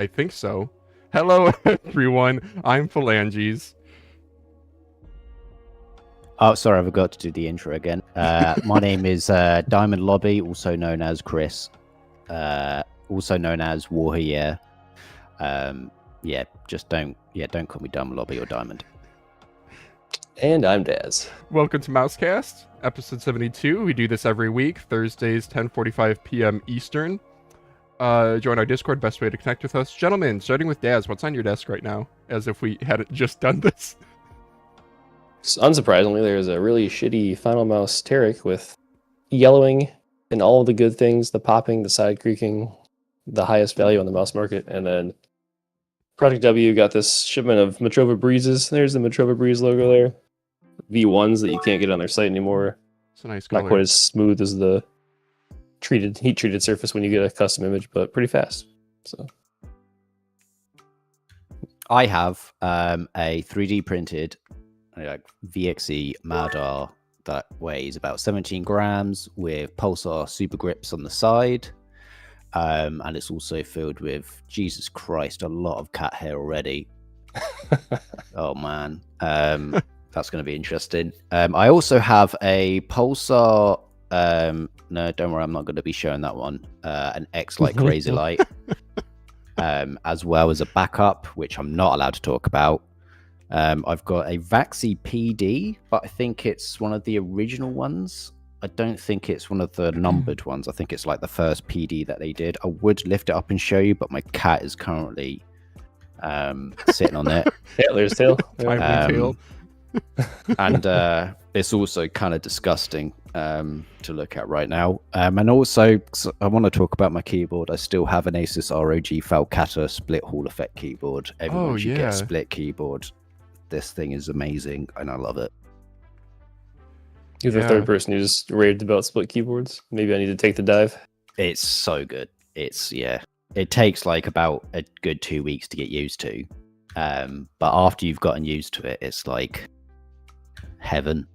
I think so. Hello, everyone. I'm Phalanges. Oh, sorry, I forgot to do the intro again. My name is DiamondLobby, also known as Chris, also known as Warrior. Yeah, just don't call me DiamondLobby or Diamond. And I'm Daz. Welcome to Mousecast, episode 72. We do this every week, Thursdays, 10:45 p.m. Eastern. Join our Discord, best way to connect with us. Gentlemen, starting with Daz, what's on your desk right now? As if we hadn't just done this. So unsurprisingly, there's a really shitty Final Mouse Tarek with yellowing and all of the good things, the popping, the side creaking, the highest value on the mouse market. And then Project W got this shipment of Matrova Breezes. There's the Matrova Breeze logo there. V1s that you can't get on their site anymore. It's a nice color. Not quite as smooth as the heat-treated surface when you get a custom image, but pretty fast. So I have a 3D printed VXE Madar that weighs about 17 grams with Pulsar super grips on the side. And it's also filled with, Jesus Christ, a lot of cat hair already. Oh, man. That's going to be interesting. I also have a Pulsar... no, don't worry, I'm not going to be showing that one. An X-Lite Crazy Light. As well as a backup, which I'm not allowed to talk about. I've got a Vaxi PD, but I think it's one of the original ones. I don't think it's one of the numbered ones. I think it's like the first PD that they did. I would lift it up and show you, but my cat is currently sitting on it. Hitler's tail. Tail. And it's also kind of disgusting to look at right now. And also, I want to talk about my keyboard. I still have an Asus ROG Falcata split Hall effect keyboard. Everyone should get a split keyboard. This thing is amazing, and I love it. You're the third person who's raved about split keyboards. Maybe I need to take the dive. It's so good. It takes like about a good 2 weeks to get used to. But after you've gotten used to it, it's like heaven.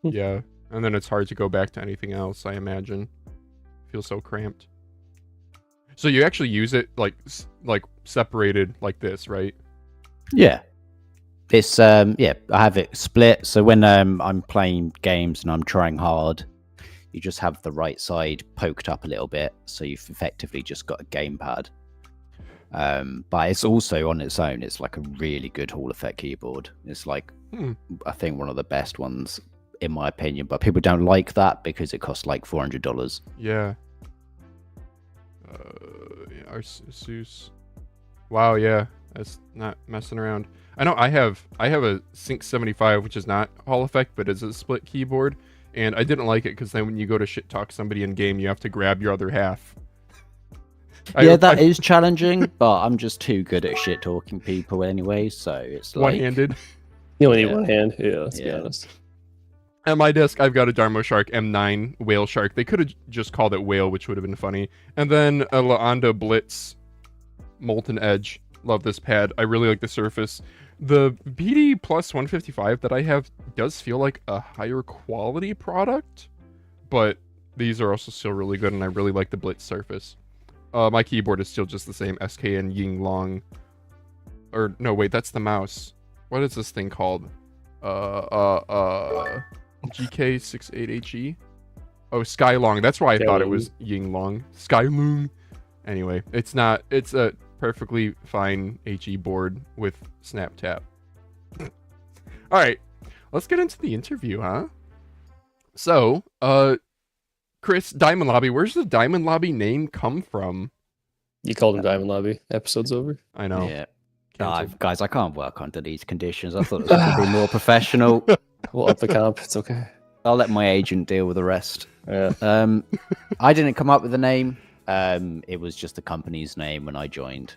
Yeah, and then it's hard to go back to anything else, I imagine. Feels so cramped. So you actually use it like separated like this, right? Yeah. It's I have it split, so when I'm playing games and I'm trying hard, you just have the right side poked up a little bit, so you've effectively just got a gamepad. But it's also on its own, it's like a really good Hall effect keyboard. It's like I think one of the best ones in my opinion, but people don't like that because it costs like $400. Yeah. Asus. Wow, yeah, that's not messing around. I know I have a Sync 75, which is not Hall effect, but it's a split keyboard, and I didn't like it because then when you go to shit talk somebody in game, you have to grab your other half. Yeah, that is challenging, but I'm just too good at shit talking people anyway, so it's like one-handed. You only need one hand. Yeah, let's be honest. At my desk, I've got a Darmo Shark M9 Whale Shark. They could have just called it Whale, which would have been funny. And then a Laonda Blitz Molten Edge. Love this pad. I really like the surface. The PD Plus 155 that I have does feel like a higher quality product, but these are also still really good, and I really like the Blitz surface. My keyboard is still just the same SKN Yinglong. Or, no, wait, that's the mouse. What is this thing called? GK68HE? Oh, Skylong. That's why I thought it was Yinglong. Skylong. Anyway, it's not. It's a perfectly fine HE board with snap tap. All right, let's get into the interview, huh? So, Chris, DiamondLobby, where's the DiamondLobby name come from? You called him DiamondLobby. Episode's over. I know. Yeah. Guys, I can't work under these conditions. I thought it was going to be more professional. We'll up the comp. It's okay. I'll let my agent deal with the rest. Yeah. I didn't come up with the name. It was just the company's name when I joined.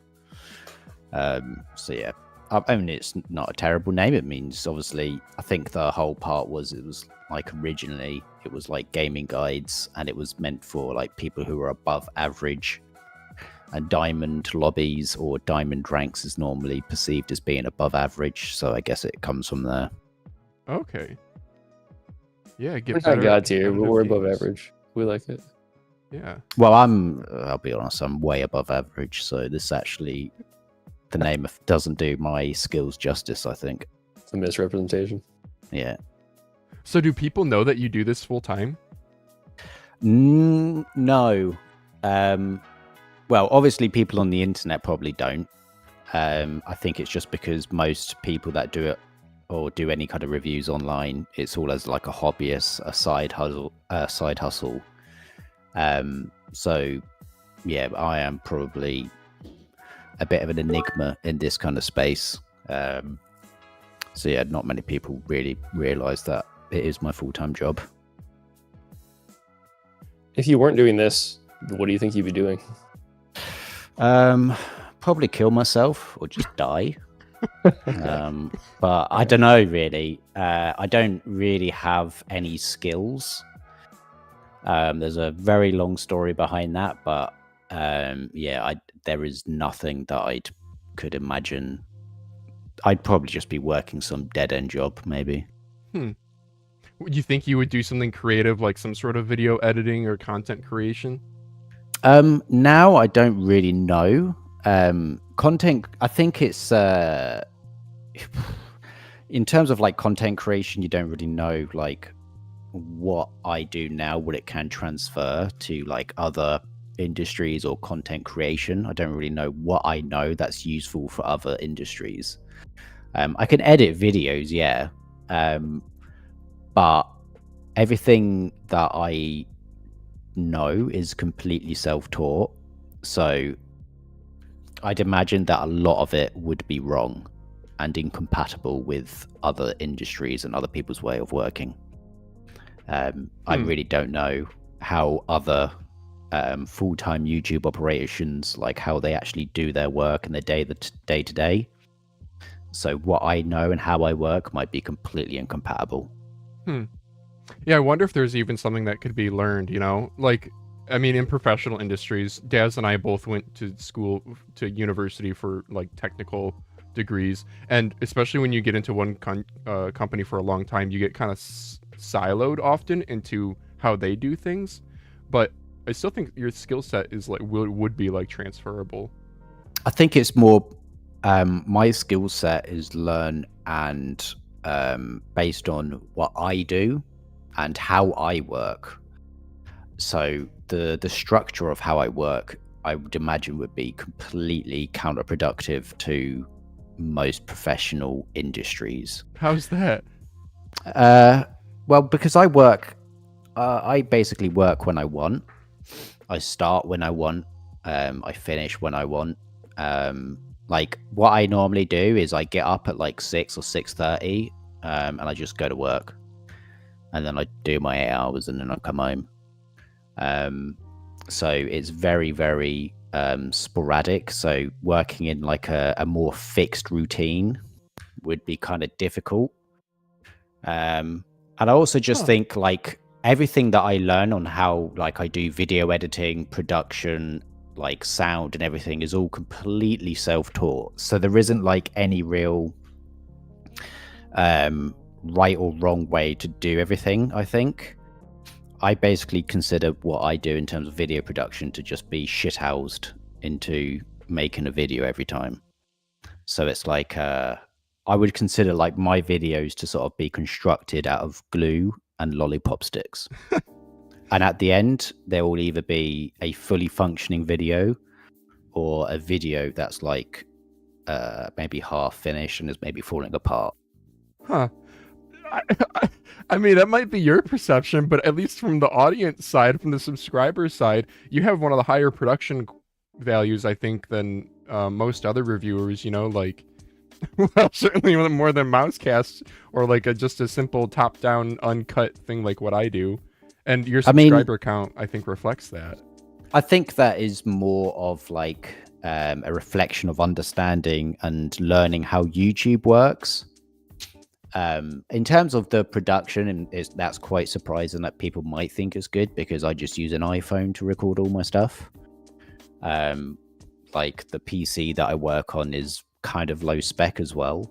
So yeah, I mean, it's not a terrible name. It means, obviously, I think the whole part was, it was like originally, it was like gaming guides, and it was meant for like people who were above average. And diamond lobbies or diamond ranks is normally perceived as being above average. So I guess it comes from there. Okay. Yeah, We're not God tier, but we're above average. We like it. Yeah. Well, I'll be honest, I'm way above average. So this actually, the name doesn't do my skills justice, I think. It's a misrepresentation. Yeah. So do people know that you do this full time? No. Well, obviously people on the internet probably don't. I think it's just because most people that do it or do any kind of reviews online, it's all as like a hobbyist, a side hustle. So yeah, I am probably a bit of an enigma in this kind of space. So yeah, not many people really realize that it is my full-time job. If you weren't doing this, what do you think you'd be doing? Probably kill myself or just die. But I don't know really. I don't really have any skills. There's a very long story behind that, but yeah, there is nothing that I could imagine. I'd probably just be working some dead-end job, maybe. Would you think you would do something creative, like some sort of video editing or content creation? Now I don't really know. Content, I think it's in terms of like content creation, you don't really know like what I do now, what it can transfer to like other industries or content creation. I don't really know what I know that's useful for other industries. I can edit videos, yeah. But everything that I know is completely self-taught. So I'd imagine that a lot of it would be wrong and incompatible with other industries and other people's way of working. I really don't know how other full-time YouTube operations, like how they actually do their work and their day-to-day. So what I know and how I work might be completely incompatible. Yeah, I wonder if there's even something that could be learned, you know? Like, I mean, in professional industries, Daz and I both went to university for, like, technical degrees. And especially when you get into one company for a long time, you get kind of siloed often into how they do things. But I still think your skill set is, like, would be, like, transferable. I think it's more, my skill set is learn and based on what I do and how I work. So the structure of how I work, I would imagine would be completely counterproductive to most professional industries. How's that? Well, because I work, I basically work when I want. I start when I want. I finish when I want. Like what I normally do is I get up at like 6 or 6:30, and I just go to work, and then I do my 8 hours, and then I come home. So it's very, very sporadic. So working in like a more fixed routine would be kind of difficult. And I also just think like everything that I learn on how like I do video editing, production, like sound and everything is all completely self-taught. So there isn't like any real right or wrong way to do everything. I think I basically consider what I do in terms of video production to just be shithoused into making a video every time. So it's like I would consider like my videos to sort of be constructed out of glue and lollipop sticks. And at the end, there will either be a fully functioning video or a video that's like maybe half finished and is maybe falling apart. Huh. I mean, that might be your perception, but at least from the audience side, from the subscriber side, you have one of the higher production values, I think, than most other reviewers, you know, like, well, certainly more than Mousecast or like just a simple top-down uncut thing like what I do. And your subscriber count, I think, reflects that. I think that is more of like a reflection of understanding and learning how YouTube works. In terms of the production, and that's quite surprising that people might think it's good because I just use an iPhone to record all my stuff. Like the PC that I work on is kind of low spec as well.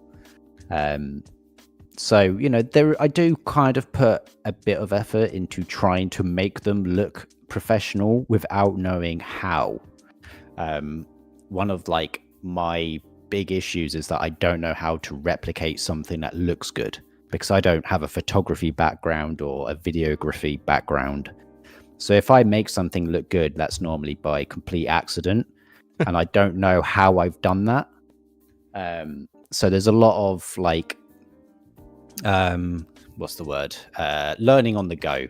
So, you know, I do kind of put a bit of effort into trying to make them look professional without knowing how. One of like my big issues is that I don't know how to replicate something that looks good, because I don't have a photography background or a videography background. So if I make something look good, that's normally by complete accident, and I don't know how I've done that. So there's a lot of like, what's the word? Learning on the go.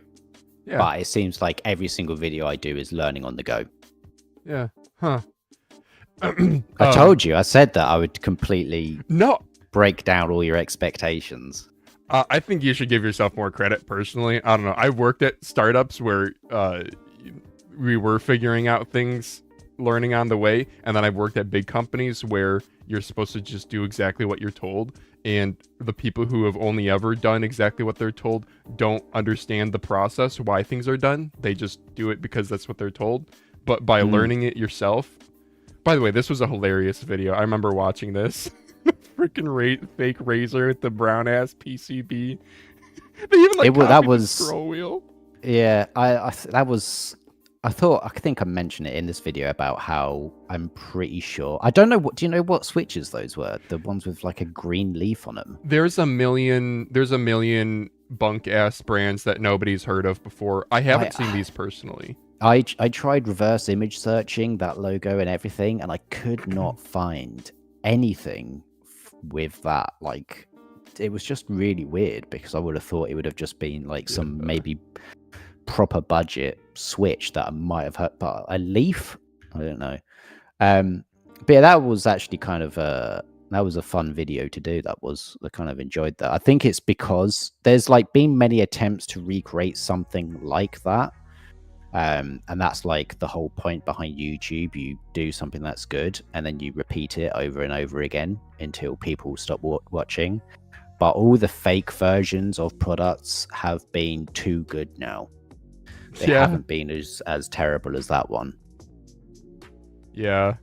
Yeah. But it seems like every single video I do is learning on the go. Yeah. Huh. I told you, I said that I would completely No. break down all your expectations. I think you should give yourself more credit personally. I don't know. I've worked at startups where we were figuring out things, learning on the way. And then I've worked at big companies where you're supposed to just do exactly what you're told. And the people who have only ever done exactly what they're told don't understand the process, why things are done. They just do it because that's what they're told. But by learning it yourself. By the way, this was a hilarious video. I remember watching this. Freaking fake razor with the brown ass PCB. They even like that was the scroll wheel. Yeah, I think I mentioned it in this video about how I'm pretty sure. I don't know do you know what switches those were? The ones with like a green leaf on them. There's a million bunk ass brands that nobody's heard of before. I haven't seen these personally. I tried reverse image searching that logo and everything, and I could not find anything with that. Like, it was just really weird, because I would have thought it would have just been like some maybe proper budget switch that I might have heard, but a leaf, I don't know. But yeah, that was actually kind of that was a fun video to do. I kind of enjoyed that. I think it's because there's like been many attempts to recreate something like that. And that's like the whole point behind YouTube. You do something that's good and then you repeat it over and over again until people stop watching. But all the fake versions of products have been too good now. They haven't been as terrible as that one. Yeah.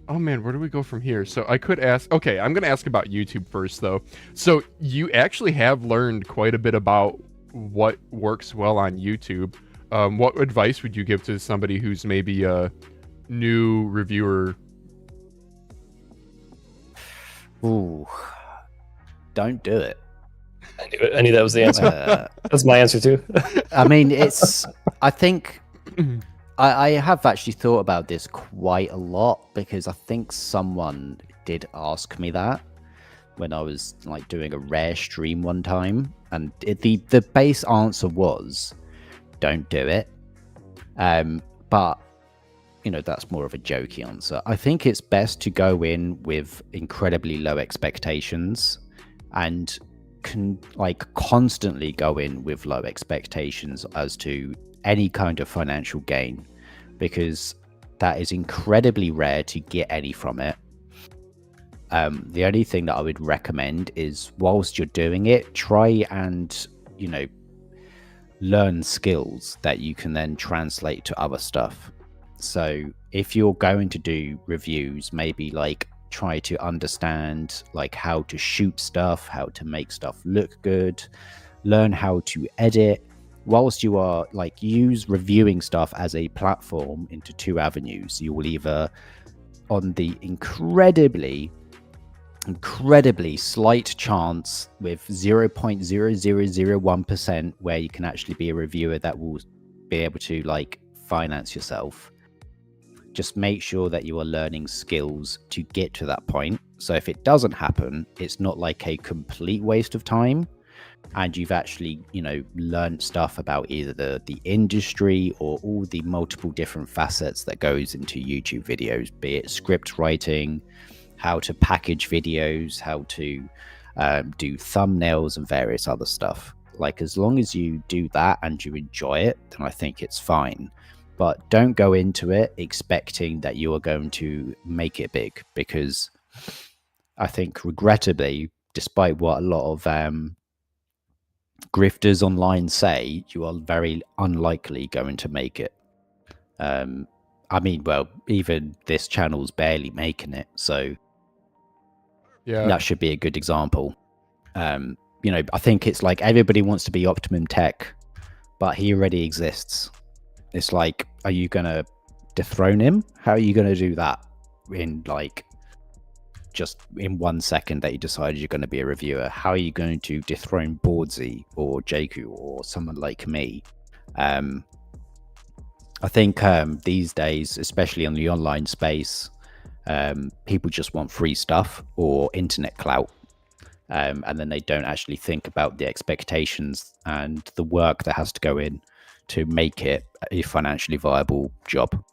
Oh man, where do we go from here? So I could ask, okay, I'm going to ask about YouTube first though. So you actually have learned quite a bit about what works well on YouTube. What advice would you give to somebody who's maybe a new reviewer? Ooh, don't do it. I knew it. I knew that was the answer. That's my answer too. I mean, I think I have actually thought about this quite a lot, because I think someone did ask me that when I was like doing a rare stream one time, and the base answer was, don't do it. But you know, that's more of a jokey answer. I think it's best to go in with incredibly low expectations, and can like constantly go in with low expectations as to any kind of financial gain, because that is incredibly rare to get any from it. The only thing that I would recommend is, whilst you're doing it, try and, you know, learn skills that you can then translate to other stuff. So if you're going to do reviews, maybe like try to understand like how to shoot stuff, how to make stuff look good, learn how to edit, whilst you are like, use reviewing stuff as a platform into two avenues. You will either, on the incredibly slight chance with 0.0001% where you can actually be a reviewer that will be able to like finance yourself, just make sure that you are learning skills to get to that point. So if it doesn't happen, it's not like a complete waste of time, and you've actually, you know, learned stuff about either the industry or all the multiple different facets that goes into YouTube videos, be it script writing, how to package videos, how to do thumbnails and various other stuff. Like, as long as you do that and you enjoy it, then I think it's fine. But don't go into it expecting that you are going to make it big, because I think, regrettably, despite what a lot of grifters online say, you are very unlikely going to make it. I mean, well, even this channel's barely making it, so yeah, that should be a good example. You know, I think it's like everybody wants to be Optimum Tech, but he already exists. It's like, are you gonna dethrone him? How are you gonna do that in like just in 1 second that you decided you're going to be a reviewer? How are you going to dethrone Boardsy or Jaku or someone like me? I think these days, especially on the online space, people just want free stuff or internet clout. And then they don't actually think about the expectations and the work that has to go in to make it a financially viable job.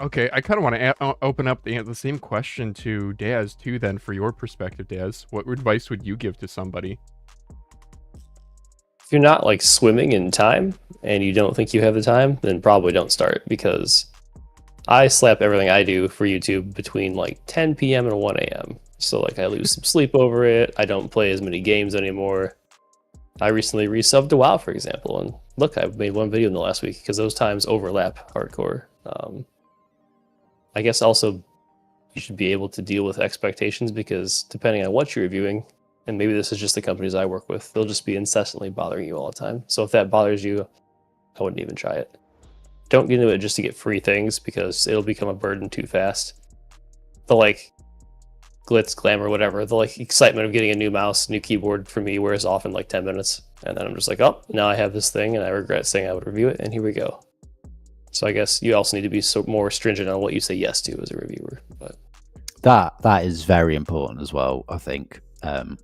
Okay, I kind of want to open up the same question to Daz too. Then, for your perspective, Daz, what advice would you give to somebody? If you're not like swimming in time and you don't think you have the time, then probably don't start, because I slap everything I do for YouTube between like 10 p.m. and 1 a.m. So like I lose some sleep over it. I don't play as many games anymore. I recently resubbed to WoW, for example, and look, I've made one video in the last week because those times overlap hardcore. I guess also you should be able to deal with expectations, because depending on what you're reviewing, and maybe this is just the companies I work with, they'll just be incessantly bothering you all the time. So if that bothers you, I wouldn't even try it. Don't get into it just to get free things, because it'll become a burden too fast. The like glitz, glamour, whatever, the like excitement of getting a new mouse, new keyboard for me wears off in like 10 minutes. And then I'm just like, oh, now I have this thing and I regret saying I would review it, and here we go. So I guess you also need to be more stringent on what you say yes to as a reviewer. But that is very important as well, I think. To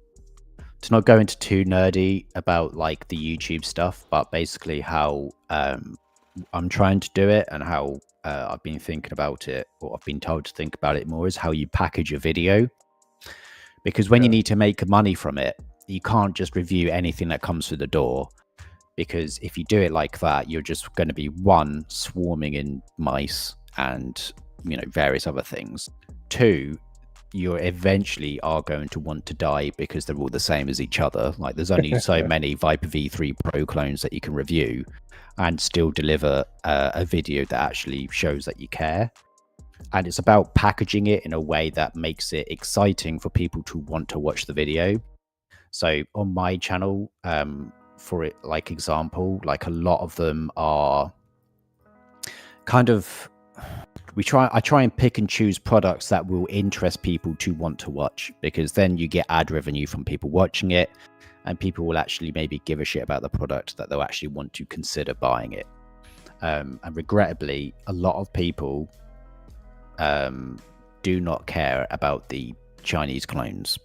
not go into too nerdy about like the YouTube stuff, but basically how I'm trying to do it and how I've been thinking about it, or I've been told to think about it more, is how you package a video. Because when you need to make money from it, you can't just review anything that comes through the door. Because if you do it like that, you're just going to be, one, swarming in mice and, you know, various other things. Two, you eventually are going to want to die because they're all the same as each other. Like there's only so many Viper V3 Pro clones that you can review and still deliver a video that actually shows that you care. And it's about packaging it in a way that makes it exciting for people to want to watch the video. So on my channel, for it, like example, like a lot of them are kind of, I try and pick and choose products that will interest people to want to watch, because then you get ad revenue from people watching it, and people will actually maybe give a shit about the product that they'll actually want to consider buying it. And regrettably, a lot of people do not care about the Chinese clones,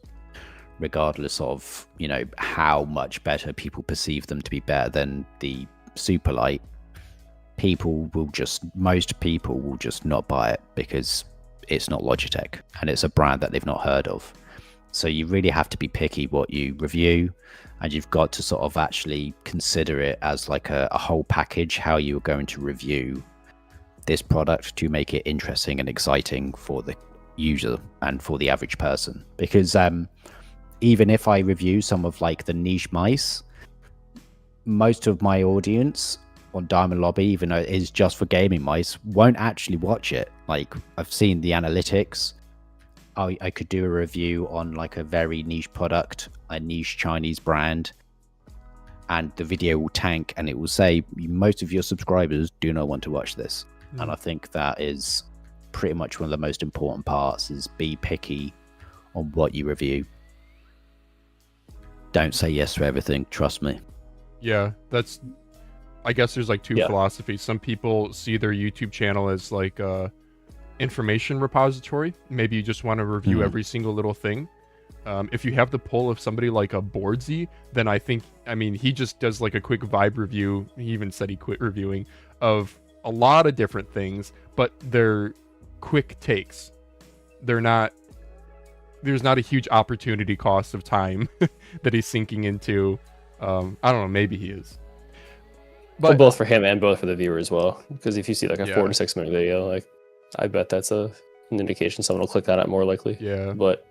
regardless of, you know, how much better people perceive them to be better than the Superlight. Most people will just not buy it because it's not Logitech and it's a brand that they've not heard of. So you really have to be picky what you review, and you've got to sort of actually consider it as like a whole package, how you're going to review this product to make it interesting and exciting for the user and for the average person. Because even if I review some of like the niche mice, most of my audience on DiamondLobby, even though it is just for gaming mice, won't actually watch it. Like I've seen the analytics. I could do a review on like a very niche product, a niche Chinese brand, and the video will tank and it will say most of your subscribers do not want to watch this. And I think that is pretty much one of the most important parts, is be picky on what you review. Don't say yes to everything, trust me. Yeah, I guess there's like two philosophies. Some people see their YouTube channel as like a information repository. Maybe you just want to review every single little thing. If you have the pull of somebody like a Boardsy, then I mean, he just does like a quick vibe review. He even said he quit reviewing of a lot of different things, but they're quick takes. There's not a huge opportunity cost of time that he's sinking into. I don't know, maybe he is. But both for him and both for the viewer as well. Because if you see like a 4 to 6 minute video, like I bet that's an indication someone will click on it more likely. Yeah. But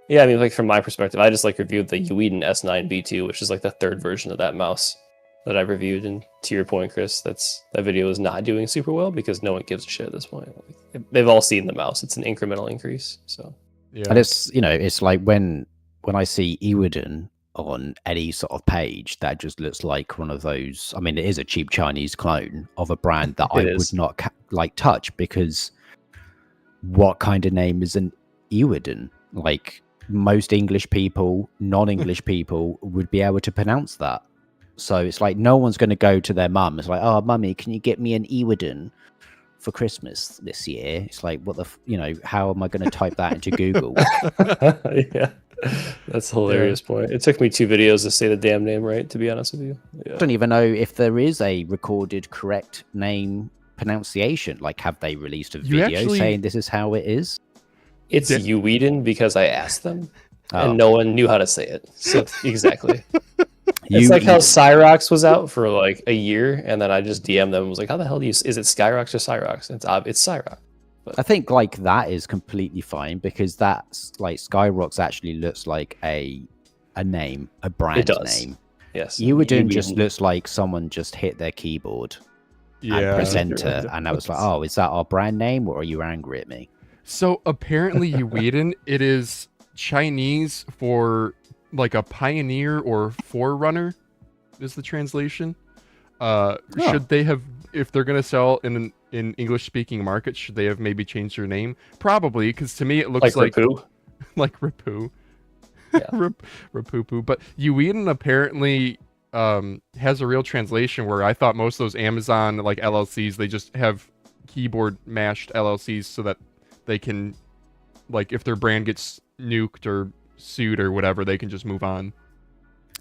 yeah, I mean, like from my perspective, I just like reviewed the EWEADN S9 B2, which is like the third version of that mouse that I reviewed. And to your point, Chris, that video is not doing super well because no one gives a shit at this point. Like, they've all seen the mouse. It's an incremental increase. So yeah. And it's, you know, it's like when I see EWEADN on any sort of page that just looks like one of those. I mean, it is a cheap Chinese clone of a brand that I would not like touch, because what kind of name is an EWEADN? Like, most English people, non-English people would be able to pronounce that. So it's like no one's going to go to their mum. It's like, oh, mummy, can you get me an EWEADN for Christmas this year? It's like, what the, how am I going to type that into Google? Yeah, that's a hilarious point. It took me 2 videos to say the damn name right, to be honest with you. Yeah. I don't even know if there is a recorded correct name pronunciation. Like, have they released a video saying this is how it is? It's EWEADN because I asked them, and no one knew how to say it. So exactly. It's like how Cyrox was out for like a year, and then I just DM'd them and was like, how the hell is it Skyrox or Cyrox? It's Cyrox. But I think like that is completely fine, because that's like Skyrox actually looks like a name, a brand name. Yes. EWEADN just looks like someone just hit their keyboard and press enter, and I was like, oh, is that our brand name, or are you angry at me? So apparently EWEADN, it is Chinese for like a pioneer or forerunner is the translation. Should they have, if they're going to sell in English speaking markets, should they have maybe changed their name? Probably, because to me it looks like Rapoo. Like Rapoo. Yeah. Rapoo. But EWEADN apparently has a real translation, where I thought most of those Amazon like LLCs, they just have keyboard mashed LLCs so that they can, like, if their brand gets nuked or sued or whatever, they can just move on.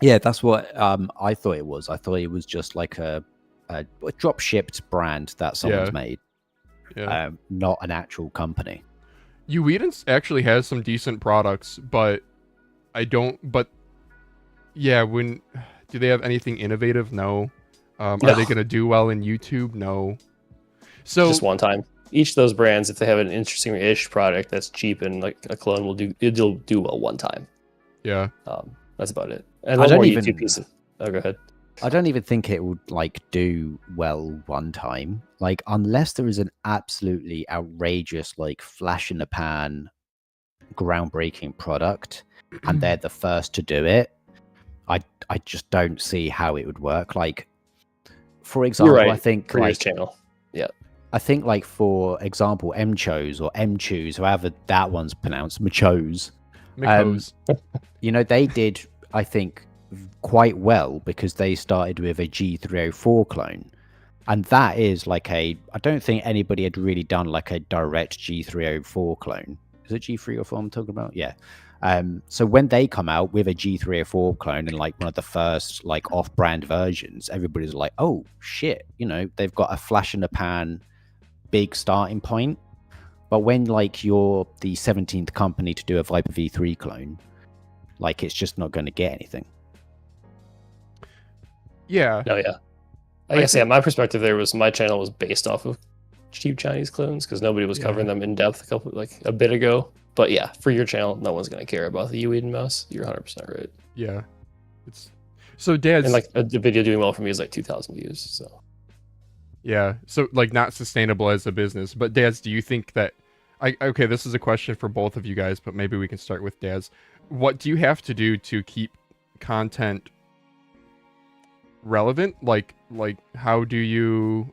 Yeah, that's what I thought it was. I thought it was just like a drop shipped brand that someone's made, not an actual company. EWEADN actually has some decent products, but when do they have anything innovative? No. Are they going to do well in YouTube? No. So just one time. Each of those brands, if they have an interesting-ish product that's cheap and like a clone, it'll do well one time. Yeah. That's about it. And I don't even YouTube pieces. Oh, go ahead. I don't even think it would like do well one time. Like, unless there is an absolutely outrageous, like, flash in the pan, groundbreaking product, and they're the first to do it, I just don't see how it would work. Like, for example, I think for like channel. Yeah. I think, like, for example, Mchos or Mchus, however that one's pronounced, Mchos. They did, I think, quite well, because they started with a G304 clone. And that is like I don't think anybody had really done like a direct G304 clone. Is it G304 I'm talking about? Yeah. So when they come out with a G304 clone and like one of the first like off-brand versions, everybody's like, oh shit, they've got a flash in the pan big starting point. But when like you're the 17th company to do a Viper V3 clone, like, it's just not going to get anything. Yeah. No, yeah. I guess, my perspective there was my channel was based off of cheap Chinese clones, because nobody was covering them in depth a bit ago. But yeah, for your channel, no one's going to care about the EWEADN mouse. You're 100% right. Yeah. It's so Dad's, and like the video doing well for me is like 2,000 views. So yeah, so like not sustainable as a business. But Daz, do you think that okay, this is a question for both of you guys, but maybe we can start with Daz. What do you have to do to keep content relevant? Like how do you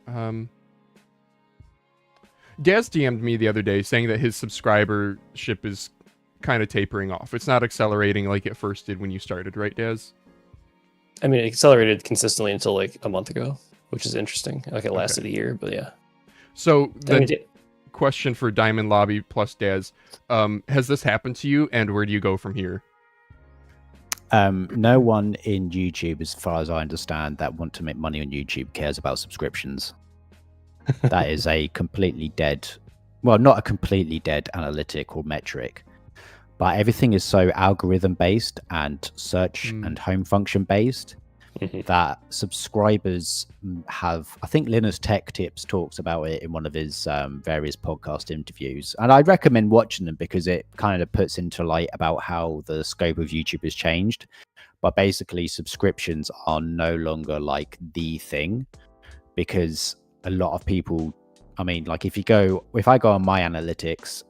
Daz DM'd me the other day saying that his subscribership is kind of tapering off. It's not accelerating like it first did when you started, right, Daz? I mean, it accelerated consistently until like a month ago, which is interesting. Like, it lasted a year, but yeah. So question for DiamondLobby plus Daz, has this happened to you, and where do you go from here? No one in YouTube, as far as I understand, that want to make money on YouTube cares about subscriptions. That is a completely dead, well, not a completely dead analytic or metric, but everything is so algorithm based and search and home function based that subscribers have, I think Linus Tech Tips talks about it in one of his various podcast interviews, and I recommend watching them because it kind of puts into light about how the scope of YouTube has changed. But basically, subscriptions are no longer like the thing, because a lot of people, I mean, like if I go on my analytics,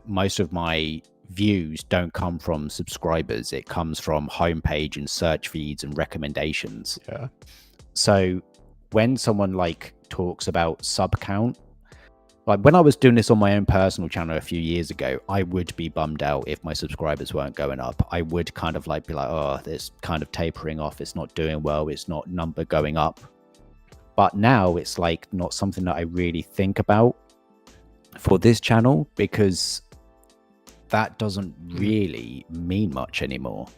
most of my views don't come from subscribers. It comes from homepage and search feeds and recommendations. Yeah. So when someone like talks about sub count, like when I was doing this on my own personal channel a few years ago, I would be bummed out if my subscribers weren't going up. I would kind of like be like, oh, it's kind of tapering off. It's not doing well. It's not number going up. But now it's like not something that I really think about for this channel, because that doesn't really mean much anymore.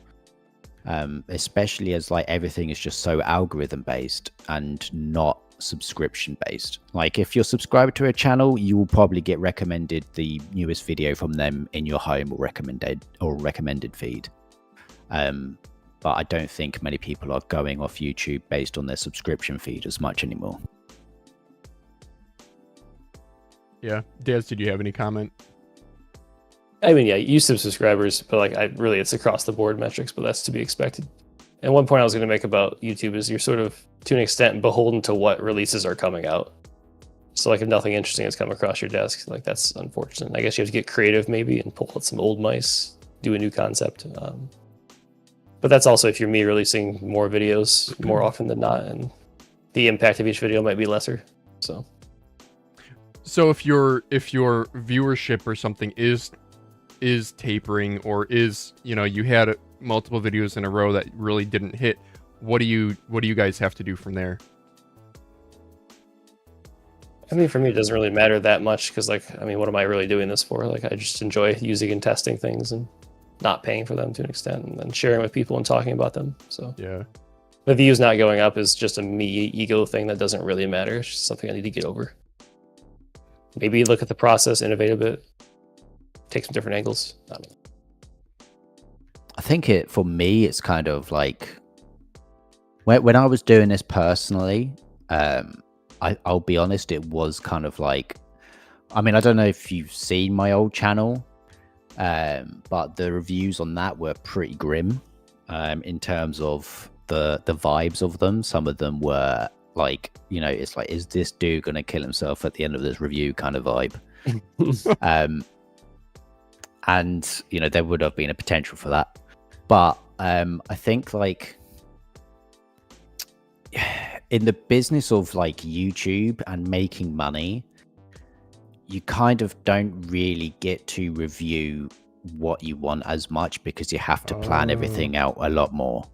Especially as like everything is just so algorithm based and not subscription based. Like if you're subscribed to a channel, you will probably get recommended the newest video from them in your home or recommended feed. But I don't think many people are going off YouTube based on their subscription feed as much anymore. Yeah. Daz, did you have any comment? I mean, yeah, YouTube subscribers, but like it's across the board metrics, but that's to be expected. And one point I was going to make about YouTube is you're sort of, to an extent, beholden to what releases are coming out. So like if nothing interesting has come across your desk, like that's unfortunate. I guess you have to get creative maybe and pull out some old mice, do a new concept. But that's also if you're me releasing more videos more often than not, and the impact of each video might be lesser. So if your viewership or something is tapering, or is, you know, you had multiple videos in a row that really didn't hit, what do you guys have to do from there? I mean, for me, it doesn't really matter that much because, like, I mean, what am I really doing this for? Like, I just enjoy using and testing things and not paying for them to an extent, and then sharing with people and talking about them. So yeah, the views not going up is just a me ego thing that doesn't really matter. It's just something I need to get over. Maybe look at the process, innovate a bit, take some different angles. I don't know. I think for me, it's kind of like when I was doing this personally, I'll be honest, it was kind of like, I mean, I don't know if you've seen my old channel, but the reviews on that were pretty grim in terms of the vibes of them. Some of them were like, you know, it's like, is this dude going to kill himself at the end of this review kind of vibe? And, you know, there would have been a potential for that. But I think like in the business of like YouTube and making money, you kind of don't really get to review what you want as much because you have to plan everything out a lot more.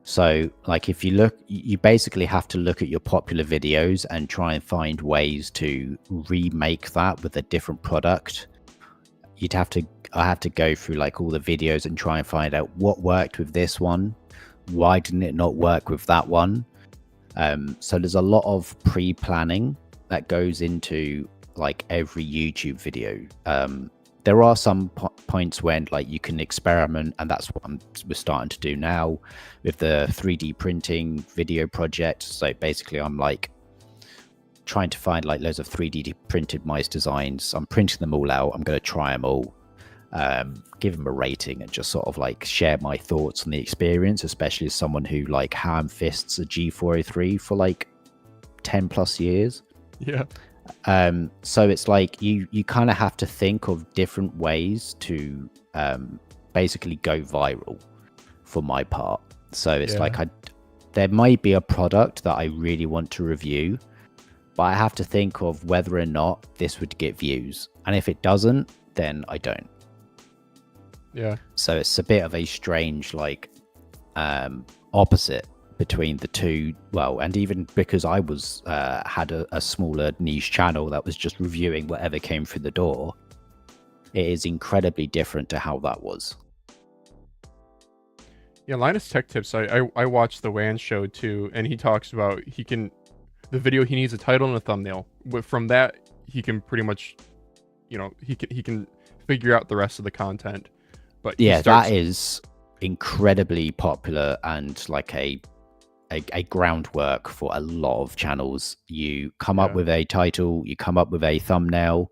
So like if you look, you basically have to look at your popular videos and try and find ways to remake that with a different product. I have to go through like all the videos and try and find out what worked with this one. Why didn't it not work with that one? So there's a lot of pre-planning that goes into like every YouTube video. There are some points when like you can experiment, and that's what we're starting to do now with the 3D printing video project. So basically I'm like trying to find like loads of 3D printed mice designs. I'm printing them all out. I'm going to try them all, give them a rating, and just sort of like share my thoughts on the experience, especially as someone who like ham fists a G403 for like 10 plus years. Yeah. So it's like you kind of have to think of different ways to basically go viral for my part. So it's like there might be a product that I really want to review, but I have to think of whether or not this would get views. And if it doesn't, then I don't. Yeah. So it's a bit of a strange like opposite between the two. Well, and even because I was had a smaller niche channel that was just reviewing whatever came through the door, it is incredibly different to how that was. Yeah, Linus Tech Tips, I watched the WAN show too, and he talks about the video, he needs a title and a thumbnail. From that, he can pretty much, you know, he can figure out the rest of the content. But yeah, that is incredibly popular and like a groundwork for a lot of channels. You come up with a title, you come up with a thumbnail,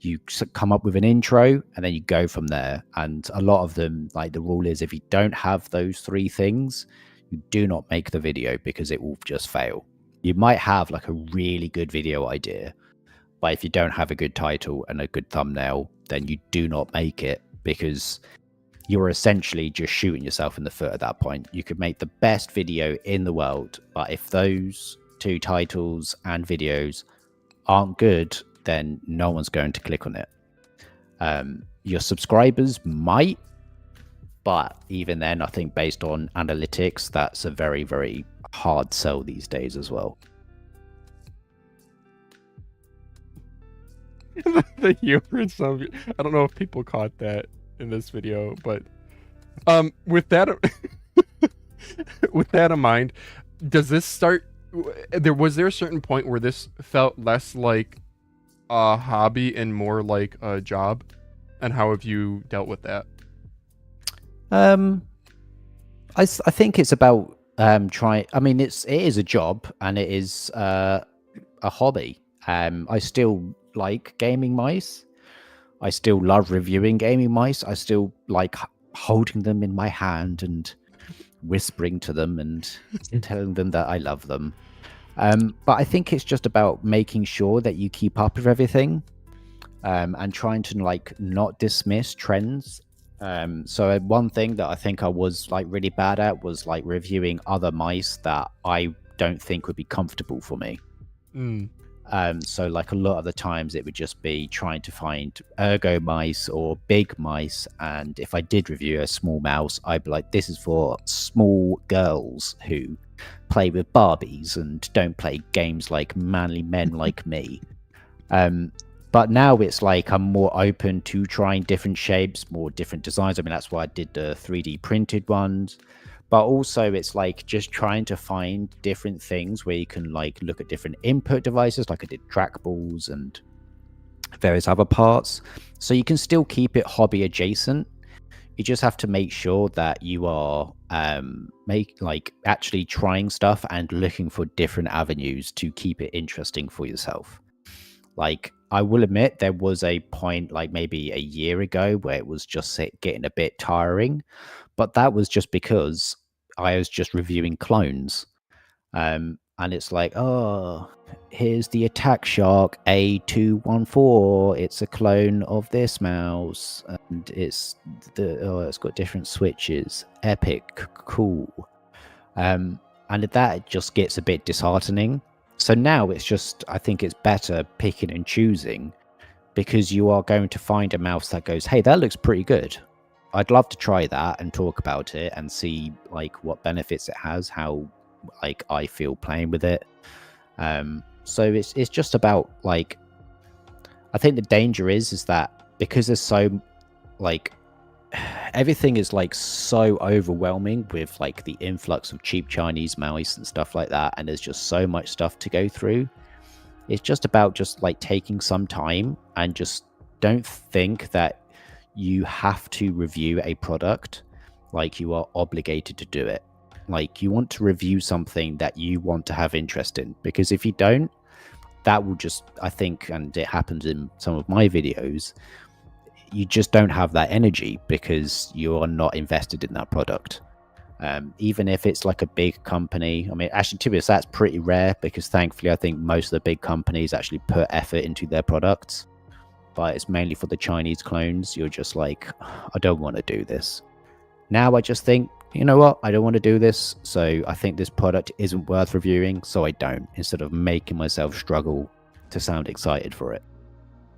you come up with an intro, and then you go from there. And a lot of them, like the rule is, if you don't have those three things, you do not make the video because it will just fail. You might have like a really good video idea, but if you don't have a good title and a good thumbnail, then you do not make it because you're essentially just shooting yourself in the foot at that point. You could make the best video in the world, but if those two titles and videos aren't good, then no one's going to click on it. Your subscribers might, but even then, I think based on analytics, that's a very, very hard sell these days as well. The humor in some, I don't know if people caught that in this video, but with that with that in mind, does this start, was there a certain point where this felt less like a hobby and more like a job, and how have you dealt with that? I think it's about trying. I mean, it is a job and it is a hobby. I still like gaming mice. I still love reviewing gaming mice. I still like holding them in my hand and whispering to them and telling them that I love them. But I think it's just about making sure that you keep up with everything, and trying to like not dismiss trends. So one thing that I think I was like really bad at was like reviewing other mice that I don't think would be comfortable for me. So like a lot of the times it would just be trying to find ergo mice or big mice, and if I did review a small mouse, I'd be like, this is for small girls who play with Barbies and don't play games like manly men like me. But now it's like I'm more open to trying different shapes, more different designs. I mean, that's why I did the 3D printed ones. But also it's like just trying to find different things where you can like look at different input devices, like I did trackballs and various other parts. So you can still keep it hobby adjacent. You just have to make sure that you are actually trying stuff and looking for different avenues to keep it interesting for yourself. Like, I will admit there was a point like maybe a year ago where it was just getting a bit tiring, but that was just because I was just reviewing clones. And it's like, oh, here's the Attack Shark A214. It's a clone of this mouse, and it's got different switches. Epic, cool. And that just gets a bit disheartening. So now it's just, I think it's better picking and choosing, because you are going to find a mouse that goes, hey, that looks pretty good. I'd love to try that and talk about it and see like what benefits it has, how like I feel playing with it. So it's just about like, I think the danger is that because there's so like everything is like so overwhelming with like the influx of cheap Chinese mice and stuff like that, and there's just so much stuff to go through. It's just about just like taking some time and just don't think that you have to review a product like you are obligated to do it. Like, you want to review something that you want to have interest in, because if you don't, that will just, I think, and it happens in some of my videos, you just don't have that energy because you are not invested in that product. Even if it's like a big company, I mean, actually, to be honest, that's pretty rare, because thankfully I think most of the big companies actually put effort into their products, but it's mainly for the Chinese clones. You're just like, I don't want to do this. Now I just think, you know what, I don't want to do this, so I think this product isn't worth reviewing, so I don't, instead of making myself struggle to sound excited for it.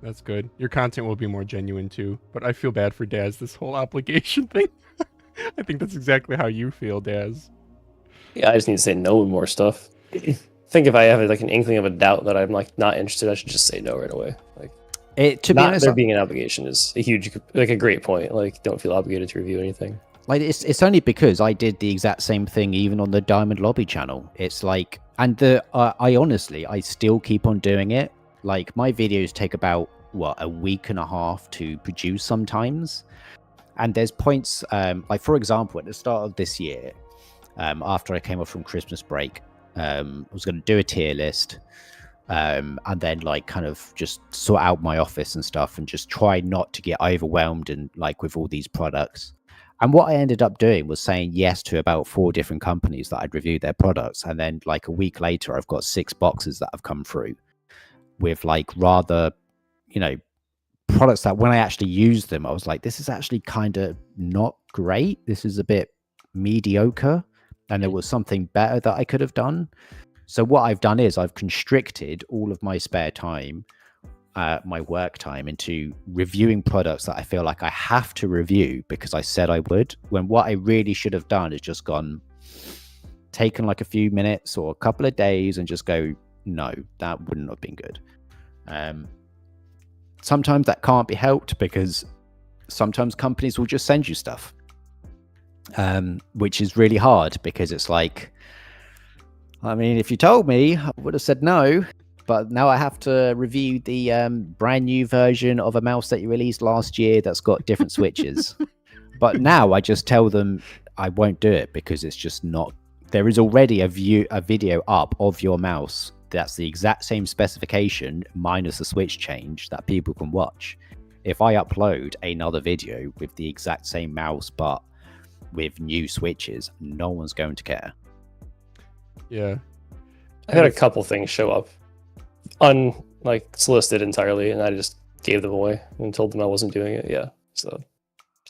That's good. Your content will be more genuine too, but I feel bad for Daz, this whole obligation thing. I think that's exactly how you feel, Daz. Yeah, I just need to say no to more stuff. I think if I have like an inkling of a doubt that I'm like not interested, I should just say no right away. Like, to be honest, there being an obligation is a huge, like a great point. Like, don't feel obligated to review anything. Like, it's only because I did the exact same thing even on the DiamondLobby channel. It's like, and I honestly, I still keep on doing it. Like, my videos take about, what, a week and a half to produce sometimes. And there's points, like, for example, at the start of this year, after I came off from Christmas break, I was going to do a tier list, and then, like, kind of just sort out my office and stuff and just try not to get overwhelmed and, like, with all these products. And what I ended up doing was saying yes to about 4 different companies that I'd reviewed their products. And then, like, a week later, I've got 6 boxes that have come through with, like, rather, you know, products that when I actually used them, I was like, this is actually kind of not great. This is a bit mediocre, and there was something better that I could have done. So what I've done is I've constricted all of my spare time, my work time, into reviewing products that I feel like I have to review because I said I would, when what I really should have done is just taken like a few minutes or a couple of days and just go, no, that wouldn't have been good. Sometimes that can't be helped because sometimes companies will just send you stuff, which is really hard because it's like, I mean, if you told me, I would have said no, but now I have to review the brand new version of a mouse that you released last year that's got different switches. But now I just tell them I won't do it because it's just not. There is already a video up of your mouse that's the exact same specification minus a switch change that people can watch. If I upload another video with the exact same mouse but with new switches, no one's going to care. Yeah. I had a couple things show up solicited entirely, and I just gave them away and told them I wasn't doing it. Yeah. So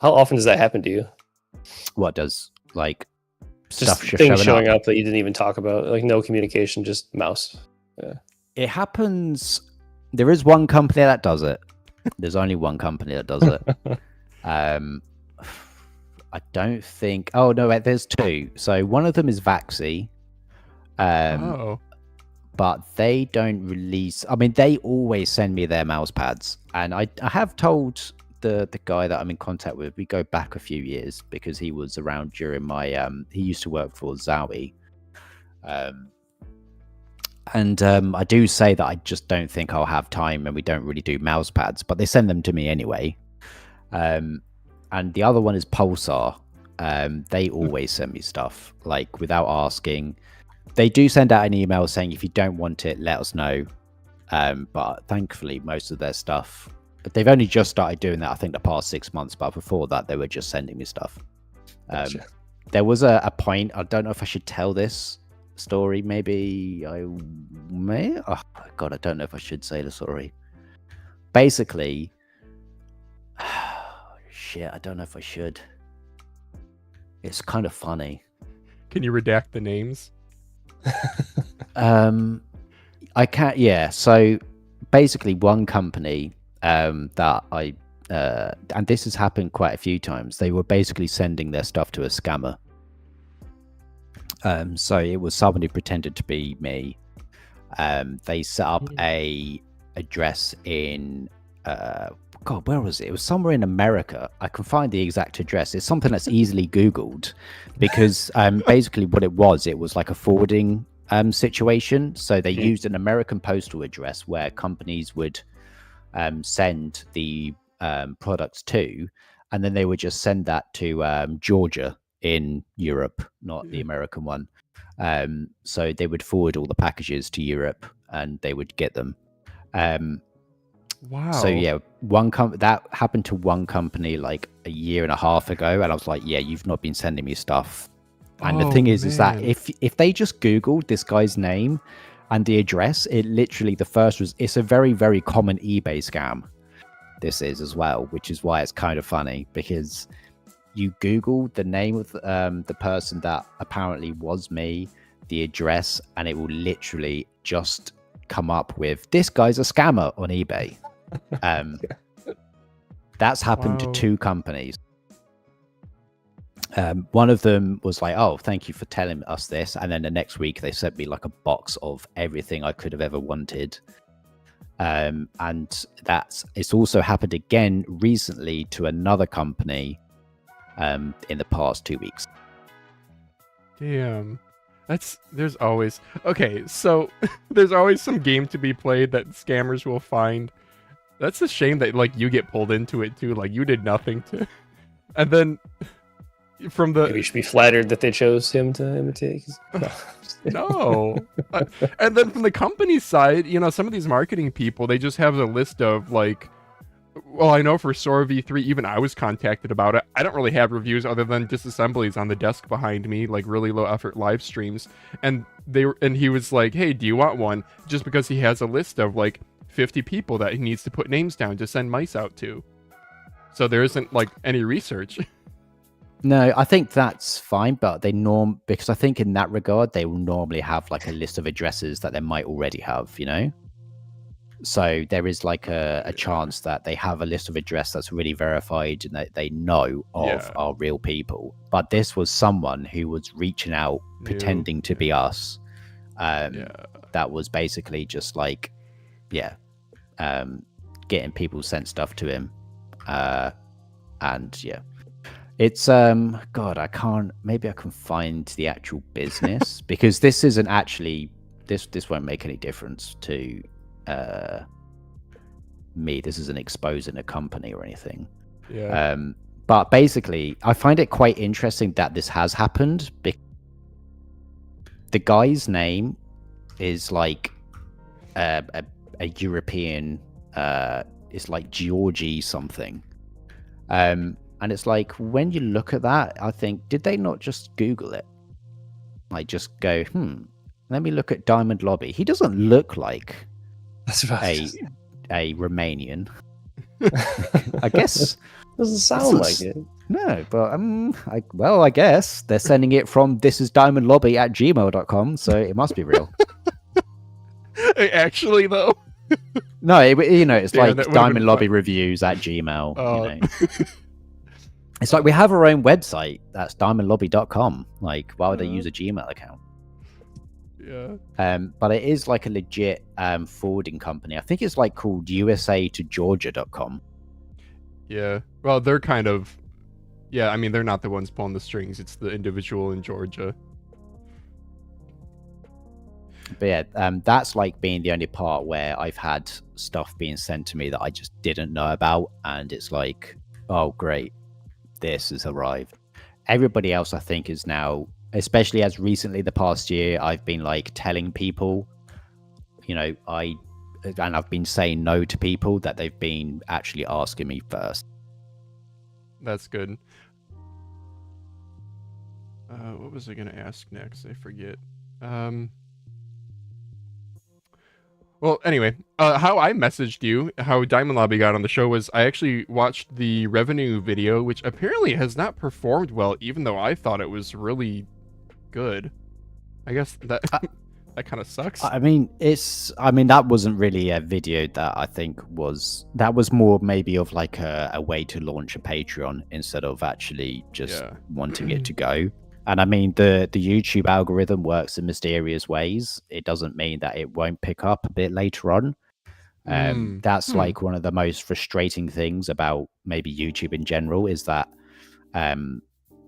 how often does that happen to you? What does like Just stuff things showing up that you didn't even talk about, like no communication, just mouse. Yeah. It happens. There is one company that does it. There's only one company that does it. I don't think. Oh no, wait, there's two. So one of them is Vaxi. But they don't release. I mean, they always send me their mouse pads, and I have told the guy that I'm in contact with. We go back a few years because he was around during my. He used to work for Zowie. And I do say that I just don't think I'll have time, and we don't really do mouse pads, but they send them to me anyway. And the other one is Pulsar. They always send me stuff like without asking. They do send out an email saying if you don't want it, let us know. But thankfully, most of their stuff, but they've only just started doing that. I think the past 6 months, but before that, they were just sending me stuff. Gotcha. There was a point. I don't know if I should tell this story. Maybe I may. Oh God, I don't know if I should say the story. Basically, shit, I don't know if I should. It's kind of funny. Can you redact the names? I can't. Yeah. So basically, one company that I and this has happened quite a few times. They were basically sending their stuff to a scammer. So it was someone who pretended to be me. They set up a address in God, where was it? It was somewhere in America. I can find the exact address. It's something that's easily Googled because basically what it was like a forwarding situation. So they used an American postal address where companies would send the products to, and then they would just send that to Georgia in Europe, not the American one. So they would forward all the packages to Europe and they would get them. Wow. So yeah, that happened to one company like a year and a half ago, and I was like, yeah, you've not been sending me stuff. And the thing is that if they just Googled this guy's name and the address, it literally, the first was, it's a very, very common eBay scam. This is as well, which is why it's kind of funny, because you Google the name of the person that apparently was me, the address, and it will literally just come up with, this guy's a scammer on eBay. That's happened to two companies. One of them was like, oh, thank you for telling us this. And then the next week they sent me like a box of everything I could have ever wanted. And it's also happened again recently to another company in the past 2 weeks. Damn. There's always so there's always some game to be played that scammers will find. That's a shame that like you get pulled into it too, like you did nothing to. And then from the, maybe you should be flattered that they chose him to imitate. No. And then from the company side, some of these marketing people, they just have a list of like, well, I know for Sora V3, even I was contacted about it. I don't really have reviews other than disassemblies on the desk behind me, like really low effort live streams. And he was like, hey, do you want one? Just because he has a list of like 50 people that he needs to put names down to send mice out to. So there isn't like any research. No, I think that's fine, but because I think in that regard they will normally have like a list of addresses that they might already have, you know. So there is like a chance that they have a list of address that's really verified and that they know of are real people. But this was someone who was reaching out, pretending to be us. That was basically just like, getting people sent stuff to him. And yeah. It's God, maybe I can find the actual business because this isn't actually this won't make any difference to me. This isn't exposing a company or anything. But basically I find it quite interesting that this has happened. The guy's name is like a European, it's like Georgie something. And it's like, when you look at that, I think, did they not just Google it? Like, just go, let me look at DiamondLobby. He doesn't look like a Romanian. I guess. Doesn't sound like it. No, but I guess they're sending it from thisisdiamondlobby@gmail.com, so it must be real. Actually, though. No, it's like DiamondLobby reviews at Gmail. You know. It's like we have our own website. That's diamondlobby.com. Like, why would they use a Gmail account? But it is like a legit forwarding company. I think it's like called USA to Georgia.com. Yeah. Well, they're kind of. Yeah, I mean, they're not the ones pulling the strings. It's the individual in Georgia. But yeah, that's like being the only part where I've had stuff being sent to me that I just didn't know about. And it's like, oh, great. This has arrived. Everybody else, I think, is now, especially as recently the past year, I've been like telling people, you know, I've been saying no to people that they've been actually asking me first. That's good. What was I going to ask next? I forget. Well, anyway, how I messaged you, how DiamondLobby got on the show was I actually watched the revenue video, which apparently has not performed well, even though I thought it was really good. I guess that that kind of sucks. I mean, that wasn't really a video that I think that was more maybe of like a way to launch a Patreon instead of actually just wanting it to go. And I mean, the YouTube algorithm works in mysterious ways. It doesn't mean that it won't pick up a bit later on. That's like one of the most frustrating things about maybe YouTube in general is that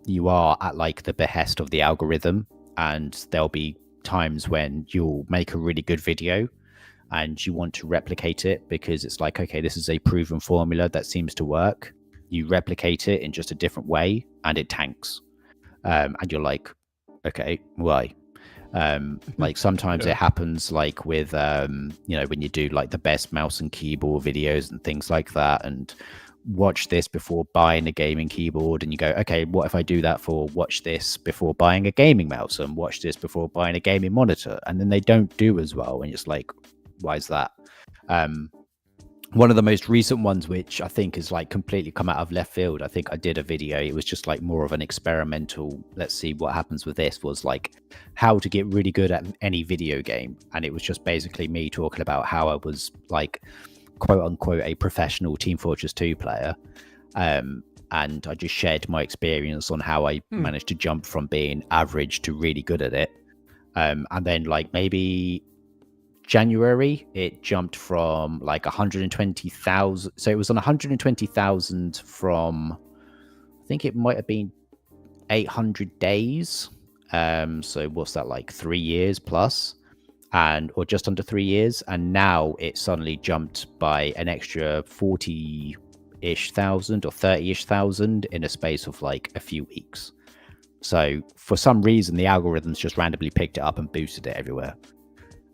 you are at like the behest of the algorithm, and there'll be times when you'll make a really good video and you want to replicate it because it's like, okay, this is a proven formula that seems to work. You replicate it in just a different way and it tanks. And you're like, okay, why? Like sometimes it happens like with, you know, when you do like the best mouse and keyboard videos and things like that, and watch this before buying a gaming keyboard, and you go, okay, what if I do that for watch this before buying a gaming mouse and watch this before buying a gaming monitor, and then they don't do as well, and it's like, why is that? One of the most recent ones, which I think is like completely come out of left field, I think I did a video, it was just like more of an experimental, let's see what happens with this, was like how to get really good at any video game. And it was just basically me talking about how I was like, quote unquote, a professional Team Fortress 2 player. And I just shared my experience on how I managed to jump from being average to really good at it. And then like maybe January, it jumped from like 120,000. So it was on 120,000 from, I think it might have been 800 days. So what's that, like 3 years plus, or just under 3 years. And now it suddenly jumped by an extra 40-ish thousand or 30-ish thousand in a space of like a few weeks. So for some reason, the algorithms just randomly picked it up and boosted it everywhere.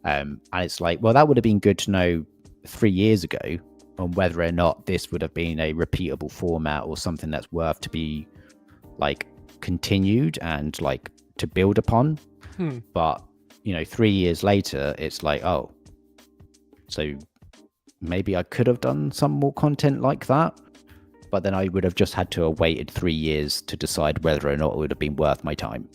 And it's like, well, that would have been good to know 3 years ago on whether or not this would have been a repeatable format or something that's worth to be like continued and like to build upon. But, you know, 3 years later, it's like, oh, so maybe I could have done some more content like that, but then I would have just had to have waited 3 years to decide whether or not it would have been worth my time.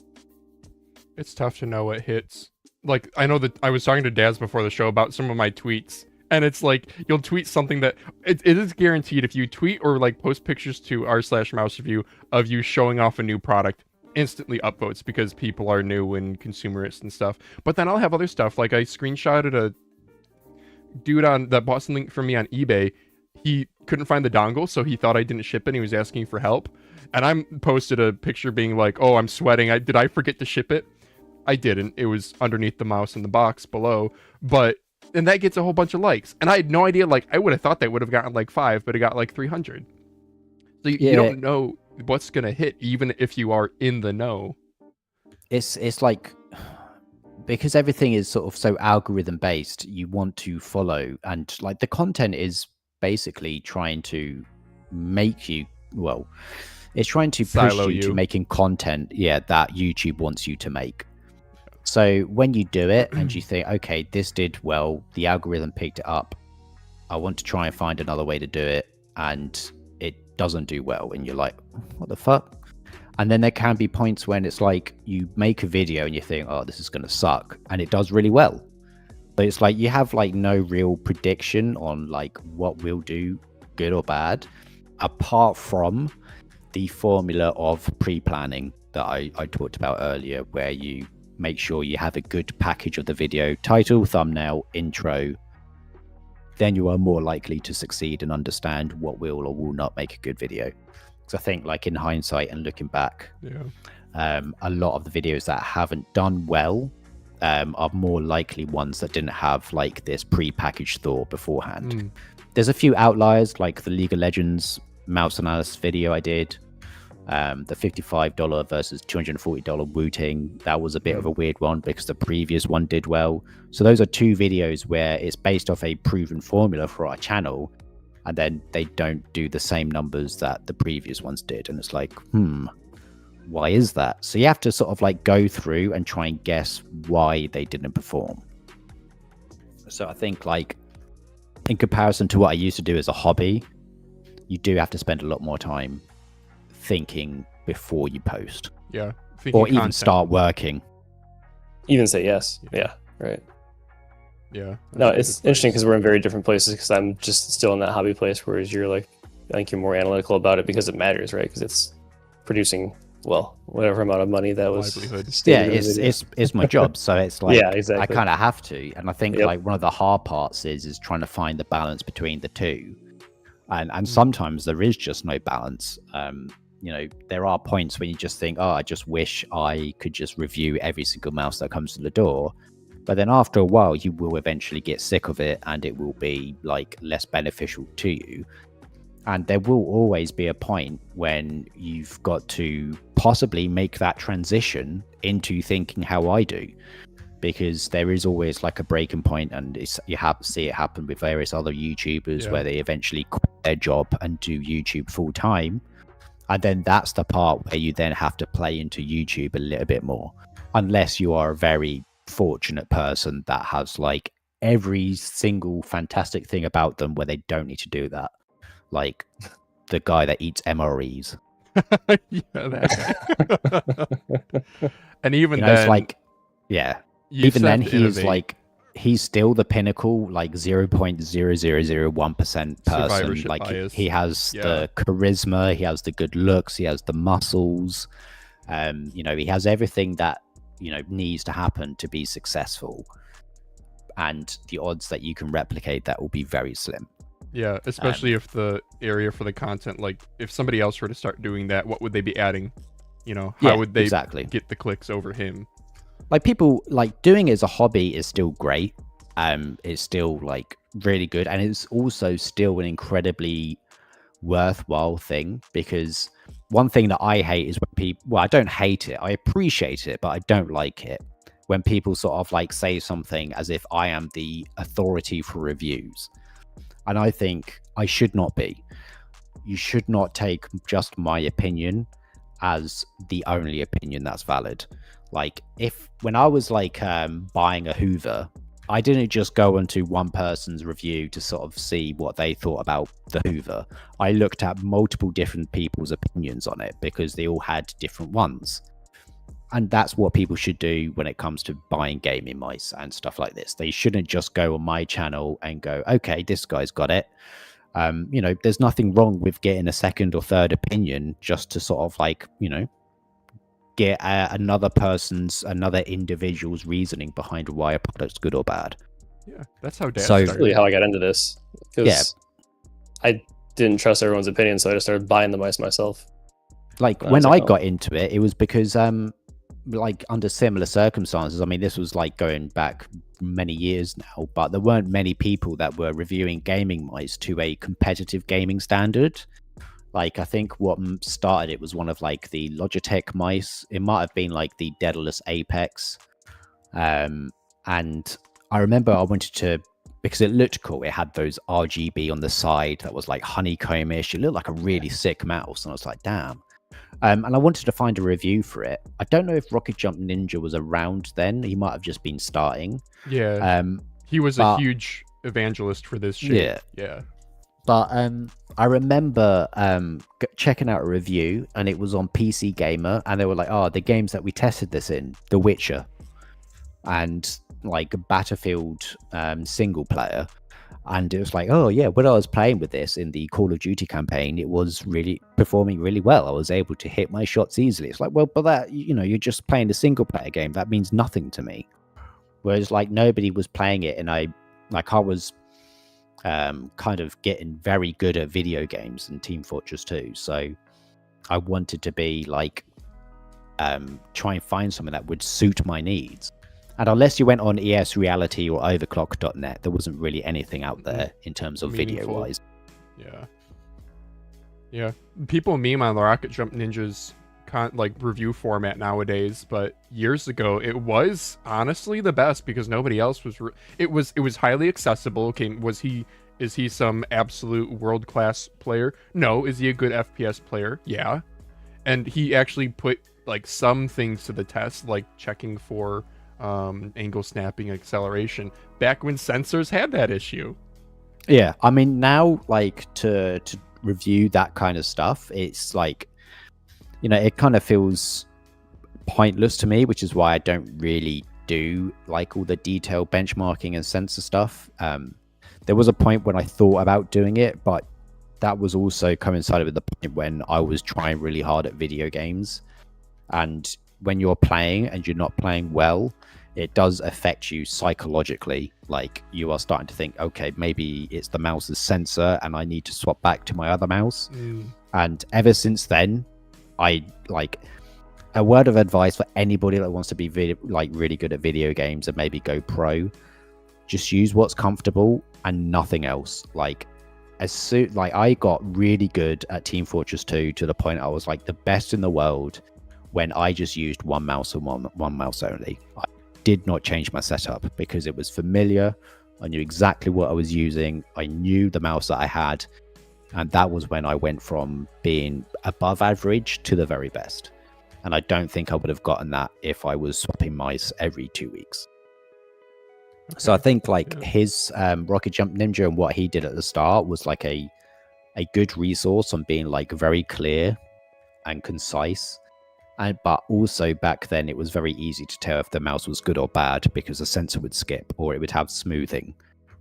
It's tough to know what hits. Like, I know that I was talking to Daz before the show about some of my tweets, and it's like, you'll tweet something that it is guaranteed if you tweet or like post pictures to r/mouse review of you showing off a new product, instantly upvotes because people are new and consumerist and stuff. But then I'll have other stuff, like I screenshotted a dude that bought something from me on eBay. He couldn't find the dongle, so he thought I didn't ship it, and he was asking for help. And I posted a picture being like, oh, I'm sweating. Did I forget to ship it? I didn't. It was underneath the mouse in the box below. And that gets a whole bunch of likes. And I had no idea, like, I would have thought that would have gotten like 5, but it got like 300. So you don't know what's going to hit, even if you are in the know. It's like, because everything is sort of so algorithm based, you want to follow, and like the content is basically trying to make you, well, it's trying to push you to making content, that YouTube wants you to make. So when you do it and you think, okay, this did well, the algorithm picked it up, I want to try and find another way to do it, and it doesn't do well, and you're like, what the fuck? And then there can be points when it's like you make a video and you think, oh, this is going to suck, and it does really well. So it's like you have like no real prediction on like what will do good or bad, apart from the formula of pre-planning that I talked about earlier, where you make sure you have a good package of the video, title, thumbnail, intro. Then you are more likely to succeed and understand what will or will not make a good video. Because I think, like, in hindsight and looking back, a lot of the videos that haven't done well are more likely ones that didn't have like this pre-packaged thought beforehand. There's a few outliers, like the League of Legends mouse analysis video I did, the $55 versus $240 Wu-Ting. That was a bit of a weird one because the previous one did well. So those are two videos where it's based off a proven formula for our channel, and then they don't do the same numbers that the previous ones did. And it's like, why is that? So you have to sort of like go through and try and guess why they didn't perform. So I think, like, in comparison to what I used to do as a hobby, you do have to spend a lot more time thinking before you post. Yeah. Or even start working. Even say yes. Yeah, right. Yeah. No, it's interesting because we're in very different places, because I'm just still in that hobby place, whereas you're like, I think you're more analytical about it because it matters, right? Because it's producing, well, whatever amount of money that was. Yeah, it's my job. So it's like, yeah, exactly. I kind of have to. And I think like one of the hard parts is trying to find the balance between the two. And sometimes there is just no balance. You know, there are points when you just think, oh, I just wish I could just review every single mouse that comes to the door. But then after a while, you will eventually get sick of it, and it will be like less beneficial to you. And there will always be a point when you've got to possibly make that transition into thinking how I do, because there is always like a breaking point, and you see it happen with various other YouTubers where they eventually quit their job and do YouTube full time. And then that's the part where you then have to play into YouTube a little bit more, unless you are a very fortunate person that has like every single fantastic thing about them where they don't need to do that. Like the guy that eats MREs. Yeah, that guy. And even then, it's like, even then he's still the pinnacle, like 0.0001% person. Like bias. he has the charisma, he has the good looks, he has the muscles. You know, he has everything that, you know, needs to happen to be successful. And the odds that you can replicate that will be very slim. Yeah, especially if the area for the content, like if somebody else were to start doing that, what would they be adding? You know, how would they get the clicks over him? Like, people like doing it as a hobby is still great. It's still like really good, and it's also still an incredibly worthwhile thing, because one thing that I hate is when people, well, I don't hate it, I appreciate it, but I don't like it when people sort of like say something as if I am the authority for reviews. And I think I should not be. You should not take just my opinion as the only opinion that's valid. Like, when I was like buying a Hoover, I didn't just go onto one person's review to sort of see what they thought about the Hoover. I looked at multiple different people's opinions on it because they all had different ones. And that's what people should do when it comes to buying gaming mice and stuff like this. They shouldn't just go on my channel and go, okay, this guy's got it. You know, there's nothing wrong with getting a second or third opinion just to sort of like, you know, get another individual's reasoning behind why a product's good or bad. Yeah, that's how Dad That's started. really how I got into this. Because I didn't trust everyone's opinion, so I just started buying the mice myself. Like when I got into it, it was because like under similar circumstances. I mean, this was like going back many years now, but there weren't many people that were reviewing gaming mice to a competitive gaming standard. Like, I think what started it was one of like the Logitech mice. It might have been like the Daedalus Apex. And I remember I wanted to, because it looked cool. It had those RGB on the side that was like honeycombish. It looked like a really sick mouse. And I was like, damn. And I wanted to find a review for it. I don't know if Rocket Jump Ninja was around then. He might have just been starting. Yeah. He was a huge evangelist for this shit. Yeah. But I remember checking out a review, and it was on PC Gamer, and they were like, oh, the games that we tested this in, The Witcher and like Battlefield single player. And it was like, oh yeah, when I was playing with this in the Call of Duty campaign, it was really performing really well. I was able to hit my shots easily. It's like, well, but that, you know, you're just playing a single player game. That means nothing to me. Whereas like nobody was playing it, and I was kind of getting very good at video games in Team Fortress 2. So I wanted to be like, try and find something that would suit my needs. And unless you went on ES Reality or Overclock.net, there wasn't really anything out there in terms of video-wise. Yeah. People meme on the Rocket Jump Ninja's like review format nowadays, but years ago it was honestly the best because nobody else was. It was highly accessible. Okay, is he some absolute world-class player? No. Is he a good FPS player? Yeah. And he actually put like some things to the test, like checking for angle snapping, acceleration, back when sensors had that issue. Yeah, I mean now, like to review that kind of stuff, it's like, you know, it kind of feels pointless to me, which is why I don't really do like all the detailed benchmarking and sensor stuff. There was a point when I thought about doing it, but that was also coincided with the point when I was trying really hard at video games. And when you're playing and you're not playing well, it does affect you psychologically. Like you are starting to think, okay, maybe it's the mouse's sensor and I need to swap back to my other mouse. And ever since then, I like a word of advice for anybody that wants to be really good at video games and maybe go pro. Just use what's comfortable and nothing else. Like I got really good at Team Fortress 2 to the point I was like the best in the world when I just used one mouse and one mouse only. I did not change my setup because it was familiar. I knew exactly what I was using. I knew the mouse that I had. And that was when I went from being above average to the very best. And I don't think I would have gotten that if I was swapping mice every 2 weeks. Okay. So I think like his Rocket Jump Ninja and what he did at the start was like a good resource on being like very clear and concise. But also back then it was very easy to tell if the mouse was good or bad because the sensor would skip or it would have smoothing.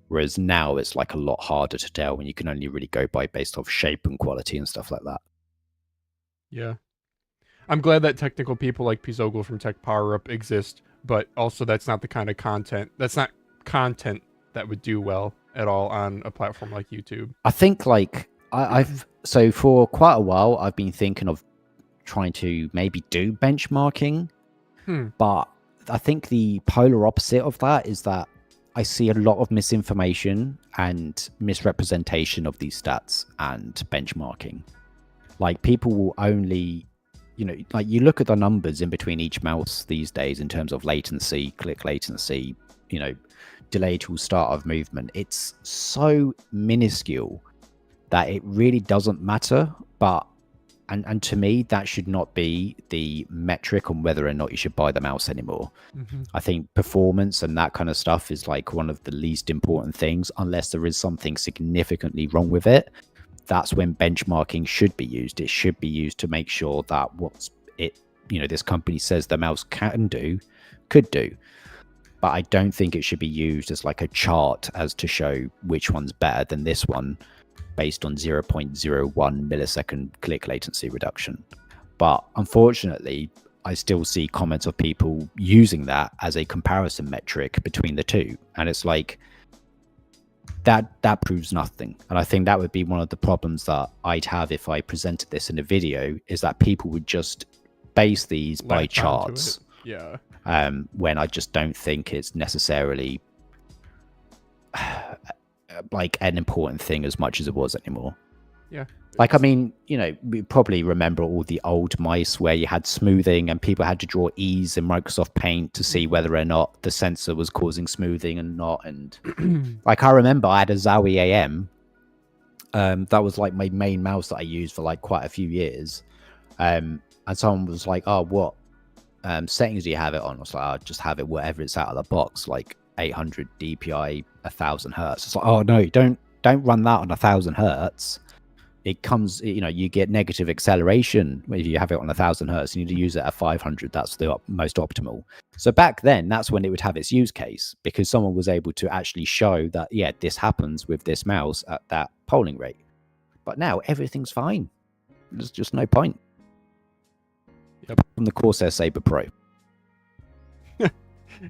Whereas now it's like a lot harder to tell when you can only really go based off shape and quality and stuff like that. Yeah. I'm glad that technical people like Pizogl from Tech Power Up exist, but also that's not the kind of content. That's not content that would do well at all on a platform like YouTube. I think like so for quite a while I've been thinking of trying to maybe do benchmarking, but I think the polar opposite of that is that I see a lot of misinformation and misrepresentation of these stats and benchmarking. Like people will only, you know, like you look at the numbers in between each mouse these days in terms of latency, click latency, you know, delay to start of movement. It's so minuscule that it really doesn't matter. But and to me, that should not be the metric on whether or not you should buy the mouse anymore. I think performance and that kind of stuff is like one of the least important things, unless there is something significantly wrong with it. That's when benchmarking should be used. It should be used to make sure that this company says the mouse can do, could do. But I don't think it should be used as like a chart as to show which one's better than this one based on 0.01 millisecond click latency reduction. But unfortunately, I still see comments of people using that as a comparison metric between the two. And it's like, that proves nothing. And I think that would be one of the problems that I'd have if I presented this in a video, is that people would just base these by charts. Yeah. When I just don't think it's necessarily like an important thing as much as it was anymore. Yeah. Like, I mean, we probably remember all the old mice where you had smoothing and people had to draw E's in Microsoft Paint to see whether or not the sensor was causing smoothing and not. And like, I remember I had a Zowie AM. That was like my main mouse that I used for like quite a few years. And someone was like, oh, what settings do you have it on? I was like, I'll just have it whatever it's out of the box, like 800 DPI, 1000 hertz. It's like, oh no, don't run that on 1000 hertz. It comes, you get negative acceleration if you have it on 1000 hertz. You need to use it at 500. That's the most optimal. So back then, that's when it would have its use case, because someone was able to actually show that, yeah, this happens with this mouse at that polling rate. But now everything's fine. There's just no point. Yep. From the Corsair Saber Pro.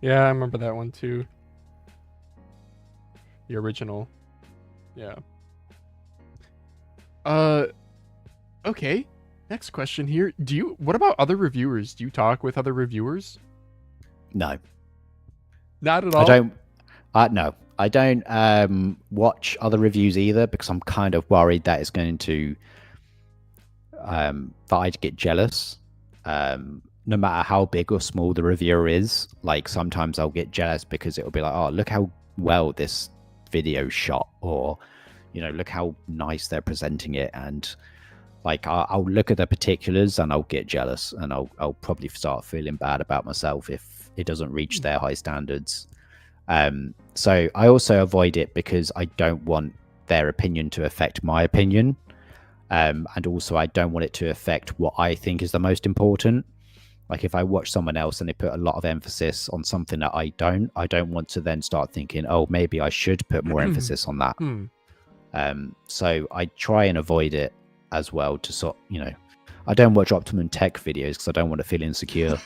Yeah, I remember that one too. The original. Yeah. Okay. Next question here. What about other reviewers? Do you talk with other reviewers? No. Not at all? No. I don't watch other reviews either, because I'm kind of worried that it's going to that I'd get jealous. No matter how big or small the reviewer is, like sometimes I'll get jealous because it'll be like, oh, look how well this video shot, or look how nice they're presenting it, and like I'll look at the particulars and I'll get jealous, and I'll probably start feeling bad about myself if it doesn't reach their high standards. So I also avoid it because I don't want their opinion to affect my opinion. And also I don't want it to affect what I think is the most important. Like if I watch someone else and they put a lot of emphasis on something that I don't want to then start thinking, oh, maybe I should put more emphasis on that. So I try and avoid it as well to I don't watch Optimum Tech videos because I don't want to feel insecure.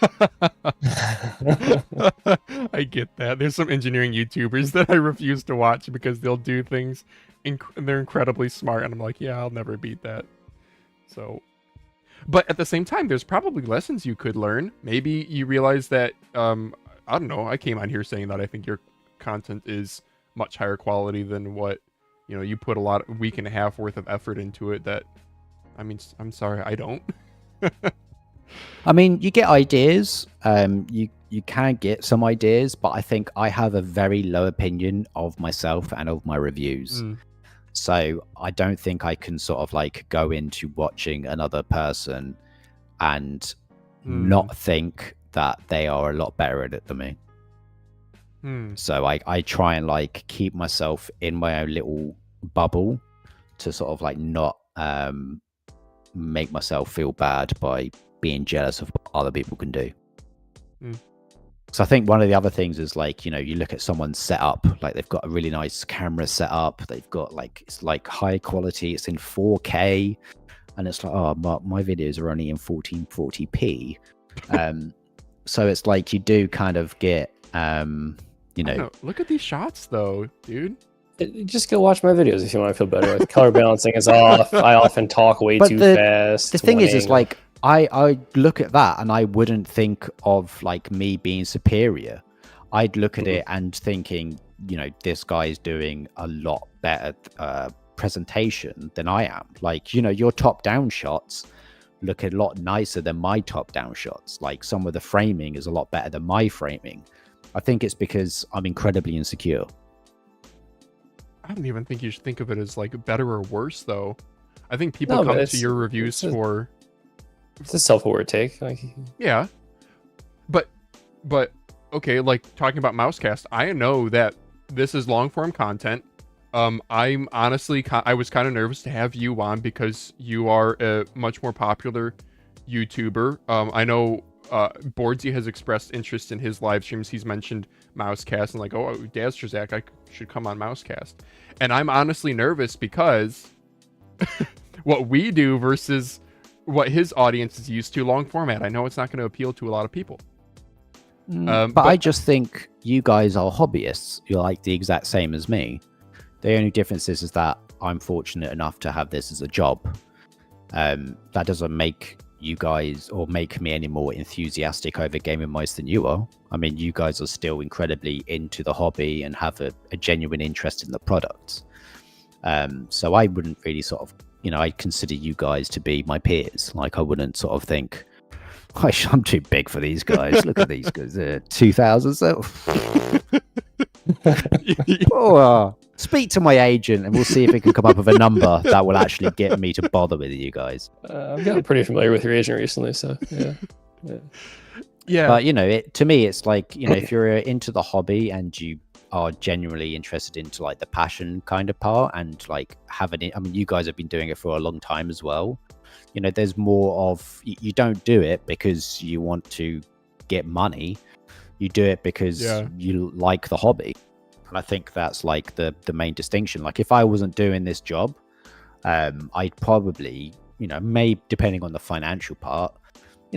I get that. There's some engineering YouTubers that I refuse to watch because they'll do things and they're incredibly smart, and I'm like, yeah, I'll never beat that. So, but at the same time, there's probably lessons you could learn. Maybe you realize that, I don't know, I came on here saying that I think your content is much higher quality than what, you put a week and a half worth of effort into it. That, I mean, I'm sorry, I don't. I mean, you get ideas. You can get some ideas, but I think I have a very low opinion of myself and of my reviews. So I don't think I can sort of like go into watching another person and not think that they are a lot better at it than me. So I try and like keep myself in my own little bubble to sort of like not make myself feel bad by being jealous of what other people can do. So I think one of the other things is like, you look at someone's setup, like they've got a really nice camera setup. They've got it's like high quality. It's in 4K. And it's like, oh, my videos are only in 1440p. So it's like you do kind of get, Look at these shots though, dude. Just go watch my videos if you want to feel better. Like, color balancing is off. I often talk way too fast. The thing is like, I look at that and I wouldn't think of like me being superior. I'd look at it and thinking, this guy is doing a lot better presentation than I am. Like, your top-down shots look a lot nicer than my top-down shots. Like some of the framing is a lot better than my framing. I think it's because I'm incredibly insecure. I don't even think you should think of it as like better or worse though. I think people come to your reviews for It's a self-aware take. Like, yeah, but okay, like talking about Mousecast, I know that this is long form content. I'm honestly, I was kind of nervous to have you on because you are a much more popular YouTuber. I know Boardsy has expressed interest in his live streams. He's mentioned Mousecast and like, oh, Daz Trzak, I should come on Mousecast. And I'm honestly nervous because what we do versus what his audience is used to, long format. I know it's not going to appeal to a lot of people. But I just think you guys are hobbyists. You're like the exact same as me. The only difference is that I'm fortunate enough to have this as a job. That doesn't make you guys or make me any more enthusiastic over gaming mice than you are. I mean, you guys are still incredibly into the hobby and have a genuine interest in the products. So I wouldn't really sort of, I consider you guys to be my peers. Like, I wouldn't sort of think, I'm too big for these guys. Look at these guys. 2,000. So, speak to my agent and we'll see if we can come up with a number that will actually get me to bother with you guys. I've gotten pretty familiar with your agent recently, so yeah. But to me, it's like if you're into the hobby and you are genuinely interested into like the passion kind of part and like having it. I mean, you guys have been doing it for a long time as well. There's more of you don't do it because you want to get money. You do it because you like the hobby. And I think that's like the main distinction. Like if I wasn't doing this job, I'd probably, maybe depending on the financial part,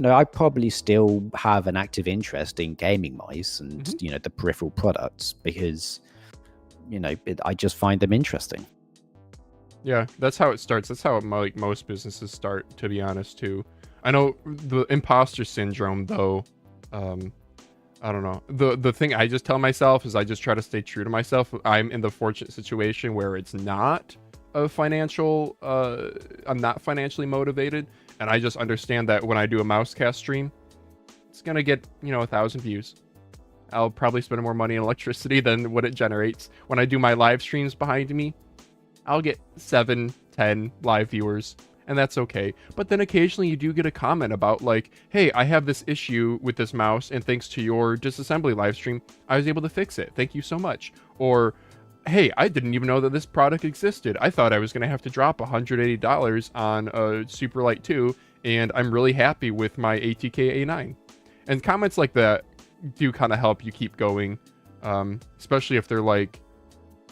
I'd probably still have an active interest in gaming mice and, the peripheral products because, I just find them interesting. Yeah, that's how it starts. That's how like most businesses start, to be honest, too. I know the imposter syndrome, though. I don't know. The thing I just tell myself is I just try to stay true to myself. I'm in the fortunate situation where it's not a financial, I'm not financially motivated. And I just understand that when I do a Mousecast stream, it's going to get, 1,000 views. I'll probably spend more money in electricity than what it generates. When I do my live streams behind me, I'll get 7, 10 live viewers, and that's okay. But then occasionally you do get a comment about like, hey, I have this issue with this mouse, and thanks to your disassembly live stream, I was able to fix it. Thank you so much. Or, hey, I didn't even know that this product existed. I thought I was going to have to drop $180 on a Superlight 2, and I'm really happy with my ATK A9. And comments like that do kind of help you keep going, especially if they're like,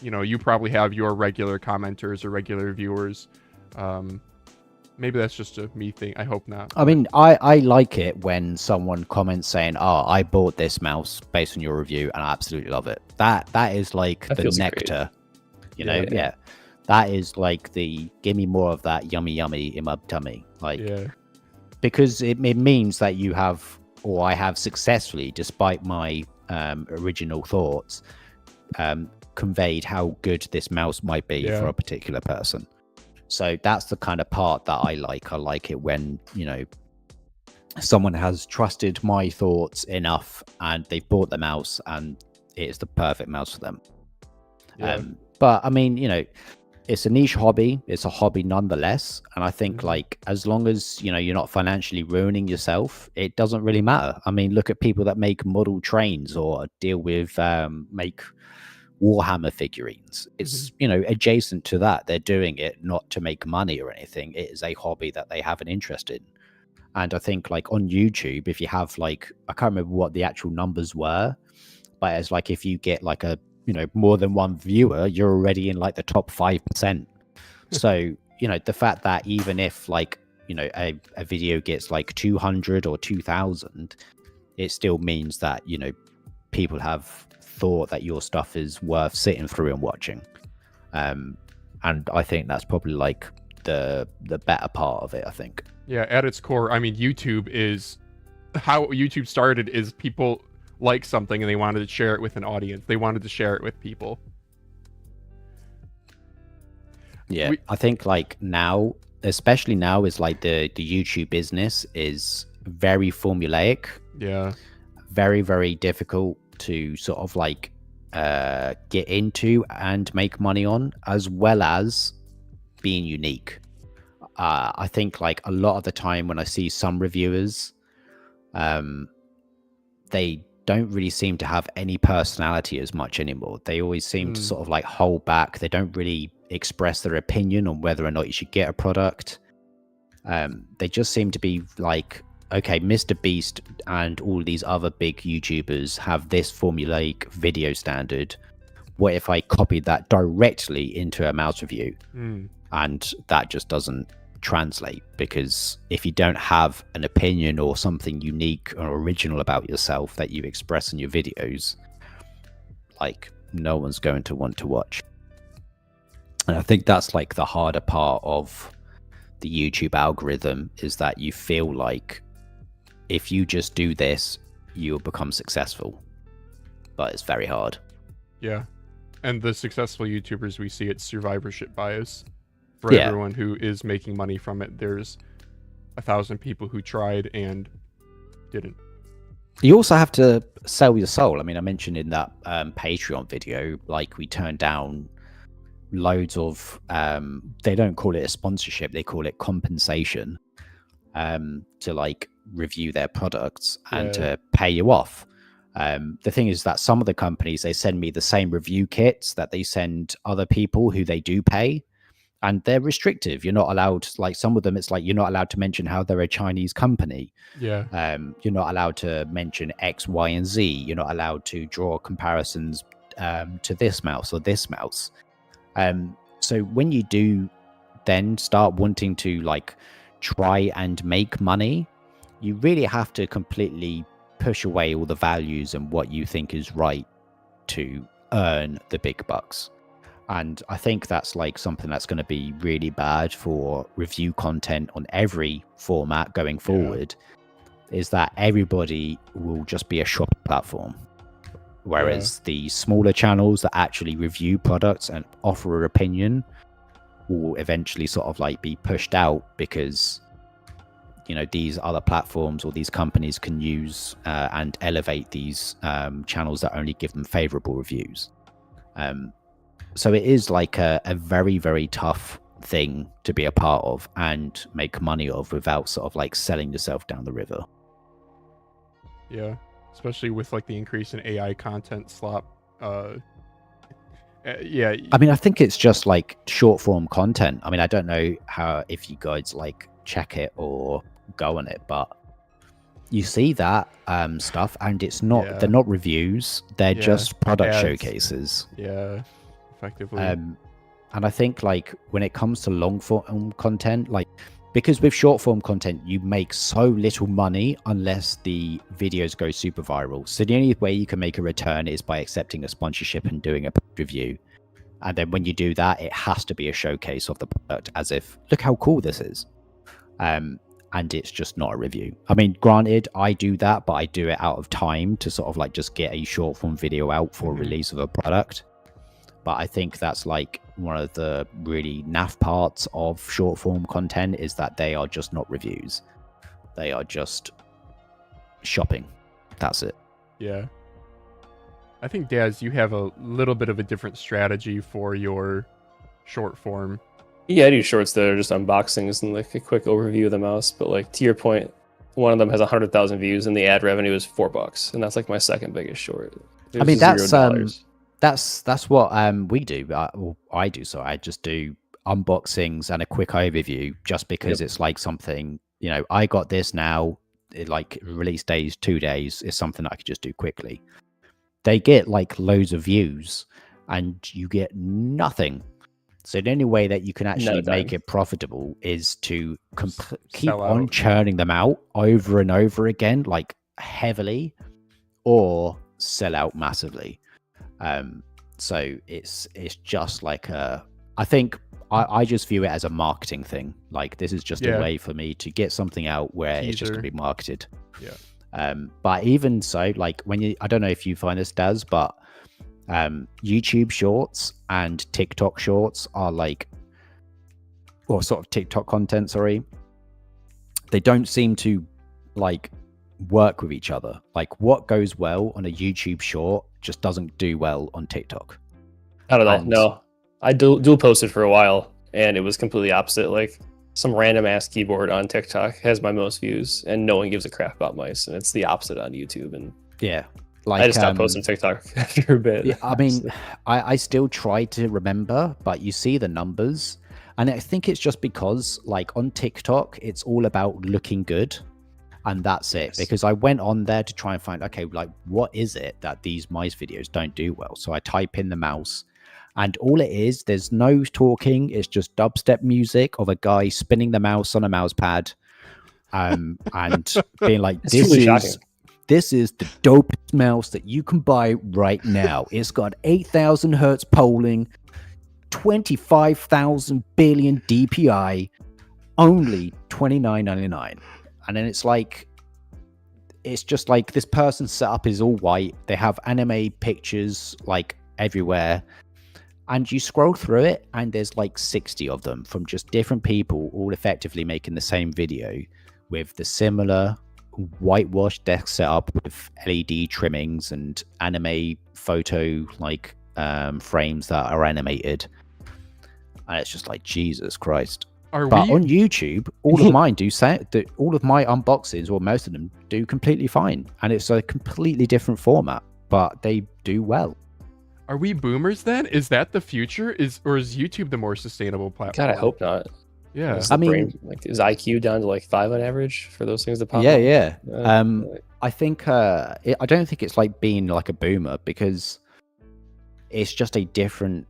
you probably have your regular commenters or regular viewers. Maybe that's just a me thing. I hope not. I mean, I like it when someone comments saying, "Oh, I bought this mouse based on your review, and I absolutely love it." That is like the nectar, Yeah. That is like the give me more of that yummy yummy in my tummy, because it means that you have, or I have successfully, despite my original thoughts, conveyed how good this mouse might be for a particular person. So that's the kind of part that I like. I like it when, someone has trusted my thoughts enough and they've bought the mouse and it's the perfect mouse for them. But I mean, it's a niche hobby. It's a hobby nonetheless. And I think like, as long as, you're not financially ruining yourself, it doesn't really matter. I mean, look at people that make model trains or deal with, make Warhammer figurines. It's adjacent to that. They're doing it not to make money or anything. It is a hobby that they have an interest in. And I think like on YouTube, if you have like, I can't remember what the actual numbers were, but it's like if you get like a more than one viewer, you're already in like the top 5%. So the fact that even if like a video gets like 200 or 2,000, it still means that people have thought that your stuff is worth sitting through and watching, and I think that's probably like the better part of it. I think at its core, I mean, YouTube is how YouTube started, is people like something and they wanted to share it with an audience. They wanted to share it with people. I think like now, especially now, is like the YouTube business is very formulaic, very, very difficult to sort of like get into and make money on, as well as being unique. I think like a lot of the time when I see some reviewers, they don't really seem to have any personality as much anymore. They always seem to sort of like hold back. They don't really express their opinion on whether or not you should get a product. They just seem to be like, okay, Mr. Beast and all these other big YouTubers have this formulaic video standard. What if I copied that directly into a mouse review? And that just doesn't translate, because if you don't have an opinion or something unique or original about yourself that you express in your videos, like no one's going to want to watch. And I think that's like the harder part of the YouTube algorithm, is that you feel like if you just do this, you'll become successful, but it's very hard. Yeah. And the successful YouTubers we see, it's survivorship bias. For everyone who is making money from it, there's 1,000 people who tried and didn't. You also have to sell your soul. I mean, I mentioned in that Patreon video, like we turned down loads of, they don't call it a sponsorship, they call it compensation, to like review their products and to pay you off. The thing is that some of the companies, they send me the same review kits that they send other people who they do pay. And they're restrictive. You're not allowed, like some of them, it's like you're not allowed to mention how they're a Chinese company. Yeah. You're not allowed to mention X, Y, and Z. You're not allowed to draw comparisons to this mouse or this mouse. So when you do then start wanting to like try and make money, you really have to completely push away all the values and what you think is right to earn the big bucks. And I think that's like something that's going to be really bad for review content on every format going forward, is that everybody will just be a shopping platform. Whereas the smaller channels that actually review products and offer an opinion will eventually sort of like be pushed out, because, you know, these other platforms or these companies can use and elevate these channels that only give them favorable reviews. So it is like a very, very tough thing to be a part of and make money of without sort of like selling yourself down the river. Yeah, especially with like the increase in AI content slop. Yeah. I mean, I think it's just like short form content. I mean, I don't know how, if you guys like check it or go on it, but you see that stuff, and it's not, they're not reviews, they're just product showcases. Yeah. Effectively. And I think like when it comes to long form content, like, because with short form content you make so little money unless the videos go super viral. So the only way you can make a return is by accepting a sponsorship and doing a review. And then when you do that, it has to be a showcase of the product, as if, look how cool this is. And it's just not a review. I mean, granted, I do that, but I do it out of time to sort of like just get a short form video out for release of a product. But I think that's like one of the really naff parts of short form content, is that they are just not reviews. They are just shopping. That's it. Yeah. I think, Daz, you have a little bit of a different strategy for your short form. Yeah, I do shorts that are just unboxings and like a quick overview of the mouse. But like to your point, one of them has 100,000 views and the ad revenue is $4, and that's like my second biggest short. I mean, that's what we do. I do. So I just do unboxings and a quick overview, just because it's like something, you know, I got this now, like release days, 2 days, is something that I could just do quickly. They get like loads of views and you get nothing. So the only way that you can actually make it profitable is to keep on churning them out over and over again, like heavily, or sell out massively. So it's just like I think I just view it as a marketing thing. Like, this is just a way for me to get something out where it's just gonna be marketed. But even so, like when you, I don't know if you find this, Daz, but YouTube shorts and TikTok shorts are like, or sort of TikTok content, sorry, they don't seem to like work with each other. Like, what goes well on a YouTube short just doesn't do well on TikTok. I don't know. No, I dual posted for a while and it was completely opposite. Like, some random ass keyboard on TikTok has my most views, and no one gives a crap about mice, and it's the opposite on YouTube. And Yeah, like I just stopped posting TikTok after a bit. Yeah, I mean, I still try to remember, but you see the numbers, and I think it's just because, like, on TikTok, it's all about looking good, and that's it. Yes. Because I went on there to try and find, okay, like, what is it that these mice videos don't do well? So I type in the mouse, and all it is, there's no talking. It's just dubstep music of a guy spinning the mouse on a mouse pad, and being like, It's truly shocking. this is the dopest mouse that you can buy right now. It's got 8,000 hertz polling, 25,000 billion DPI, only $29.99. And then it's just like this person's setup is all white. They have anime pictures like everywhere. And you scroll through it, and there's like 60 of them from just different people, all effectively making the same video with the similar whitewashed desk setup with LED trimmings and anime photo like frames that are animated. And it's just like, Jesus Christ. But on YouTube, all of mine do say that all of my unboxings, or most of them, do completely fine. And it's a completely different format, but they do well. Are we boomers then? Is that the future? Or is YouTube the more sustainable platform? God, I hope not. Yeah. Is I the mean- brain, like, is IQ down to like 5 on average for those things to pop Yeah, up? yeah. I think I don't think it's like being like a boomer, because it's just a different.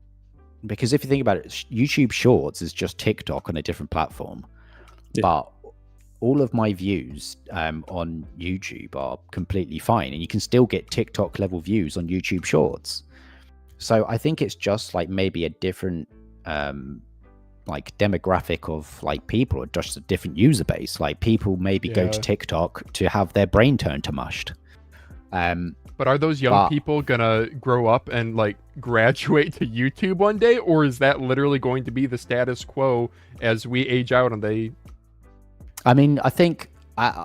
Because if you think about it, YouTube Shorts is just TikTok on a different platform. Yeah. But all of my views on YouTube are completely fine, and you can still get TikTok level views on YouTube Shorts. So I think it's just like maybe a different like demographic of like people, or just a different user base. Like people maybe go to Yeah. TikTok to have their brain turned to mushed. But are those young people gonna grow up and like graduate to YouTube one day, or is that literally going to be the status quo as we age out and they? I mean, I think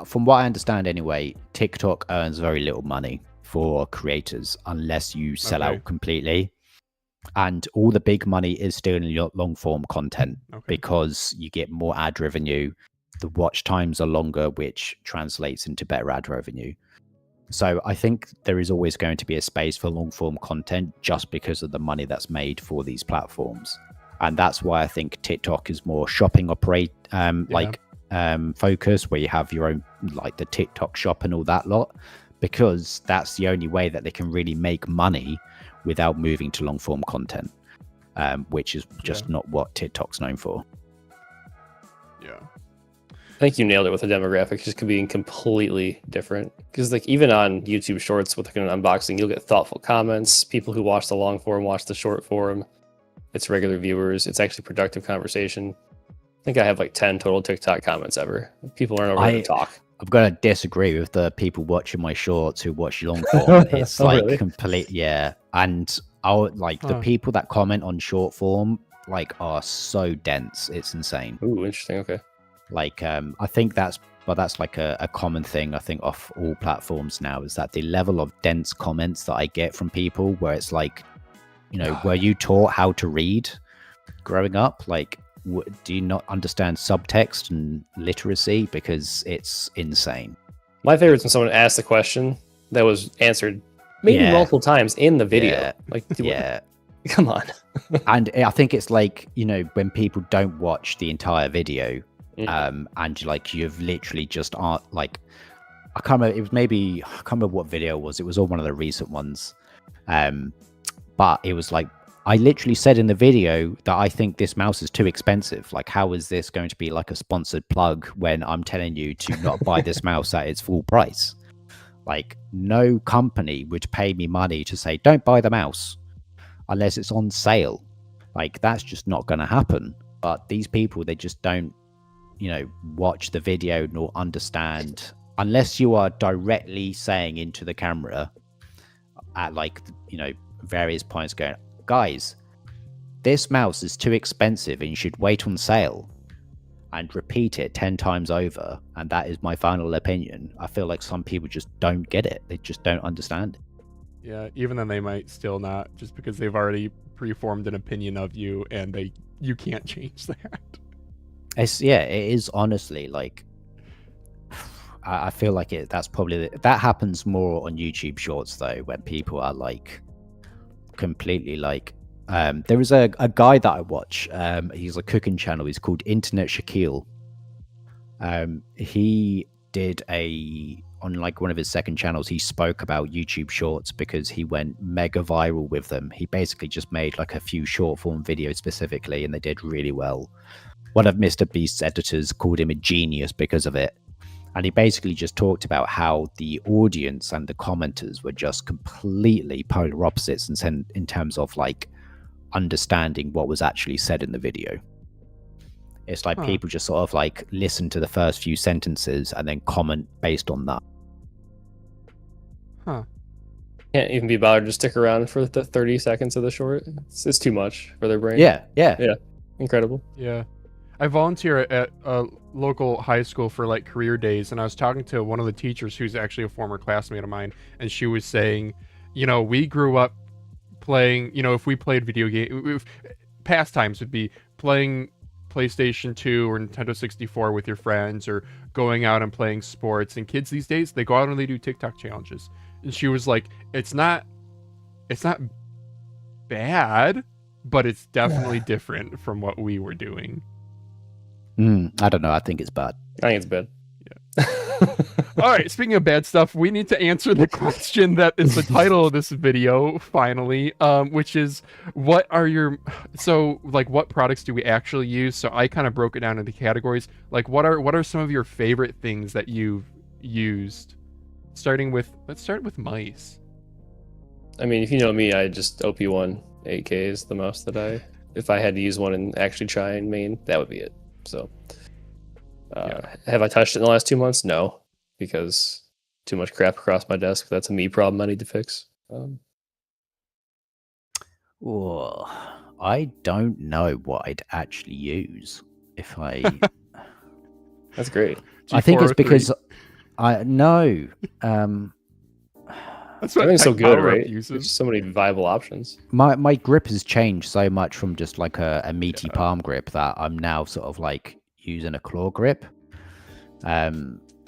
from what I understand anyway, TikTok earns very little money for creators unless you sell Okay. out completely. And all the big money is still in your long form content, Okay. because you get more ad revenue. The watch times are longer, which translates into better ad revenue. So I think there is always going to be a space for long form content just because of the money that's made for these platforms. And that's why I think TikTok is more shopping focus, where you have your own, like the TikTok shop and all that lot, because that's the only way that they can really make money without moving to long form content, which is just not what TikTok's known for. Yeah. I think you nailed it with the demographics just being completely different. Because like even on YouTube Shorts with like an unboxing, you'll get thoughtful comments. People who watch the long form watch the short form. It's regular viewers. It's actually productive conversation. I think I have like 10 total TikTok comments ever. People aren't over there to talk. I'm going to disagree with the people watching my shorts who watch long form. It's like really? complete, yeah. And I'll like the people that comment on short form like are so dense. It's insane. Ooh, interesting. Okay. Like, I think that's like a common thing, I think, off all platforms now, is that the level of dense comments that I get from people where it's like, you know, were you taught how to read growing up? Like, do you not understand subtext and literacy? Because it's insane. My favorite is when someone asked a question that was answered maybe Yeah. multiple times in the video. Yeah. Like, Yeah. come on. And I think it's like, you know, when people don't watch the entire video, and like you've literally just aren't like, I can't remember, I can't remember what video it was. It was all one of the recent ones. But it was like, I literally said in the video that I think this mouse is too expensive. Like, how is this going to be like a sponsored plug when I'm telling you to not buy this mouse at its full price? Like, no company would pay me money to say, don't buy the mouse unless it's on sale. Like, that's just not going to happen. But these people, they just don't, you know, watch the video nor understand, unless you are directly saying into the camera at like, you know, various points going, guys, this mouse is too expensive and you should wait on sale, and repeat it 10 times over. And that is my final opinion. I feel like some people just don't get it. They just don't understand it. Yeah, even then they might still not, just because they've already preformed an opinion of you and you can't change that. It is honestly like I feel like that's probably that happens more on YouTube Shorts though, when people are like completely like. There is a guy that I watch. He's a cooking channel. He's called Internet Shaquille. He did on like one of his second channels, he spoke about YouTube Shorts because he went mega viral with them. He basically just made like a few short form videos specifically, and they did really well. One of Mr. Beast's editors called him a genius because of it. And he basically just talked about how the audience and the commenters were just completely polar opposites in terms of like understanding what was actually said in the video. It's like people just sort of like listen to the first few sentences and then comment based on that. Can't even be bothered to stick around for the 30 seconds of the short. It's too much for their brain. Yeah. Incredible. Yeah. I volunteer at a local high school for like career days, and I was talking to one of the teachers who's actually a former classmate of mine, and she was saying, you know, we grew up playing, you know, if we played video game, pastimes would be playing PlayStation 2 or Nintendo 64 with your friends, or going out and playing sports. And kids these days, they go out and they do TikTok challenges. And she was like, it's not bad, but it's definitely different from what we were doing. I don't know. I think it's bad. I think it's bad. All right, speaking of bad stuff, we need to answer the question that is the title of this video, finally, which is, what products do we actually use? So I kind of broke it down into categories. Like, what are some of your favorite things that you've used? Let's start with mice. I mean, if you know me, I just OP1 8K is the mouse that if I had to use one and actually try and main, that would be it. So, have I touched it in the last 2 months? No, because too much crap across my desk. That's a me problem I need to fix. I don't know what I'd actually use if I. That's great. I think it's because I know. That's what everything's so good, right? Uses. There's so many viable options. My grip has changed so much from just like a meaty palm grip that I'm now sort of like using a claw grip.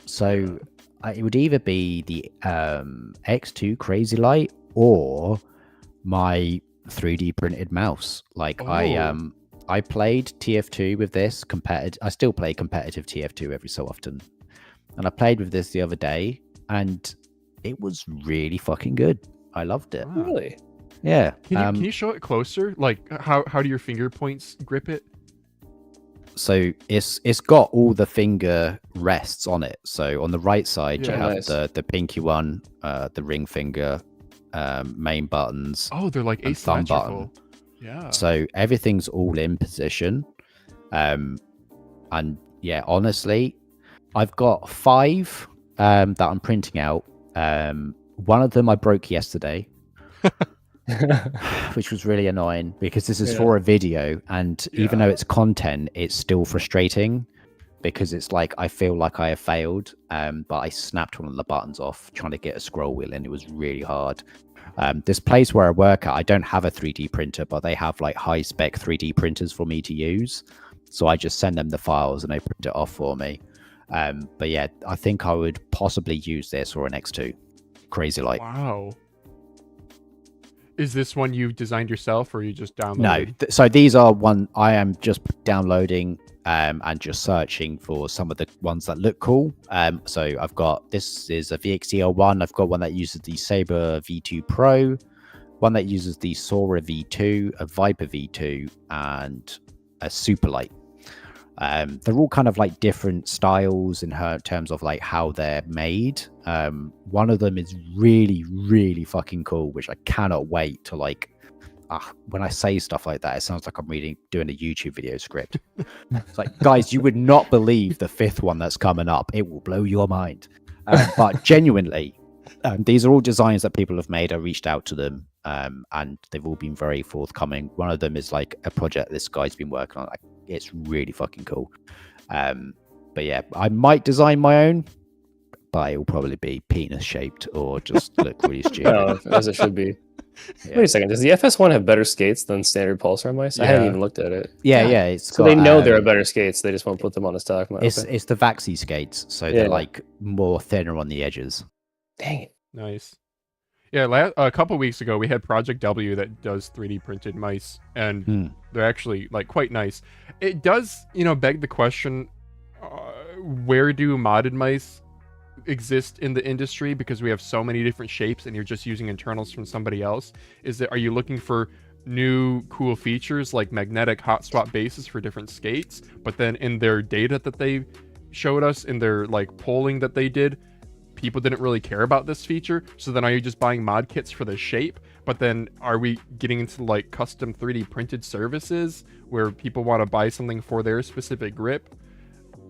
So it would either be the X2 Crazy Light or my 3D printed mouse. Like I played TF2 with this I still play competitive TF2 every so often, and I played with this the other day, and it was really fucking good. I loved it. Really? Yeah. Can you show it closer? Like, how do your finger points grip it? So it's got all the finger rests on it. So on the right side, you have the pinky one, the ring finger, main buttons. Oh, they're like thumb button. Yeah. So everything's all in position. And yeah, honestly, I've got 5 that I'm printing out. One of them I broke yesterday, which was really annoying because this is for a video, and even though it's content, it's still frustrating because it's like I feel like I have failed. But I snapped one of the buttons off trying to get a scroll wheel, and it was really hard. This place where I work at, I don't have a 3D printer, but they have like high spec 3D printers for me to use. So I just send them the files and they print it off for me. But yeah, I think I would possibly use this or an X2 Crazy Light. Wow. Is this one you designed yourself, or you just downloaded? No. So these are one I am just downloading and just searching for some of the ones that look cool. So I've got, this is a VXE01. I've got one that uses the Saber V2 Pro, one that uses the Sora V2, a Viper V2, and a Superlight. They're all kind of like different styles in terms of like how they're made. One of them is really, really fucking cool, which I cannot wait to like. When I say stuff like that, it sounds like I'm doing a YouTube video script. It's like, guys, you would not believe the 5th one that's coming up. It will blow your mind. But genuinely, these are all designs that people have made. I reached out to them, and they've all been very forthcoming. One of them is like a project this guy's been working on. Like, it's really fucking cool. But yeah, I might design my own, but it will probably be penis shaped or just look really stupid. As it should be. Yeah. Wait a second. Does the FS1 have better skates than standard Pulsar mice? I haven't Yeah. even looked at it. Yeah. It's So got, they know there are better skates. They just won't put them on the stock. It's Okay. the Vaxi skates, so Yeah. they're like more thinner on the edges. Dang it. Nice. Yeah, a couple weeks ago we had Project W that does 3D printed mice, and they're actually like quite nice. It does, beg the question: where do modded mice exist in the industry? Because we have so many different shapes, and you're just using internals from somebody else. Are you looking for new cool features like magnetic hot swap bases for different skates? But then in their data that they showed us, in their like polling that they did, people didn't really care about this feature. So then are you just buying mod kits for the shape? But then are we getting into like custom 3D printed services where people want to buy something for their specific grip?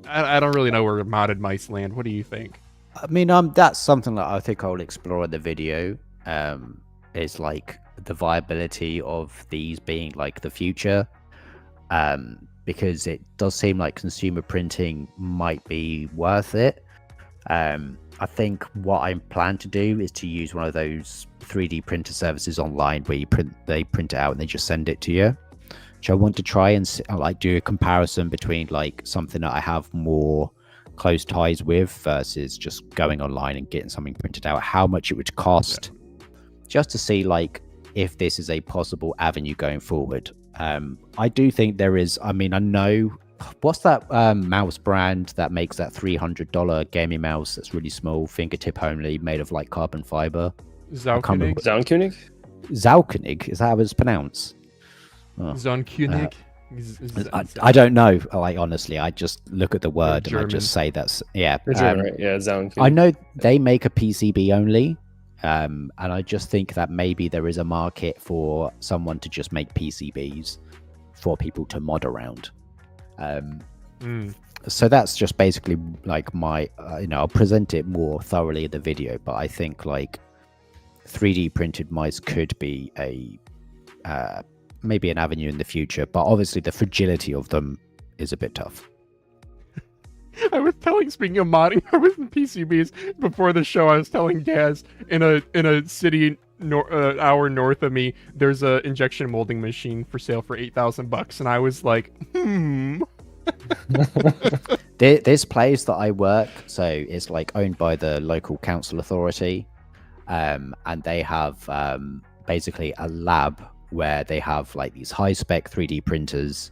I don't really know where modded mice land. What do you think? I mean, that's something that I think I'll explore in the video. Is like the viability of these being like the future. Because it does seem like consumer printing might be worth it. I think what I plan to do is to use one of those 3D printer services online where they print it out and they just send it to you. Which I want to try and like do a comparison between like something that I have more close ties with versus just going online and getting something printed out, how much it would cost, just to see like if this is a possible avenue going forward. I do think there is. I mean, I know what's that mouse brand that makes that $300 gaming mouse that's really small, fingertip only, made of like carbon fiber? Zaukonig? Zaunkönig? Zaukonig, is that how it's pronounced? Zonkunig? I don't know. Like honestly, I just look at the word and German. I just say that's They're German, right? Yeah, Zaunkönig. I know they make a PCB only, and I just think that maybe there is a market for someone to just make PCBs for people to mod around. So that's just basically like my I'll present it more thoroughly in the video, but I think like 3D printed mice could be a maybe an avenue in the future, but obviously the fragility of them is a bit tough. I was speaking of modding, I was in PCBs before the show. I was telling Gaz in a city hour north of me, there's a injection molding machine for sale for $8,000, and I was like, This place that I work, so it's like owned by the local council authority, and they have basically a lab where they have like these high spec 3D printers.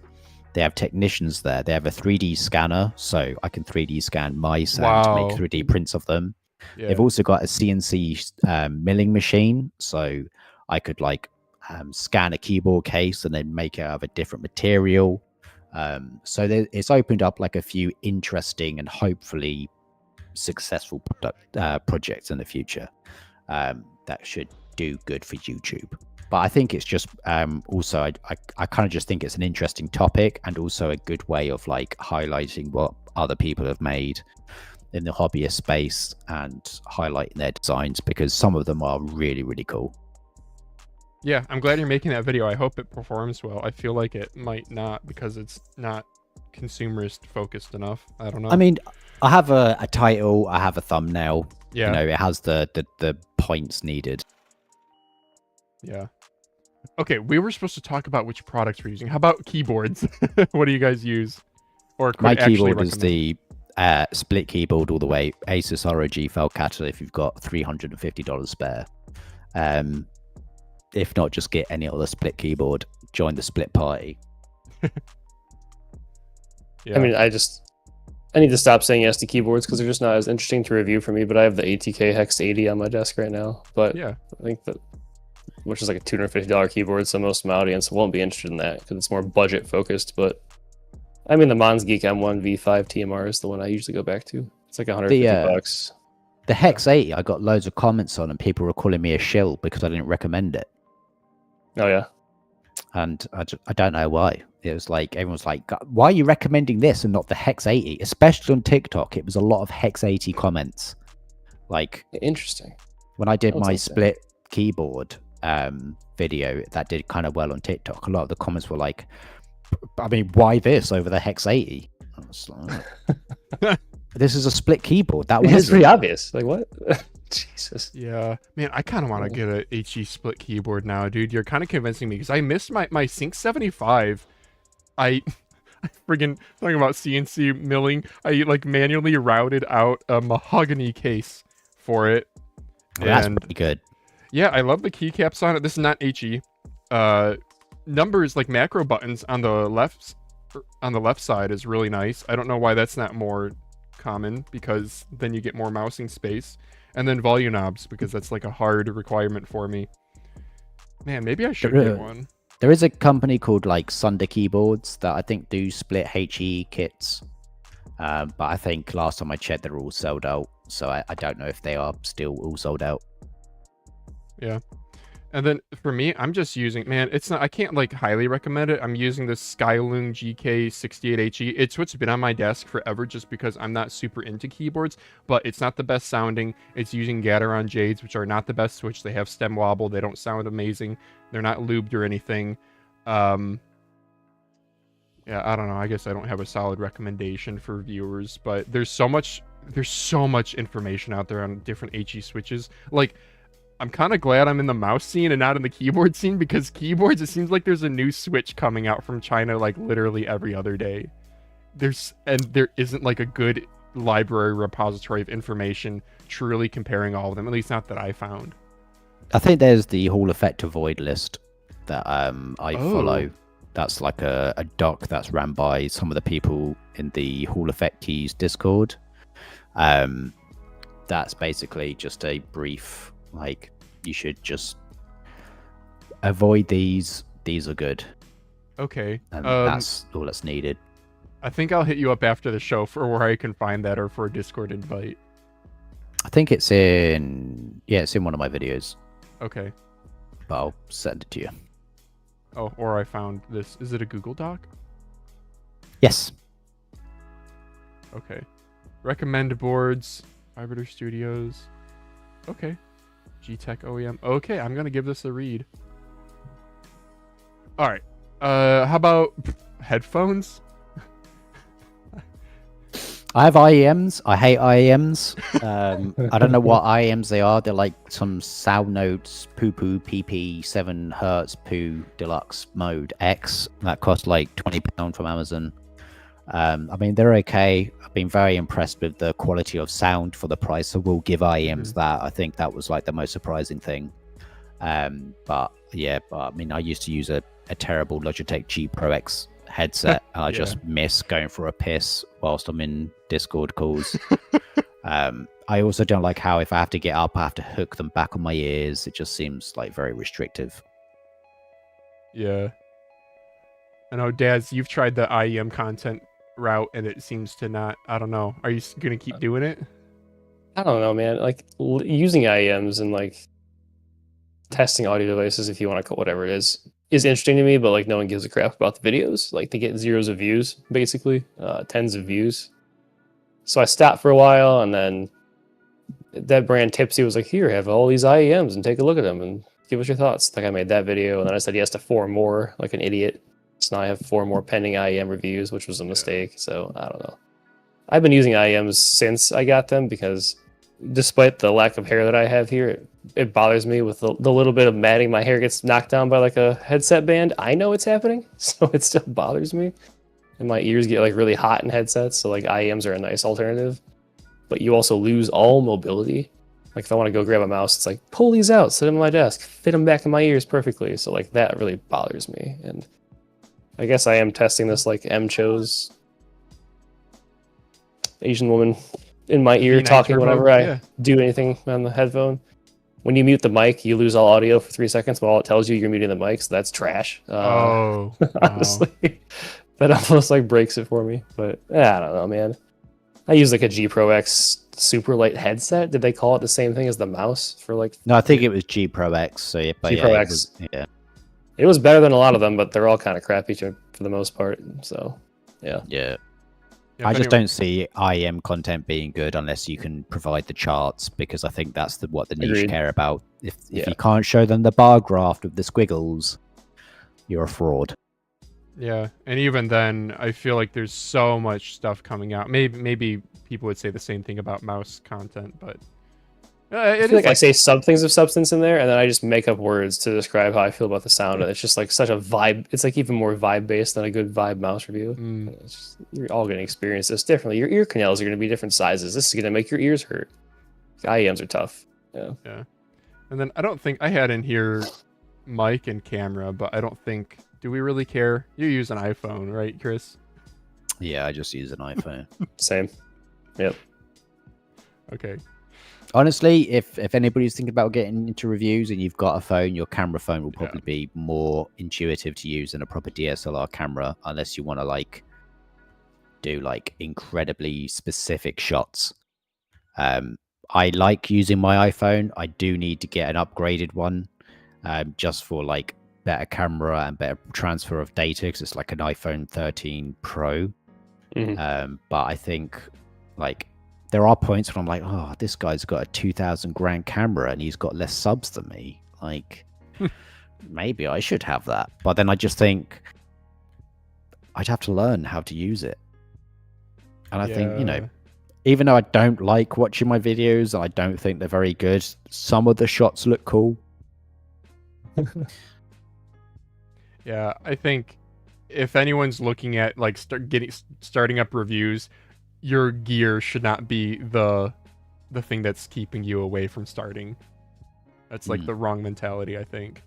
They have technicians there. They have a 3D scanner, so I can 3D scan mice and make 3D prints of them. Yeah. They've also got a CNC milling machine, so I could like scan a keyboard case and then make it out of a different material. So it's opened up like a few interesting and hopefully successful projects in the future that should do good for YouTube. But I think it's just also I kind of just think it's an interesting topic and also a good way of like highlighting what other people have made in the hobbyist space and highlighting their designs, because some of them are really, really cool. Yeah, I'm glad you're making that video. I hope it performs well. I feel like it might not because it's not consumerist focused enough. I don't know. I mean, I have a title, I have a thumbnail. Yeah. It has the points needed. Yeah. Okay, we were supposed to talk about which products we're using. How about keyboards? What do you guys use? Or my keyboard is the split keyboard all the way, Asus ROG Felcator if you've got $350 spare. If not, just get any other split keyboard, join the split party. Yeah. I mean, I need to stop saying yes to keyboards because they're just not as interesting to review for me, but I have the ATK Hex 80 on my desk right now. But yeah, I think that, which is like a $250 keyboard, so most of my audience won't be interested in that because it's more budget focused. But I mean, the Mons Geek M1 V5 TMR is the one I usually go back to. It's like $150. The Hex 80, I got loads of comments on, and people were calling me a shill because I didn't recommend it. Oh yeah, and I don't know why. It was like everyone's like, "Why are you recommending this and not the Hex 80?" Especially on TikTok, it was a lot of Hex 80 comments. Like, interesting. When I did my split keyboard video that did kind of well on TikTok, a lot of the comments were like, "I mean, why this over the Hex 80?" I was like, this is a split keyboard. That one is pretty obvious. Like what? Jesus. Yeah, man, I kind of want to get a HE split keyboard now, dude. You're kind of convincing me because I missed my Sync 75. I friggin' talking about CNC milling. I like manually routed out a mahogany case for it. Well, that's And pretty good. yeah, I love the keycaps on it. This is not HE. Numbers like macro buttons on the left side is really nice. I don't know why that's not more common, because then you get more mousing space. And then volume knobs, because that's like a hard requirement for me. Man, maybe I should get one. There is a company called like Sunder Keyboards that I think do split HE kits. But I think last time I checked, they're all sold out. So I don't know if they are still all sold out. Yeah. And then for me, I'm just using, man, it's not, I can't like highly recommend it. I'm using this Skylung GK68HE. It's what's been on my desk forever just because I'm not super into keyboards, but it's not the best sounding. It's using Gateron Jades, which are not the best switch. They have stem wobble. They don't sound amazing. They're not lubed or anything. Yeah, I don't know. I guess I don't have a solid recommendation for viewers, but there's so much information out there on different HE switches. Like, I'm kind of glad I'm in the mouse scene and not in the keyboard scene, because keyboards, it seems like there's a new switch coming out from China like literally every other day. There isn't like a good library repository of information truly comparing all of them, at least not that I found. I think there's the Hall Effect Avoid list that I follow. That's like a doc that's ran by some of the people in the Hall Effect Keys Discord. That's basically just a brief, like, you should just avoid these. These are good. Okay. And that's all that's needed. I think I'll hit you up after the show for where I can find that, or for a Discord invite. I think it's in one of my videos. Okay. But I'll send it to you. Oh, or I found this. Is it a Google Doc? Yes. Okay. Recommend boards. Arbiter Studios. Okay. G-Tech OEM. Okay, I'm gonna give this a read. Alright. How about headphones? I have IEMs. I hate IEMs. I don't know what IEMs they are. They're like some Sound Notes Poo Poo PP 7 Hertz Poo Deluxe Mode X that cost like £20 from Amazon. I mean, they're okay. I've been very impressed with the quality of sound for the price, so we'll give IEMs that. I think that was like the most surprising thing. But I mean, I used to use a terrible Logitech G Pro X headset, and I just miss going for a piss whilst I'm in Discord calls. I also don't like how if I have to get up, I have to hook them back on my ears. It just seems like very restrictive. Yeah. I know, Daz, you've tried the IEM content route, and it seems to not, I don't know. Are you gonna keep doing it? I don't know, man. Like, using IEMs and like testing audio devices, if you want to call whatever it is interesting to me, but like no one gives a crap about the videos. Like, they get zeros of views, basically, tens of views. So I stopped for a while, and then that brand Tipsy was like, here, have all these IEMs and take a look at them and give us your thoughts. Like, I made that video, and then I said yes to 4 more, like an idiot. So now I have 4 more pending IEM reviews, which was a mistake. So I don't know. I've been using IEMs since I got them, because despite the lack of hair that I have here, it bothers me with the little bit of matting. My hair gets knocked down by like a headset band. I know it's happening, so it still bothers me. And my ears get like really hot in headsets, so like IEMs are a nice alternative. But you also lose all mobility. Like, if I want to go grab a mouse, it's like, pull these out, sit them on my desk, fit them back in my ears perfectly. So like, that really bothers me. And I guess I am testing this like Chose Asian woman in my ear talking whenever I do anything on the headphone. When you mute the mic, you lose all audio for 3 seconds, but all it tells you you're muting the mic, so that's trash. Honestly, that almost like breaks it for me. But I don't know, man. I use like a G Pro X super light headset. Did they call it the same thing as the mouse for like? No, I think it was G Pro X. So yeah, G Pro X. It was better than a lot of them, but they're all kind of crappy for the most part. So yeah. I just don't see IEM content being good unless you can provide the charts, because I think that's what the niche care about. If you can't show them the bar graph with the squiggles, you're a fraud. Yeah, and even then, I feel like there's so much stuff coming out. Maybe people would say the same thing about mouse content, but I feel like I say some things of substance in there, and then I just make up words to describe how I feel about the sound, and it's just like such a vibe. It's like even more vibe based than a good vibe mouse review. It's just, you're all going to experience this differently. Your ear canals are going to be different sizes. This is going to make your ears hurt. IEMs are tough. Yeah. And then I don't think I had in here mic and camera, but I don't think. Do we really care? You use an iPhone, right, Chris? Yeah, I just use an iPhone. Same. Yep. Okay. Honestly, if anybody's thinking about getting into reviews and you've got a phone, your camera phone will probably be more intuitive to use than a proper DSLR camera, unless you want to like do like incredibly specific shots. I like using my iPhone. I do need to get an upgraded one, just for like better camera and better transfer of data, because it's like an iPhone 13 Pro. But I think like there are points when I'm like, oh, this guy's got a 2,000 grand camera and he's got less subs than me. Like, maybe I should have that. But then I just think I'd have to learn how to use it. And I think, you know, even though I don't like watching my videos, I don't think they're very good, some of the shots look cool. Yeah, I think if anyone's looking at like starting up reviews, your gear should not be the thing that's keeping you away from starting. That's like the wrong mentality, I think.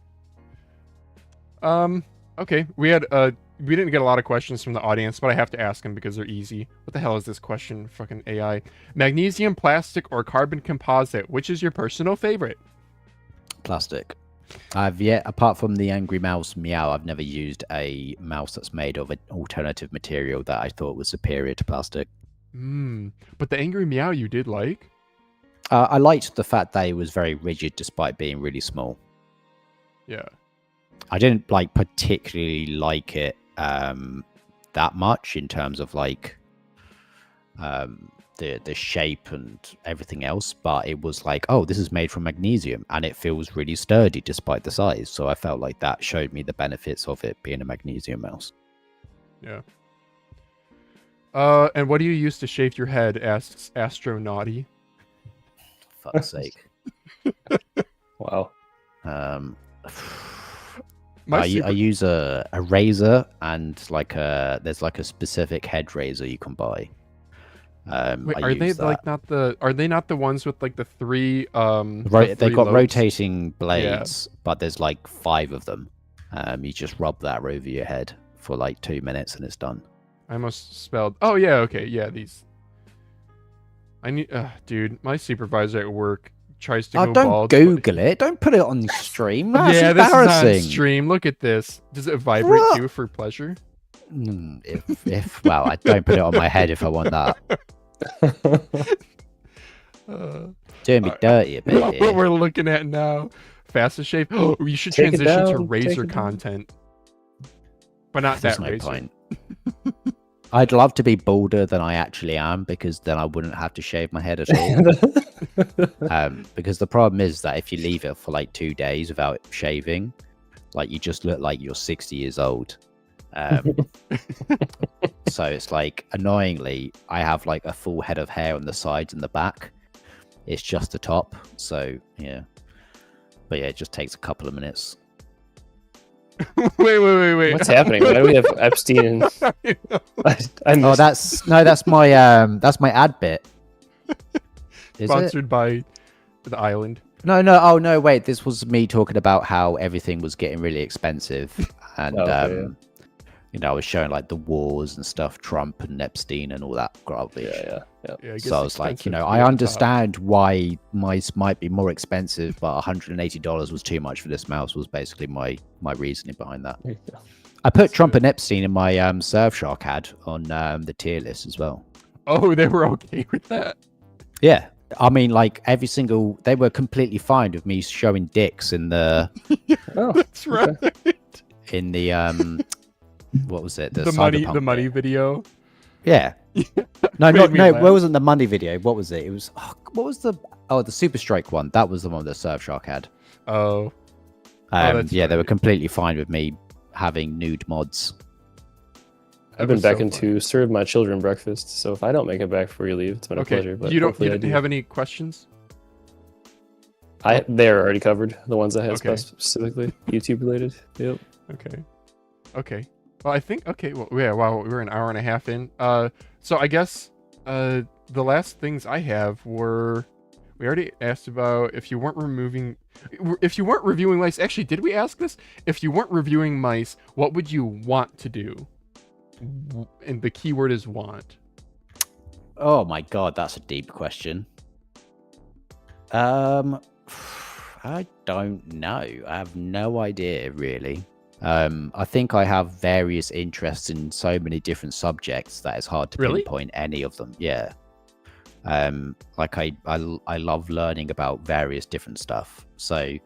Okay, we didn't get a lot of questions from the audience, but I have to ask them because they're easy. What the hell is this question? Fucking AI. Magnesium, plastic, or carbon composite? Which is your personal favorite? Plastic. I've yet, apart from the Angry Mouse Meow, I've never used a mouse that's made of an alternative material that I thought was superior to plastic. But the Angry Meow you did like? I liked the fact that it was very rigid despite being really small. Yeah. I didn't like particularly like it that much in terms of like the shape and everything else, but it was like, oh, this is made from magnesium and it feels really sturdy despite the size. So I felt like that showed me the benefits of it being a magnesium mouse. Yeah. And what do you use to shave your head? Asks Astronauty. Fuck's sake. Wow. I use a razor and like there's like a specific head razor you can buy. Wait, are they that. like not the? Are they not the ones with like the three? They've got lobes? rotating blades, but there's like 5 of them. You just rub that over your head for like 2 minutes and it's done. I almost spelled. Oh yeah, okay, yeah. These. I need, dude. My supervisor at work tries to go don't bald. Google it. Don't put it on stream. That's yeah, embarrassing. this is on stream. Look at this. Does it vibrate too for pleasure? Well, I don't put it on my head if I want that. Doing me dirty a bit. What we're looking at now, fastest shave. Oh, you should transition to razor content, but not There's that no razor. point. I'd love to be balder than I actually am, because then I wouldn't have to shave my head at all. Because the problem is that if you leave it for like 2 days without shaving, like you just look like you're 60 years old. So it's like, annoyingly, I have like a full head of hair on the sides and the back. It's just the top. So yeah, but yeah, it just takes a couple of minutes. Wait. What's happening? Why do we have Epstein and Oh, that's my ad bit. Is Sponsored by the island. No. Oh no, wait. This was me talking about how everything was getting really expensive, and you know, I was showing like the wars and stuff, Trump and Epstein and all that garbage. Yeah, So I was like, you know, I understand why mice might be more expensive, but $180 was too much for this mouse. Was basically my reasoning behind that. I put Trump and Epstein in my Surfshark ad on the tier list as well. Oh, they were okay with that? Yeah. I mean, like they were completely fine with me showing dicks in the. Oh, that's right. In the what was it? The money video. Yeah. No, it wasn't the money video. What was it? It was what was the Super Strike one? That was the one that Surfshark had. Oh. Yeah, they were completely fine with me having nude mods. I've been back to serve my children breakfast, so if I don't make it back before you leave, it's been a pleasure. But you didn't have any questions? They're already covered. The ones I had Okay. specifically YouTube related. Yep. Okay. Well, I think Well, yeah. Wow, we're an hour and a half in. So I guess the last things I have were we already asked about if you weren't reviewing mice. Actually, did we ask this? If you weren't reviewing mice, what would you want to do? And the keyword is want. Oh my god, that's a deep question. I don't know. I have no idea, really. I think I have various interests in so many different subjects that it's hard to pinpoint any of them. Yeah. Like I love learning about various different stuff. So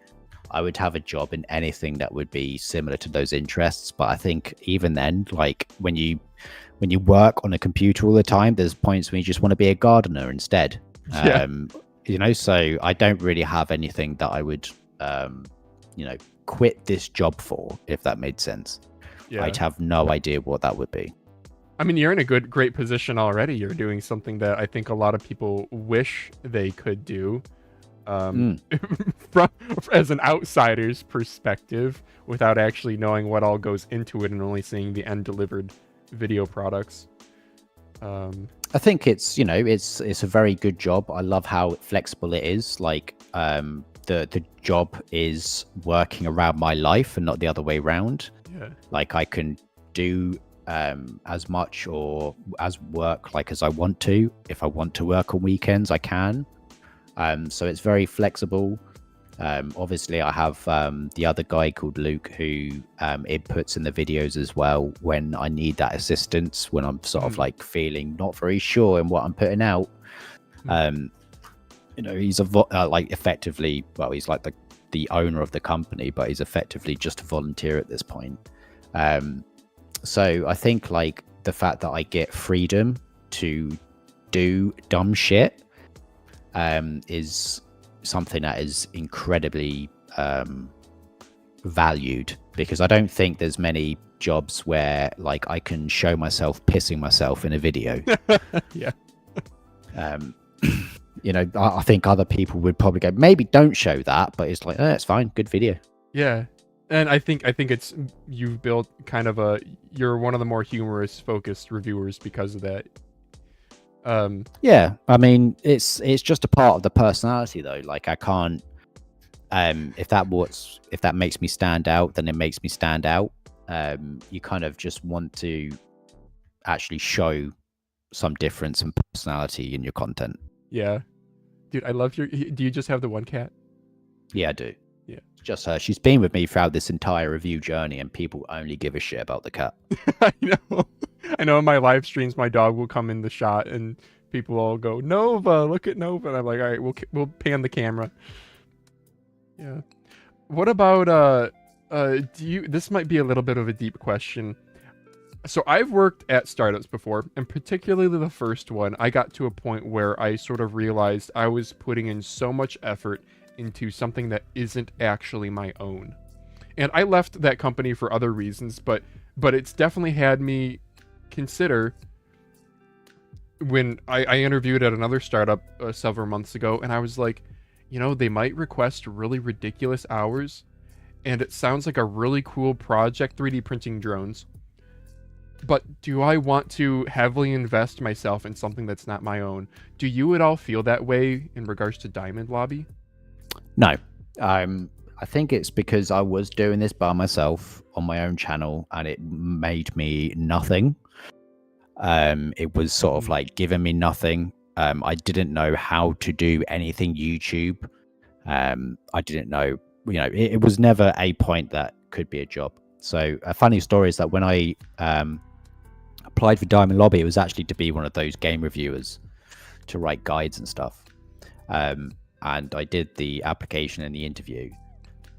I would have a job in anything that would be similar to those interests. But I think even then, like when you work on a computer all the time, there's points when you just want to be a gardener instead. Yeah. So I don't really have anything that I would, quit this job for, if that made sense. Yeah. I'd have no idea what that would be. I mean, you're in a great position already. You're doing something that I think a lot of people wish they could do. From as an outsider's perspective, without actually knowing what all goes into it and only seeing the end delivered video products. I think it's a very good job. I love how flexible it is. Like the job is working around my life and not the other way around. Yeah. Like I can do as much or as work like as I want to. If I want to work on weekends, I can. So it's very flexible. Obviously, I have the other guy called Luke who inputs in the videos as well when I need that assistance, when I'm sort of like feeling not very sure in what I'm putting out. He's effectively, well, he's like the owner of the company, but he's effectively just a volunteer at this point. So I think like the fact that I get freedom to do dumb shit is something that is incredibly valued, because I don't think there's many jobs where like I can show myself pissing myself in a video. Yeah. I think other people would probably go, maybe don't show that, but it's like, oh, it's fine, good video. Yeah. And I think it's you've built kind of you're one of the more humorous focused reviewers because of that. Yeah, I mean it's just a part of the personality though. Like I can't if that makes me stand out, then it makes me stand out. You kind of just want to actually show some difference and personality in your content. Yeah. Dude, I love do you just have the one cat? Yeah, I do. Yeah. Just her. She's been with me throughout this entire review journey, and people only give a shit about the cat. I know in my live streams, my dog will come in the shot and people all go, Nova, look at Nova. And I'm like, all right, we'll pan the camera. Yeah. What about, this might be a little bit of a deep question. So I've worked at startups before, and particularly the first one, I got to a point where I sort of realized I was putting in so much effort into something that isn't actually my own. And I left that company for other reasons, but it's definitely had me consider when I interviewed at another startup several months ago, and I was like, they might request really ridiculous hours, and it sounds like a really cool project, 3D printing drones. But do I want to heavily invest myself in something that's not my own? Do you at all feel that way in regards to DiamondLobby? No. I think it's because I was doing this by myself on my own channel, and it made me nothing. It was sort of like giving me nothing. I didn't know how to do anything YouTube. I didn't know, it was never a point that could be a job. So a funny story is that when I applied for DiamondLobby, it was actually to be one of those game reviewers to write guides and stuff. And I did the application and the interview,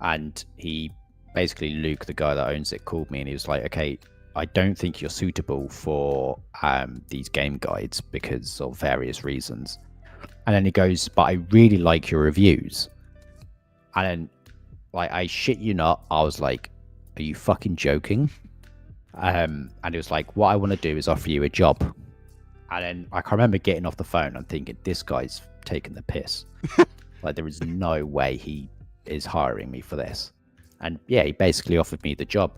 and he basically, Luke, the guy that owns it, called me and he was like, okay, I don't think you're suitable for these game guides because of various reasons. And then he goes, but I really like your reviews. And then, like, I shit you not, I was like, are you fucking joking? And he was like, what I want to do is offer you a job. And then I can remember getting off the phone and thinking, this guy's taking the piss. Like, there is no way he is hiring me for this. And yeah, he basically offered me the job.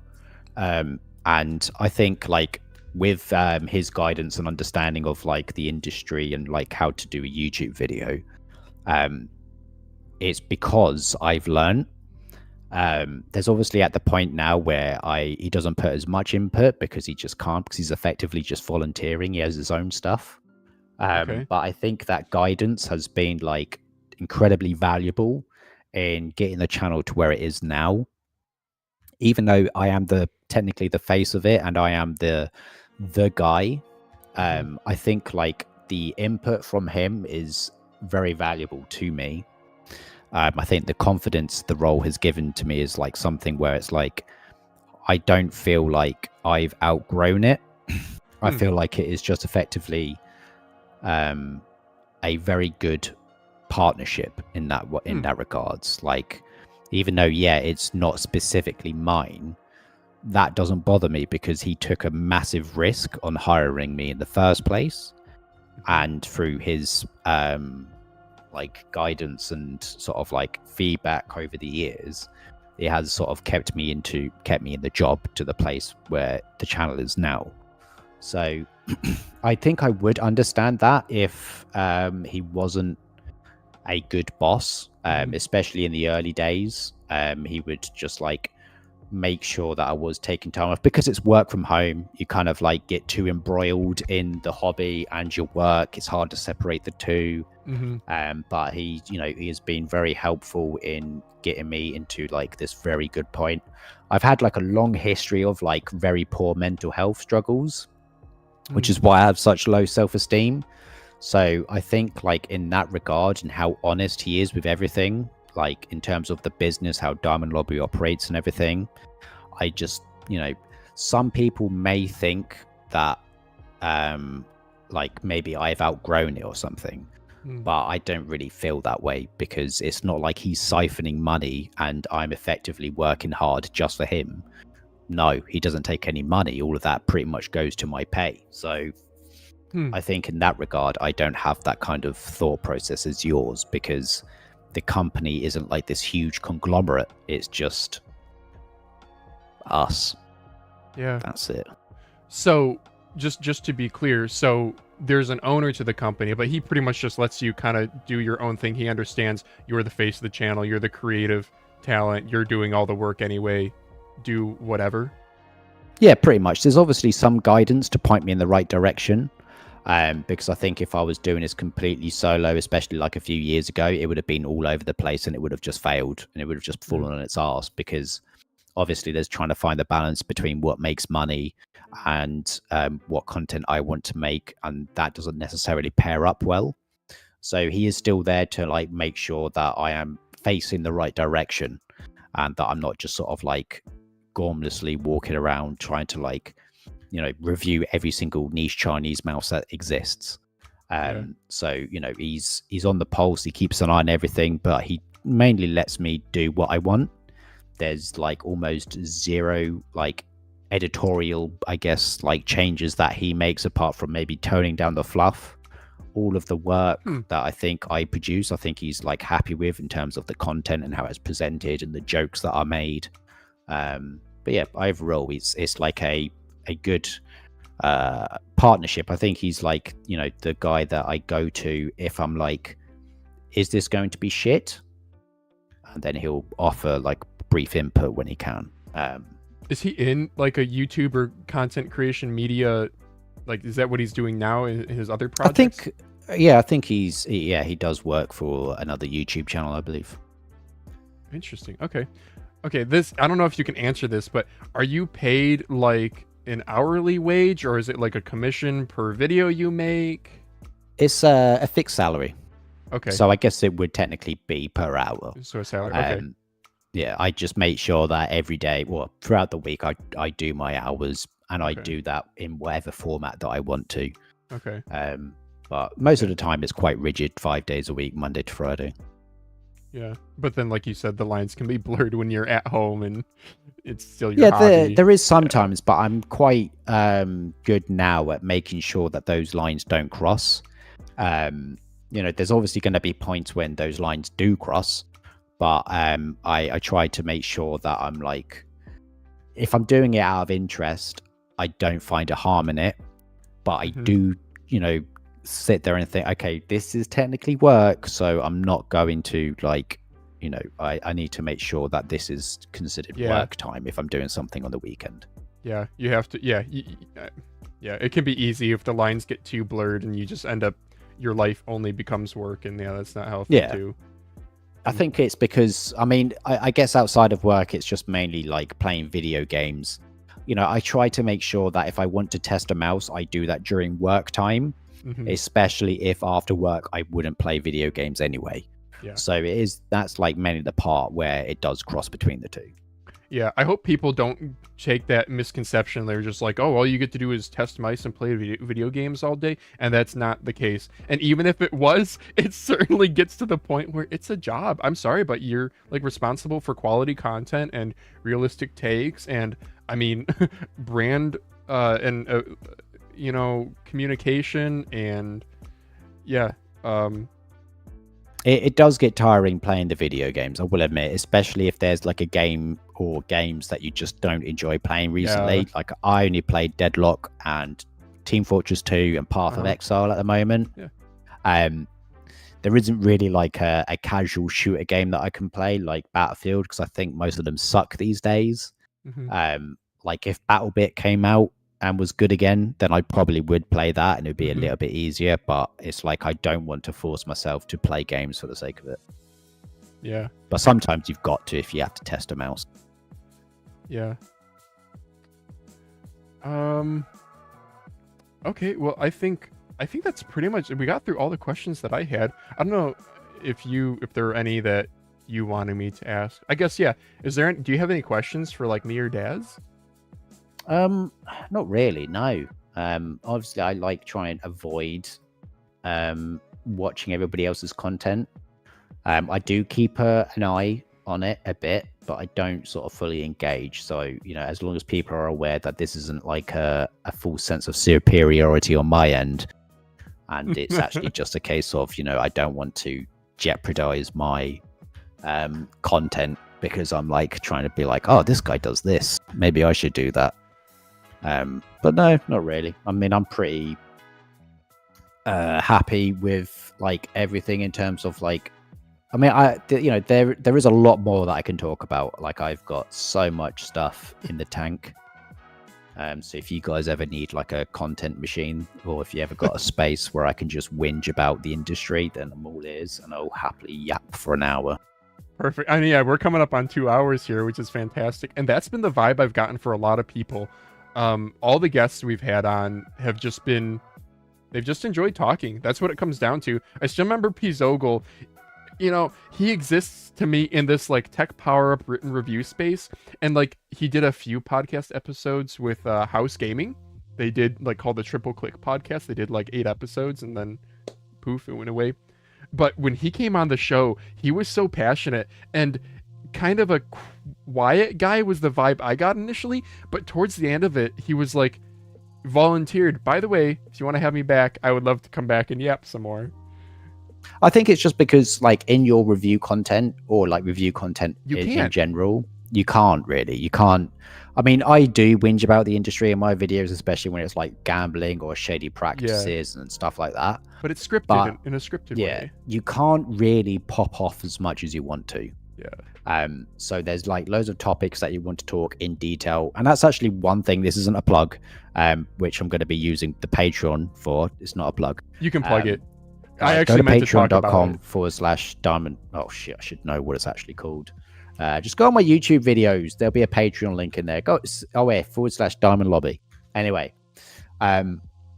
And I think like with his guidance and understanding of like the industry and like how to do a YouTube video, it's because I've learned. There's obviously at the point now where he doesn't put as much input because he just can't, because he's effectively just volunteering. He has his own stuff. Okay. But I think that guidance has been like incredibly valuable in getting the channel to where it is now. Even though I am technically the face of it and I am the guy, I think like the input from him is very valuable to me. I think the confidence the role has given to me is like something where it's like, I don't feel like I've outgrown it. I feel like it is just effectively a very good partnership in that regards. Like, even though, yeah, it's not specifically mine, that doesn't bother me because he took a massive risk on hiring me in the first place. And through his like guidance and sort of like feedback over the years, it has sort of kept me in the job to the place where the channel is now. So I think I would understand that if he wasn't a good boss, especially in the early days. He would just like make sure that I was taking time off, because it's work from home. You kind of like get too embroiled in the hobby and your work. It's hard to separate the two. But he has been very helpful in getting me into like this very good point. I've had like a long history of like very poor mental health struggles, which is why I have such low self-esteem. So I think like in that regard and how honest he is with everything, like in terms of the business, how DiamondLobby operates and everything, I just, some people may think that like maybe I've outgrown it or something, but I don't really feel that way, because it's not like he's siphoning money and I'm effectively working hard just for him. No, he doesn't take any money. All of that pretty much goes to my pay. So I think in that regard, I don't have that kind of thought process as yours, because the company isn't like this huge conglomerate. It's just us. Yeah. That's it. So just to be clear, so there's an owner to the company, but he pretty much just lets you kind of do your own thing. He understands you're the face of the channel. You're the creative talent. You're doing all the work anyway. Do whatever. Yeah, pretty much. There's obviously some guidance to point me in the right direction. Because I think if I was doing this completely solo, especially like a few years ago, it would have been all over the place and it would have just failed and it would have just fallen on its ass, because obviously there's trying to find the balance between what makes money and what content I want to make, and that doesn't necessarily pair up well. So he is still there to like make sure that I am facing the right direction and that I'm not just sort of like gormlessly walking around trying to like review every single niche Chinese mouse that exists. So he's on the pulse. He keeps an eye on everything, but he mainly lets me do what I want. There's like almost zero like editorial, I guess, like changes that he makes, apart from maybe toning down the fluff. All of the work that I think I produce, I think he's like happy with in terms of the content and how it's presented and the jokes that are made. But yeah, overall, it's like a good partnership. I think he's like, the guy that I go to if I'm like, is this going to be shit? And then he'll offer like brief input when he can. Is he in like a YouTube or content creation media? Like, is that what he's doing now in his other projects? I think he does work for another YouTube channel, I believe. Interesting. Okay. This, I don't know if you can answer this, but are you paid like an hourly wage, or is it like a commission per video you make? It's a fixed salary. Okay. So I guess it would technically be per hour. So a salary. Okay. Yeah, I just make sure that every day, well, throughout the week, I do my hours, and I do that in whatever format that I want to. Okay. But most of the time, it's quite rigid, 5 days a week, Monday to Friday. Yeah, but then, like you said, the lines can be blurred when you're at home, and it's still your hobby. Yeah, there is sometimes, but I'm quite good now at making sure that those lines don't cross. there's obviously going to be points when those lines do cross, but I try to make sure that I'm like, if I'm doing it out of interest, I don't find a harm in it, but I do, sit there and think, okay, this is technically work, so I'm not going to like, I need to make sure that this is considered work time if I'm doing something on the weekend. Yeah, you have to. Yeah, it can be easy if the lines get too blurred and you just end up, your life only becomes work, and that's not healthy too. I think it's because, I guess outside of work, it's just mainly like playing video games. I try to make sure that if I want to test a mouse, I do that during work time, especially if after work I wouldn't play video games anyway. Yeah. So that's like mainly the part where it does cross between the two. Yeah, I hope people don't take that misconception. They're just like, oh, all you get to do is test mice and play video games all day. And that's not the case. And even if it was, it certainly gets to the point where it's a job. I'm sorry, but you're like responsible for quality content and realistic takes. And I mean, brand and, communication and It does get tiring playing the video games, I will admit, especially if there's like a game or games that you just don't enjoy playing recently. Yeah. Like I only played Deadlock and Team Fortress 2 and Path of Exile at the moment. Yeah. There isn't really like a casual shooter game that I can play like Battlefield, because I think most of them suck these days. Like if BattleBit came out and was good again, then I probably would play that and it would be a little bit easier, but it's like I don't want to force myself to play games for the sake of it. Yeah. But sometimes you've got to if you have to test a mouse. Yeah. Okay, well I think that's pretty much, we got through all the questions that I had. I don't know if there are any that you wanted me to ask. I guess do you have any questions for like me or Daz? Not really, no. Obviously I like try and avoid watching everybody else's content. I do keep an eye on it a bit, but I don't sort of fully engage. So, as long as people are aware that this isn't like a full sense of superiority on my end, and it's actually just a case of, I don't want to jeopardize my content because I'm like trying to be like, oh, this guy does this, maybe I should do that. But no, not really. I mean, I'm pretty happy with like everything in terms of like, I mean, there is a lot more that I can talk about. Like I've got so much stuff in the tank. So if you guys ever need like a content machine, or if you ever got a space where I can just whinge about the industry, then I'm all ears and I'll happily yap for an hour. Perfect. I mean, we're coming up on 2 hours here, which is fantastic. And that's been the vibe I've gotten for a lot of people. All the guests we've had on have just been, they've just enjoyed talking. That's what it comes down to. I still remember Pizogel, he exists to me in this like tech power up written review space. And like he did a few podcast episodes with House Gaming. They did like called the Triple Click podcast. They did like 8 episodes and then poof, it went away. But when he came on the show, he was so passionate and kind of a quiet guy was the vibe I got initially. But towards the end of it, he was like volunteered. By the way, if you want to have me back, I would love to come back and yap some more. I think it's just because like in your review content or like review content in general, you can't. I mean, I do whinge about the industry in my videos, especially when it's like gambling or shady practices and stuff like that. But it's scripted in a scripted way. You can't really pop off as much as you want to. Yeah. So there's like loads of topics that you want to talk in detail. And that's actually one thing. This isn't a plug, which I'm going to be using the Patreon for. It's not a plug. You can plug it. I actually meant to talk about it. patreon.com/diamond. Oh shit, I should know what it's actually called. Just go on my YouTube videos. There'll be a Patreon link in there. /DiamondLobby. Anyway,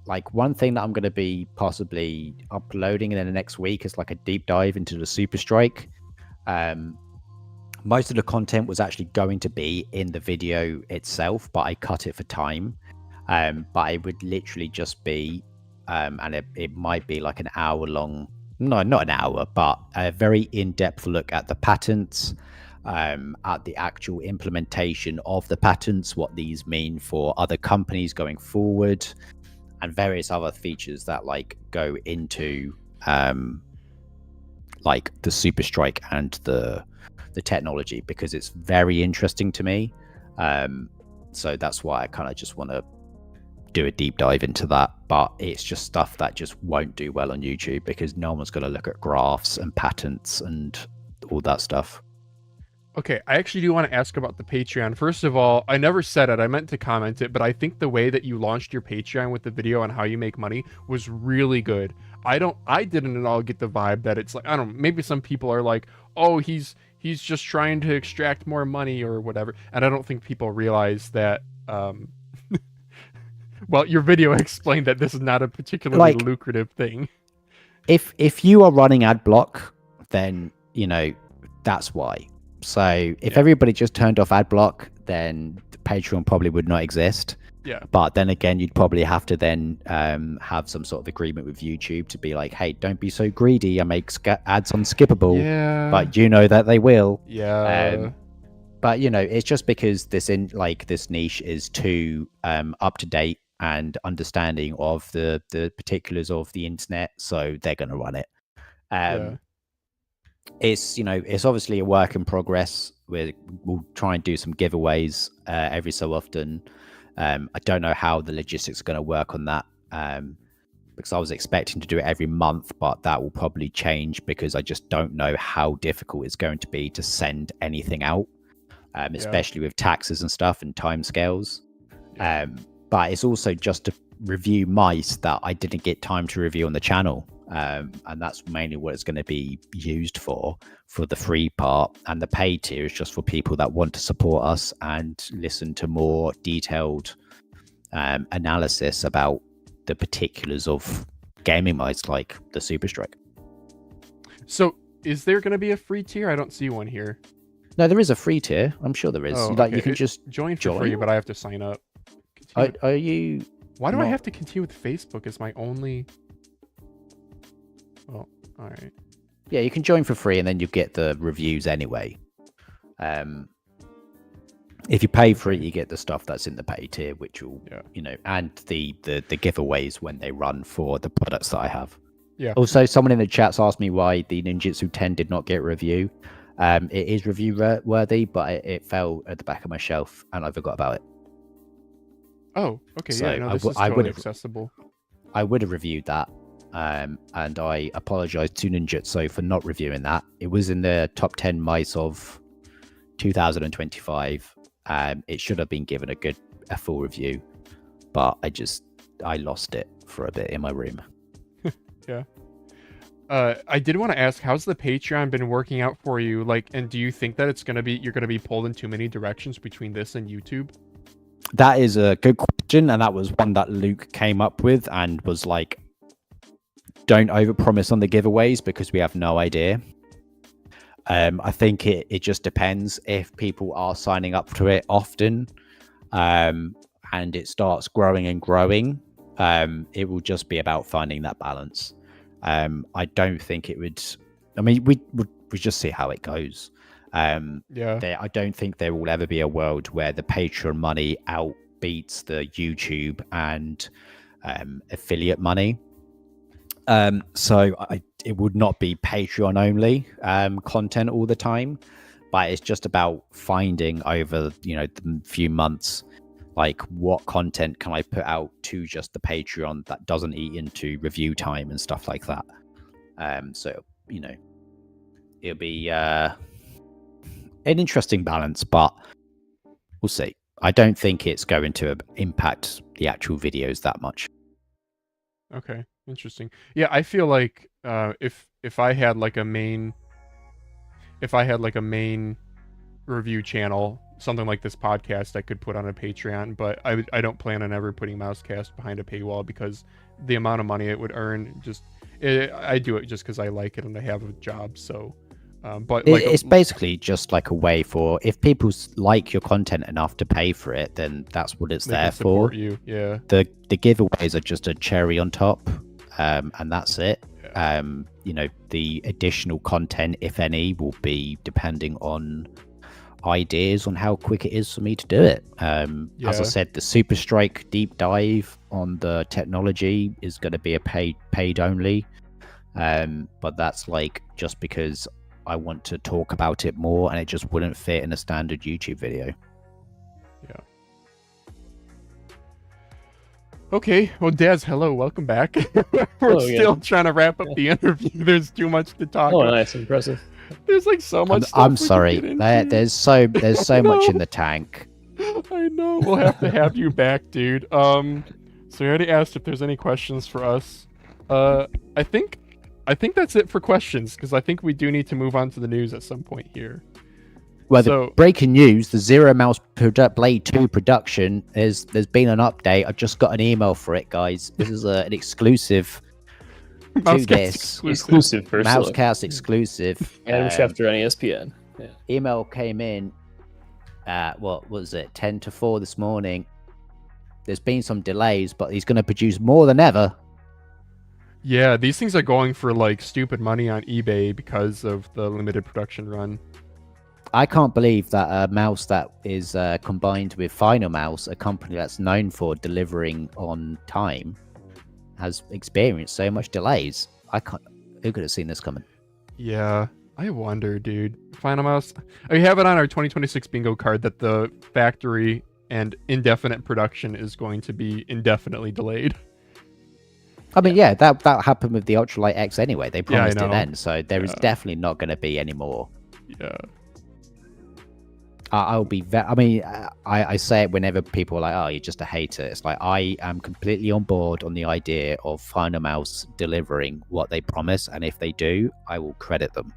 like one thing that I'm going to be possibly uploading in the next week is like a deep dive into the Super Strike. Most of the content was actually going to be in the video itself, but I cut it for time. But it would literally just be and it might be like an hour long, no, not an hour, but a very in-depth look at the patents, at the actual implementation of the patents, what these mean for other companies going forward, and various other features that like go into like the Super Strike and the technology, because it's very interesting to me. So that's why I kind of just want to do a deep dive into that. But it's just stuff that just won't do well on YouTube, because no one's going to look at graphs and patents and all that stuff. Okay, I actually do want to ask about the Patreon. First of all, I never said it. I meant to comment it, but I think the way that you launched your Patreon with the video on how you make money was really good. I didn't at all get the vibe that it's like, I don't know, maybe some people are like, oh, he's just trying to extract more money or whatever. And I don't think people realize that, well, your video explained that this is not a particularly lucrative thing. If you are running ad block, then, you know, that's why. So if everybody just turned off ad block, then the Patreon probably would not exist. Yeah. But then again, you'd probably have to then have some sort of agreement with YouTube to be like, hey, don't be so greedy. I make ads unskippable. Yeah. But you know that they will. Yeah. But you know, it's just because this niche is too up to date and understanding of the particulars of the internet, so they're going to run it. It's, you know, it's obviously a work in progress. We'll try and do some giveaways every so often. I don't know how the logistics are going to work on that, because I was expecting to do it every month, but that will probably change because I just don't know how difficult it's going to be to send anything out, especially with taxes and stuff and timescales. But it's also just to review mice that I didn't get time to review on the channel. And that's mainly what it's going to be used for the free part. And the paid tier is just for people that want to support us and listen to more detailed analysis about the particulars of gaming modes like the Super Strike. So is there going to be a free tier? I don't see one here. No, there is a free tier. I'm sure there is. Oh, like, okay. You can just join for free, but I have to sign up. Are you... Why do I have to continue with Facebook as my only... Well, all right. Yeah, you can join for free and then you get the reviews anyway. If you pay for it, you get the stuff that's in the pay tier, which will, you know, and the giveaways when they run for the products that I have. Yeah. Also, someone in the chat's asked me why the Ninjutsu 10 did not get a review. It is review worthy, but it fell at the back of my shelf and I forgot about it. Oh, okay. So yeah, no, this is totally accessible. I would have reviewed that. And I apologize to Ninjutsu for not reviewing that. It was in the top 10 mice of 2025. It should have been given a full review, but I lost it for a bit in my room. Yeah. I did want to ask, how's the Patreon been working out for you? Like, and do you think that you're gonna be pulled in too many directions between this and YouTube? That is a good question, and that was one that Luke came up with and was like, don't overpromise on the giveaways because we have no idea. I think it just depends if people are signing up to it often, and it starts growing and growing. It will just be about finding that balance. I don't think it would. I mean, we just see how it goes. I don't think there will ever be a world where the Patreon money outbeats the YouTube and affiliate money. So it would not be Patreon only content all the time, but it's just about finding over, you know, the few months, like what content can I put out to just the Patreon that doesn't eat into review time and stuff like that. So, you know, it'll be an interesting balance, but we'll see. I don't think it's going to impact the actual videos that much. Okay, interesting. Yeah, I feel like if I had like a main review channel, something like this podcast, I could put on a Patreon, but I don't plan on ever putting Mousecast behind a paywall because the amount of money it would earn, I do it just because I like it and I have a job. So, but like it's basically just like a way for, if people like your content enough to pay for it, then that's what it's there for. You, yeah. The giveaways are just a cherry on top, and that's it. Yeah. You know, the additional content, if any, will be depending on ideas on how quick it is for me to do it. As I said, the Super Strike deep dive on the technology is going to be a paid only. But that's like just because I want to talk about it more, and it just wouldn't fit in a standard YouTube video. Yeah. Okay, well, Daz, hello, welcome back. We're still trying to wrap up the interview. There's too much to talk about. Nice, impressive. There's like so much stuff I'm sorry. There's so much in the tank. I know. We'll have to have you back, dude. So you already asked if there's any questions for us. I think that's it for questions, because I think we do need to move on to the news at some point here. Well, the breaking news, the Zero Mouse Blade 2 production, there's been an update. I just got an email for it, guys. This is an exclusive to this. Exclusive Mousecast exclusive. Adam Schefter on ESPN. Yeah. Email came in at, what was it, 10 to 4 this morning. There's been some delays, but he's going to produce more than ever. Yeah, these things are going for like stupid money on eBay because of the limited production run. I can't believe that a mouse that is combined with Final Mouse, a company that's known for delivering on time, has experienced so much delays. Who could have seen this coming? Yeah, I wonder, dude. Final Mouse. We have it on our 2026 bingo card that the factory and indefinite production is going to be indefinitely delayed. I mean, yeah, that happened with the Ultralight X anyway. They promised it then, so there is definitely not going to be any more. Yeah. I'll be I say it whenever people are like, oh, you're just a hater. It's like, I am completely on board on the idea of Final Mouse delivering what they promise, and if they do, I will credit them.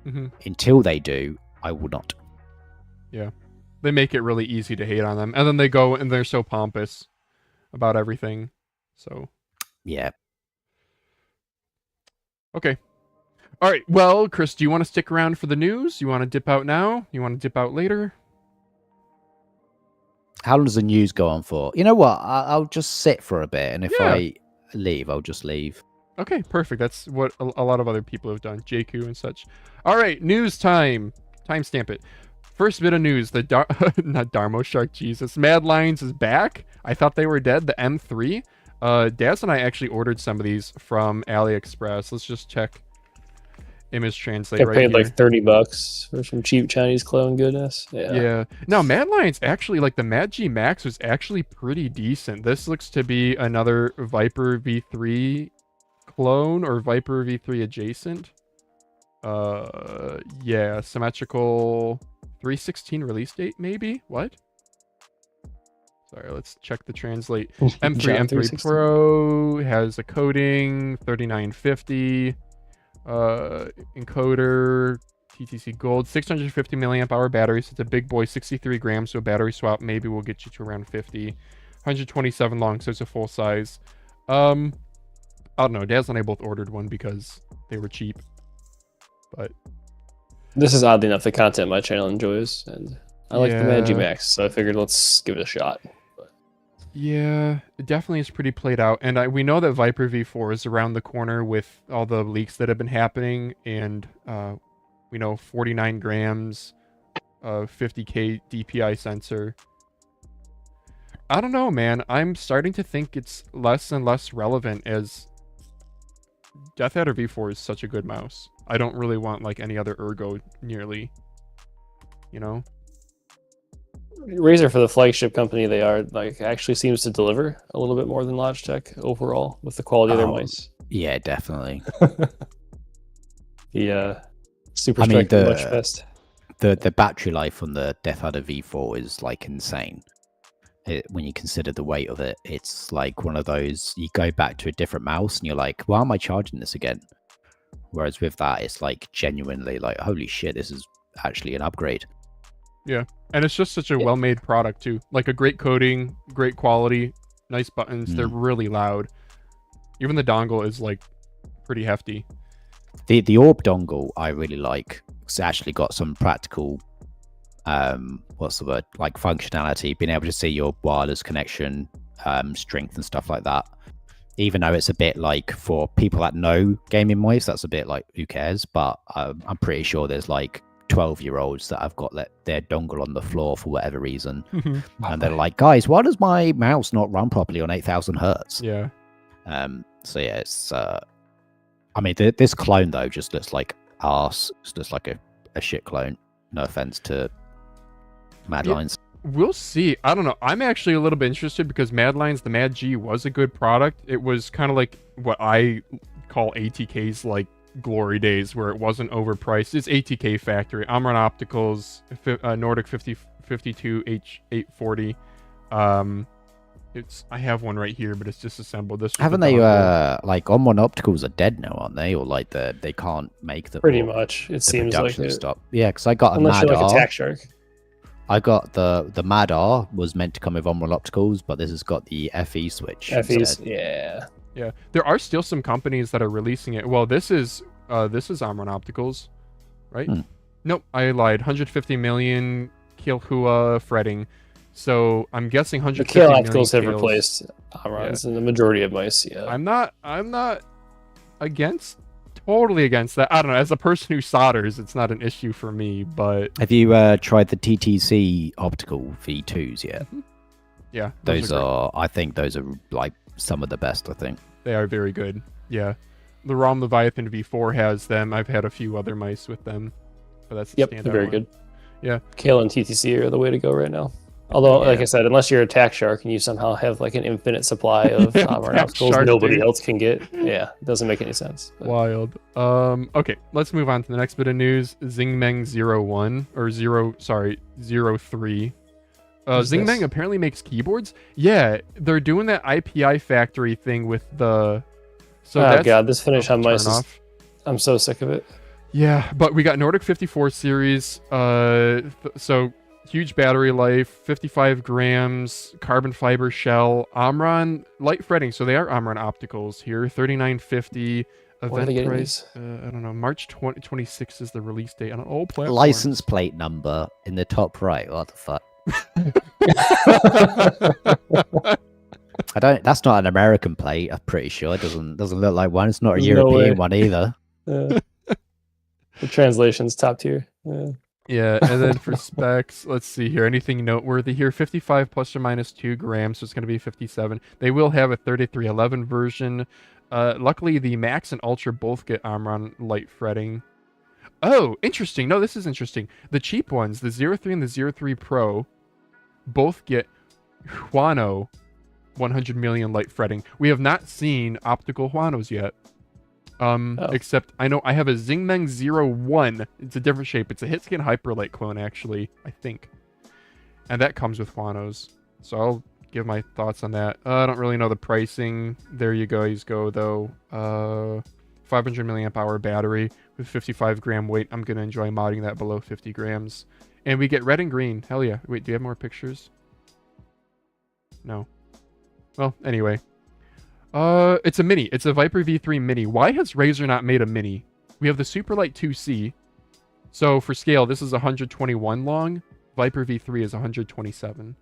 Mm-hmm. Until they do, I will not. Yeah. They make it really easy to hate on them, and then they go and they're so pompous about everything. So yeah. Okay. All right. Well, Chris, do you want to stick around for the news? You want to dip out now? You want to dip out later? How long does the news go on for? You know what? I'll just sit for a bit, and if I leave, I'll just leave. Okay, perfect. That's what a lot of other people have done. JQ and such. All right, news time. Timestamp it. First bit of news. The not Darmo Shark, Jesus. Madlions is back. I thought they were dead. The M3. Daz and I actually ordered some of these from AliExpress. Let's just check image translate I right paid here. like $30 for some cheap Chinese clone goodness. Yeah. No, Madlions actually, like the Mad G Max was actually pretty decent. This looks to be another Viper V3 clone or Viper V3 adjacent. Yeah, symmetrical 3/16 release date, maybe? What? Sorry, let's check the translate. M3 Pro has a coding 3950. Encoder, TTC Gold, 650 milliamp hour battery. So it's a big boy, 63 grams. So a battery swap maybe will get you to around 50. 127 long, so it's a full size. I don't know. Daz and I both ordered one because they were cheap. But this is oddly enough the content my channel enjoys, and I like the Mad G Max, so I figured let's give it a shot. Yeah, it definitely is pretty played out. And we know that Viper V4 is around the corner with all the leaks that have been happening. And we know 49 grams, 50K DPI sensor. I don't know, man. I'm starting to think it's less and less relevant, as Death Adder V4 is such a good mouse. I don't really want like any other ergo nearly, you know? Razer, for the flagship company they are, like, actually seems to deliver a little bit more than Logitech overall with the quality of their mice. Yeah, definitely. The Super Strike much best. The battery life on the Death Adder V4 is like insane. When you consider the weight of it, it's like one of those, you go back to a different mouse and you're like, why am I charging this again? Whereas with that, it's like genuinely like, holy shit, this is actually an upgrade. Yeah, and it's just such a well-made product too. Like a great coating, great quality, nice buttons. They're really loud. Even the dongle is like pretty hefty. The Orb dongle I really like. It's actually got some practical, what's the word? Like functionality, being able to see your wireless connection, strength and stuff like that. Even though it's a bit like, for people that know gaming mice, that's a bit like, who cares? But I'm pretty sure there's like 12-year-olds that have got their dongle on the floor for whatever reason, and they're like, guys, why does my mouse not run properly on 8,000 hertz? Yeah. So yeah, it's I mean, this clone though just looks like arse. It looks like a shit clone. No offense to Madlions. We'll see. I don't know. I'm actually a little bit interested because Madlions, the Mad G, was a good product. It was kind of like what I call ATK's like glory days, where it wasn't overpriced. It's ATK factory. Omron Opticals, Nordic 5052 H840. I have one right here, but it's disassembled. This Haven't they like Omron Opticals are dead now, aren't they? Or like they can't make them. Pretty much. It seems like it. Stop. Yeah, because I got unless a you're Mad like a R. tack shark. I got the Mad R was meant to come with Omron Opticals, but this has got the FE switch. FEs, yeah. Yeah, there are still some companies that are releasing it. Well, this is Omron Opticals, right? Nope, I lied. 150 million Kilhua fretting. So I'm guessing 150 million. The Kill Opticals have Kales. replaced Omrons in the majority of mice. Yeah. I'm not totally against that. I don't know. As a person who solders, it's not an issue for me. But have you tried the TTC optical V2s yet? Yeah, those are. I think those are like some of the best. I think they are very good. Yeah, the ROM Leviathan V4 has them. I've had a few other mice with them, but that's the standout they're very one. good. Yeah, Kale and TTC are the way to go right now. Although, like I said, unless you're a tack shark and you somehow have like an infinite supply of Omron Opticals nobody else can get, yeah, it doesn't make any sense. But. Wild. Okay, let's move on to the next bit of news. Xinmeng 01 or 03. Xinmeng apparently makes keyboards. Yeah, they're doing that IPI factory thing with the. So oh god, this finish on mice is. I'm so sick of it. Yeah, but we got Nordic 54 series. So. Huge battery life, 55 grams, carbon fiber shell, Omron light fretting. So they are Omron Opticals here, 3950. Event price, I don't know, March 2026 is the release date on an old platform. License plate number in the top right. What the fuck? I don't. That's not an American plate. I'm pretty sure it doesn't look like one. It's not a European one either. The translation's top tier. Yeah. Yeah, and then for specs, let's see here. Anything noteworthy here? 55 plus or minus 2 grams, so it's going to be 57. They will have a 3311 version. Luckily, the Max and Ultra both get Omron light fretting. Oh, interesting. No, this is interesting. The cheap ones, the 03 and the 03 Pro, both get Huano 100 million light fretting. We have not seen optical Huanos yet. Except I know I have a Xinmeng 01. It's a different shape. It's a Hitscan Hyperlight clone, actually, I think. And that comes with Huanos. So I'll give my thoughts on that. I don't really know the pricing. There you guys go, though. 500 milliamp hour battery with 55 gram weight. I'm going to enjoy modding that below 50 grams. And we get red and green. Hell yeah. Wait, do you have more pictures? No. Well, anyway. It's a mini. It's a Viper V3 mini. Why has Razer not made a mini? We have the Superlight 2C. So for scale, this is 121 long. Viper V3 is 127.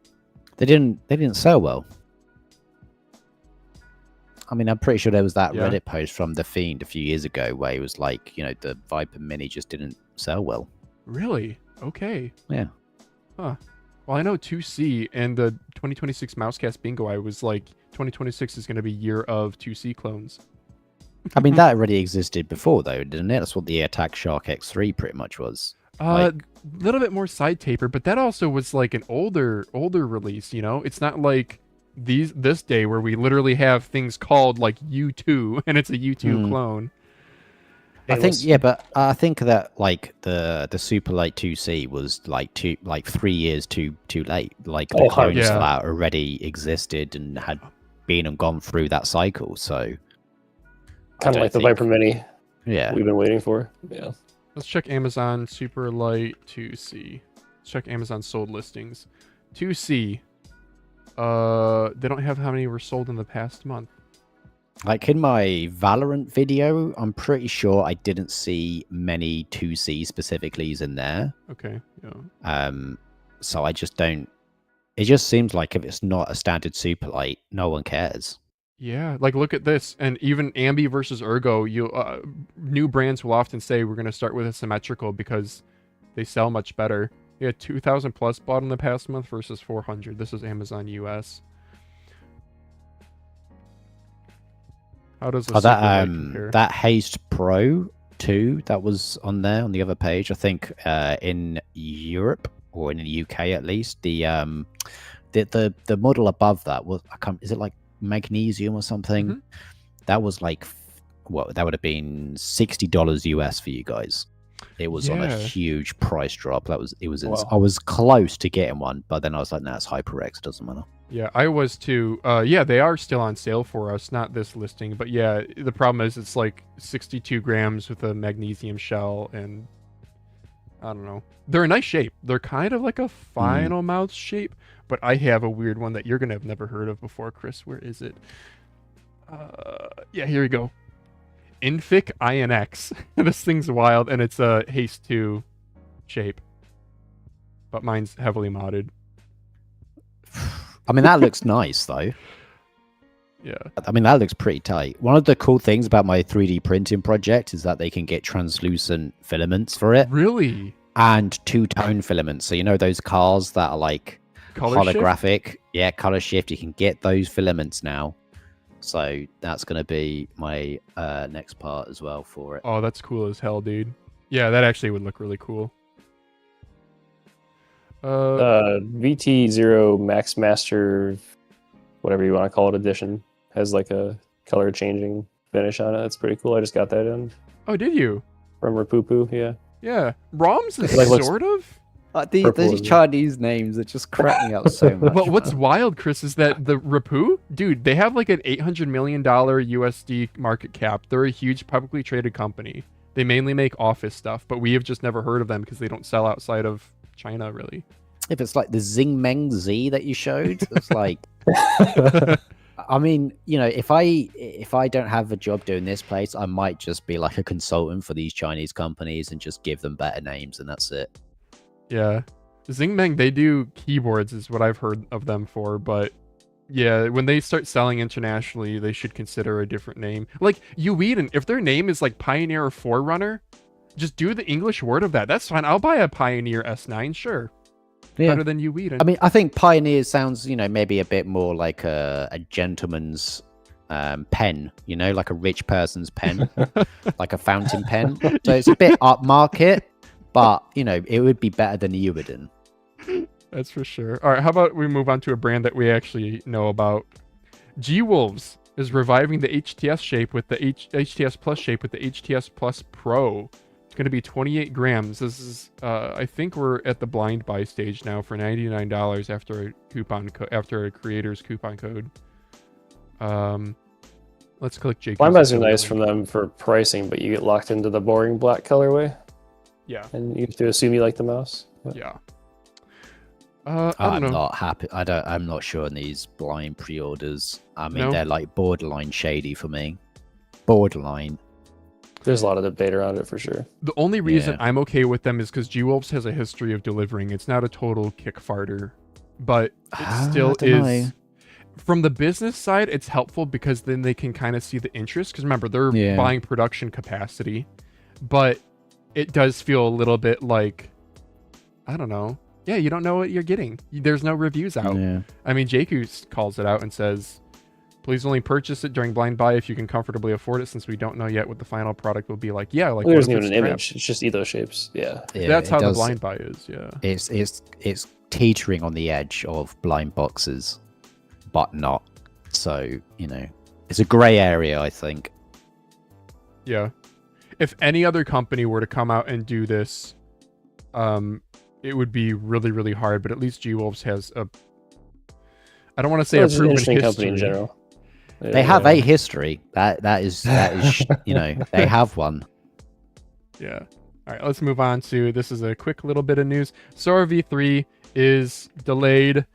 They didn't sell well. I mean, I'm pretty sure there was that Reddit post from The Fiend a few years ago where he was like, you know, the Viper mini just didn't sell well. Really? Okay. Yeah. Huh. Well, I know 2C and the 2026 Mousecast Bingo, I was like, 2026 is going to be year of 2C clones. I mean, that already existed before, though, didn't it? That's what the Attack Shark X3 pretty much was. A little bit more side taper, but that also was like an older release, you know? It's not like this day where we literally have things called like U2 and it's a U2 clone. I think but I think that like the Superlight 2C was like 3 years too late. Like the clones for that already existed and had been and gone through that cycle. So kind of like the Viper Mini. Yeah, we've been waiting for. Yeah. Let's check Amazon Superlight 2C. Let's check Amazon sold listings. 2C. They don't have how many were sold in the past month. Like in my Valorant video, I'm pretty sure I didn't see many 2C specifically in there. Okay, yeah. So I just don't. It just seems like if it's not a standard Superlight, no one cares. Yeah, like look at this, and even Ambi versus Ergo, new brands will often say we're going to start with a symmetrical because they sell much better. We had 2,000 plus bought in the past month versus 400. This is Amazon US. How does the Oh, that Super Light compare? that Haste Pro 2 that was on there on the other page. I think in Europe or in the UK at least, the model above that was is it like magnesium or something? Mhm. That was like what that would have been $60 US for you guys. It was on a Yeah. huge price drop. I Wow. was close to getting one, but then I was like, nah, it's HyperX, it doesn't matter. Yeah, I was too. Yeah, they are still on sale for us, not this listing, but yeah, the problem is it's like 62 grams with a magnesium shell, and I don't know. They're a nice shape. They're kind of like a final mouth shape, but I have a weird one that you're gonna have never heard of before, Chris. Where is it? Yeah, here we go. Infic INX. This thing's wild, and it's a Haste 2 shape, but mine's heavily modded. I mean, that looks nice though. Yeah. I mean, that looks pretty tight. One of the cool things about my 3D printing project is that they can get translucent filaments for it Really? and two-tone filaments. So you know those cars that are like Color shift? holographic? Yeah, color shift. You can get those filaments now. So that's going to be my next part as well for it. Oh, that's cool as hell, dude. Yeah, that actually would look really cool. VT0 Max Master, whatever you want to call it, edition has like a color changing finish on it. That's pretty cool. I just got that in Oh, did you? from Rapoo. Yeah. Yeah. ROMs is Like, looks- sort of. Purple, These isn't it? Chinese names that just crack me up so much. But what's man. wild, Chris, is that the Rapoo, dude, they have like an $800 million USD market cap. They're a huge publicly traded company. They mainly make office stuff, but we have just never heard of them because they don't sell outside of China, really. If it's like the Xinmeng Z that you showed, it's like, I mean, you know, if I don't have a job doing this place, I might just be like a consultant for these Chinese companies and just give them better names, and that's it. Yeah. Xinmeng, they do keyboards is what I've heard of them for, but yeah, when they start selling internationally, they should consider a different name. Like EWEADN, if their name is like Pioneer or Forerunner, just do the English word of that. That's fine. I'll buy a Pioneer S9, sure. Yeah. Better than EWEADN. I mean, I think Pioneer sounds, you know, maybe a bit more like a gentleman's pen, you know, like a rich person's pen, like a fountain pen. So it's a bit upmarket, but, you know, it would be better than EWEADN. That's for sure. All right, how about we move on to a brand that we actually know about? G-Wolves is reviving the HTS shape with the HTS Plus shape with the HTS Plus Pro. It's going to be 28 grams. This is, I think we're at the blind buy stage now for $99 after a creator's coupon code. Let's click Jake. Blind buys are nice from them for pricing, but you get locked into the boring black colorway, Yeah. and you have to assume you like the mouse. But Yeah. I don't know. not happy. I'm not sure on these blind pre-orders. I mean, No? they're like borderline shady for me. Borderline. there's a lot of debate around it for sure. The only reason Yeah. I'm okay with them is because G-Wolves has a history of delivering. It's not a total kick farter, but it still I dunno. is. From the business side, it's helpful because then they can kind of see the interest. Because remember, they're Yeah. buying production capacity, but it does feel a little bit like, I don't know. Yeah, you don't know what you're getting. There's no reviews out. Yeah. I mean, Jakku calls it out and says, please only purchase it during blind buy if you can comfortably afford it, since we don't know yet what the final product will be like. Yeah, like Well, what there's if even it's an crap? image. It's just either shapes. Yeah. Yeah, That's it how the does- blind buy is, yeah. It's teetering on the edge of blind boxes, but not. So, you know, it's a grey area, I think. Yeah. If any other company were to come out and do this, it would be really, really hard, but at least G-Wolves has a, I don't want to say Well, a it's an proven interesting history. company in general. They have a history. That is you know, they have one. Yeah. All right, let's move on to, this is a quick little bit of news. Sora V3 is delayed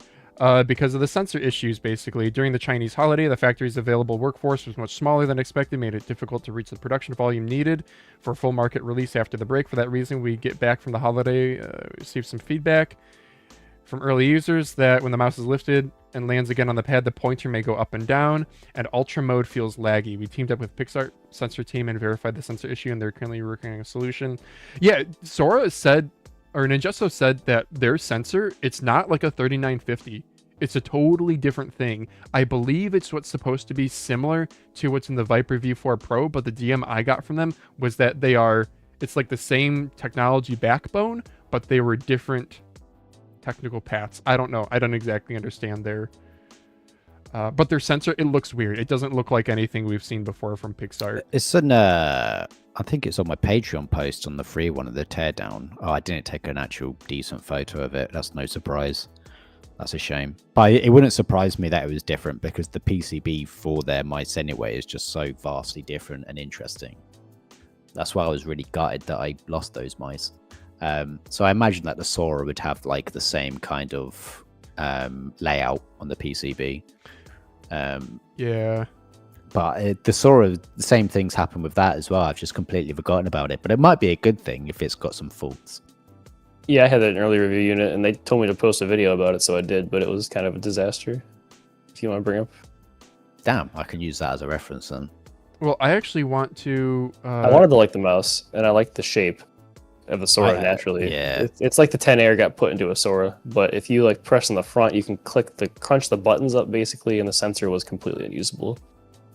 because of the sensor issues, basically. During the Chinese holiday, the factory's available workforce was much smaller than expected, made it difficult to reach the production volume needed for full market release after the break. For that reason, we get back from the holiday, received some feedback from early users that when the mouse is lifted and lands again on the pad, the pointer may go up and down, and ultra mode feels laggy. We teamed up with Pixar sensor team and verified the sensor issue, and they're currently working on a solution. Yeah, Sora said, or Ninjaso said that their sensor, it's not like a 3950. It's a totally different thing. I believe it's what's supposed to be similar to what's in the Viper V4 Pro, but the DM I got from them was that it's like the same technology backbone, but they were different technical paths. I don't know. I don't exactly understand but their sensor, it looks weird. It doesn't look like anything we've seen before from Pixar. It's I think it's on my Patreon post on the free one of the teardown. Oh, I didn't take an actual decent photo of it. That's no surprise. That's a shame. But it wouldn't surprise me that it was different because the PCB for their mice anyway is just so vastly different and interesting. That's why I was really gutted that I lost those mice. So I imagine that the Sora would have like the same kind of layout on the PCB. Yeah. But the Sora, the same things happen with that as well. I've just completely forgotten about it. But it might be a good thing if it's got some faults. Yeah, I had that in early review unit, and they told me to post a video about it, so I did, but it was kind of a disaster. If you want to bring up. Damn, I can use that as a reference then. Well, I actually want to... I wanted to like the mouse, and I like the shape of the Sora naturally. Yeah. It's like the 10 Air got put into a Sora, but if you like press on the front, you can crunch the buttons up basically, and the sensor was completely unusable.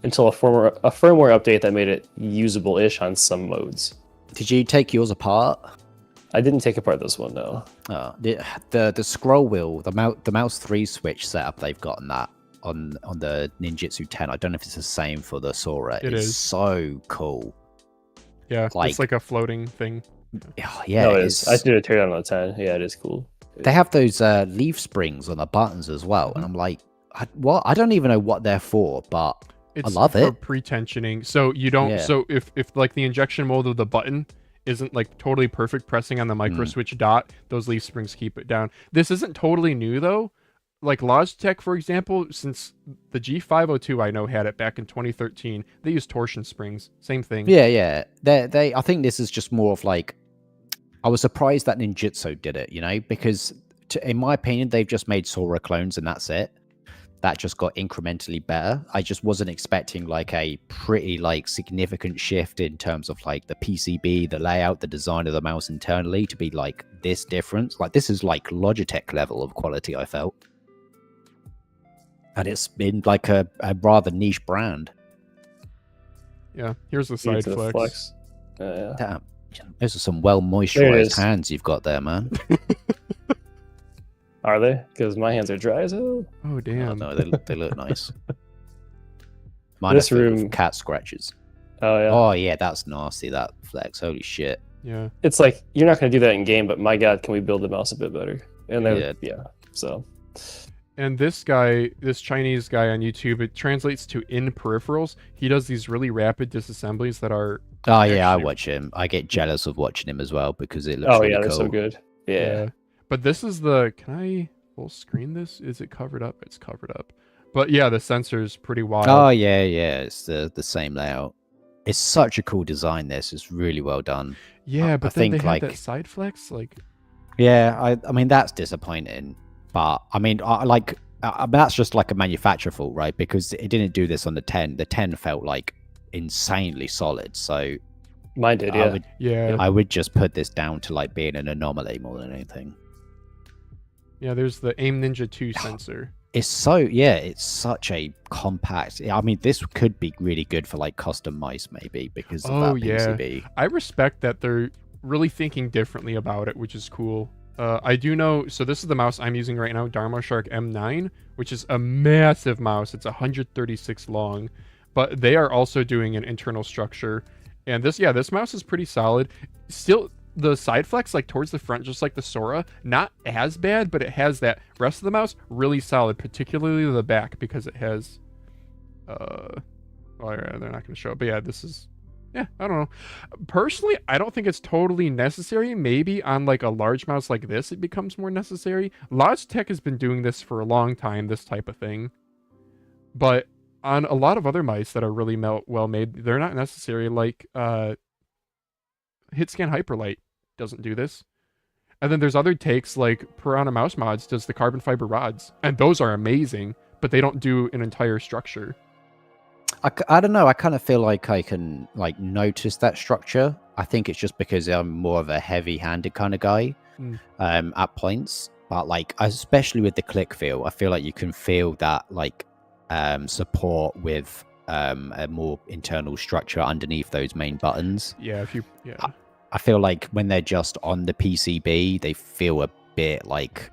Until a firmware update that made it usable-ish on some modes. Did you take yours apart? I didn't take apart this one, no. Oh, the scroll wheel, the mouse 3 switch setup they've got on that on the Ninjutsu 10. I don't know if it's the same for the Sora. It is so cool. Yeah, it's like a floating thing. Yeah, no, it is. I did a teardown on the 10. Yeah, it is cool. They have those leaf springs on the buttons as well, and I'm like, what? I don't even know what they're for, but I love it. Pre-tensioning. So you don't. Yeah. So if like the injection mold of the button isn't like totally perfect, pressing on the micro switch dot, those leaf springs keep it down. This isn't totally new though. Like Logitech, for example, since the G502 I know had it back in 2013, they use torsion springs. Same thing. Yeah. I think this is just more of like, I was surprised that Ninjutsu did it, because in my opinion, they've just made Sora clones and that's it. That just got incrementally better. I just wasn't expecting like a pretty like significant shift in terms of like the PCB, the layout, the design of the mouse internally to be like this different. Like this is like Logitech level of quality, I felt. And it's been like a rather niche brand. Yeah, here's the side flex. Yeah. Damn, those are some well moisturized hands you've got there, man. Are they? Because my hands are dry as hell. Oh damn! Oh, no, they look nice. Mine This are full room of cat scratches. Oh yeah. Oh yeah, that's nasty. That flex. Holy shit. Yeah. It's like you're not going to do that in game, but my god, can we build the mouse a bit better? And then so. And this Chinese guy on YouTube, it translates to in peripherals. He does these really rapid disassemblies that are. Oh yeah, I watch him. I get jealous of watching him as well because it looks. Oh really yeah, cool. they're so good. Yeah. But this is the. Can I full screen this? Is it covered up? It's covered up. But yeah, the sensor's pretty wild. Oh yeah. It's the same layout. It's such a cool design. This is really well done. Yeah, but I think they have that side flex, like. Yeah, I mean that's disappointing. But I mean, that's just like a manufacturer fault, right? Because it didn't do this on the 10. The 10 felt like insanely solid. So mine did, yeah. I would just put this down to like being an anomaly more than anything. Yeah, there's the Aim Ninja 2 sensor. It's such a compact. I mean, this could be really good for like custom mice, maybe because of that PCB. I respect that they're really thinking differently about it, which is cool. I do know, so this is the mouse I'm using right now, Dharma Shark M9, which is a massive mouse. It's 136 long, but they are also doing an internal structure. And this mouse is pretty solid. Still, the side flex, like towards the front, just like the Sora, not as bad, but it has that rest of the mouse really solid, particularly the back because it has, well, they're not going to show it, but yeah, this is, yeah, I don't know. Personally, I don't think it's totally necessary. Maybe on like a large mouse like this, it becomes more necessary. Logitech has been doing this for a long time, this type of thing. But on a lot of other mice that are really well made, they're not necessary. Like HitScan Hyperlight doesn't do this. And then there's other takes like Piranha Mouse Mods does the carbon fiber rods. And those are amazing, but they don't do an entire structure. I don't know. I kind of feel like I can like notice that structure. I think it's just because I'm more of a heavy-handed kind of guy at points. but like especially with the click feel, I feel like you can feel that like support with a more internal structure underneath those main buttons. Yeah, I feel like when they're just on the PCB, they feel a bit like,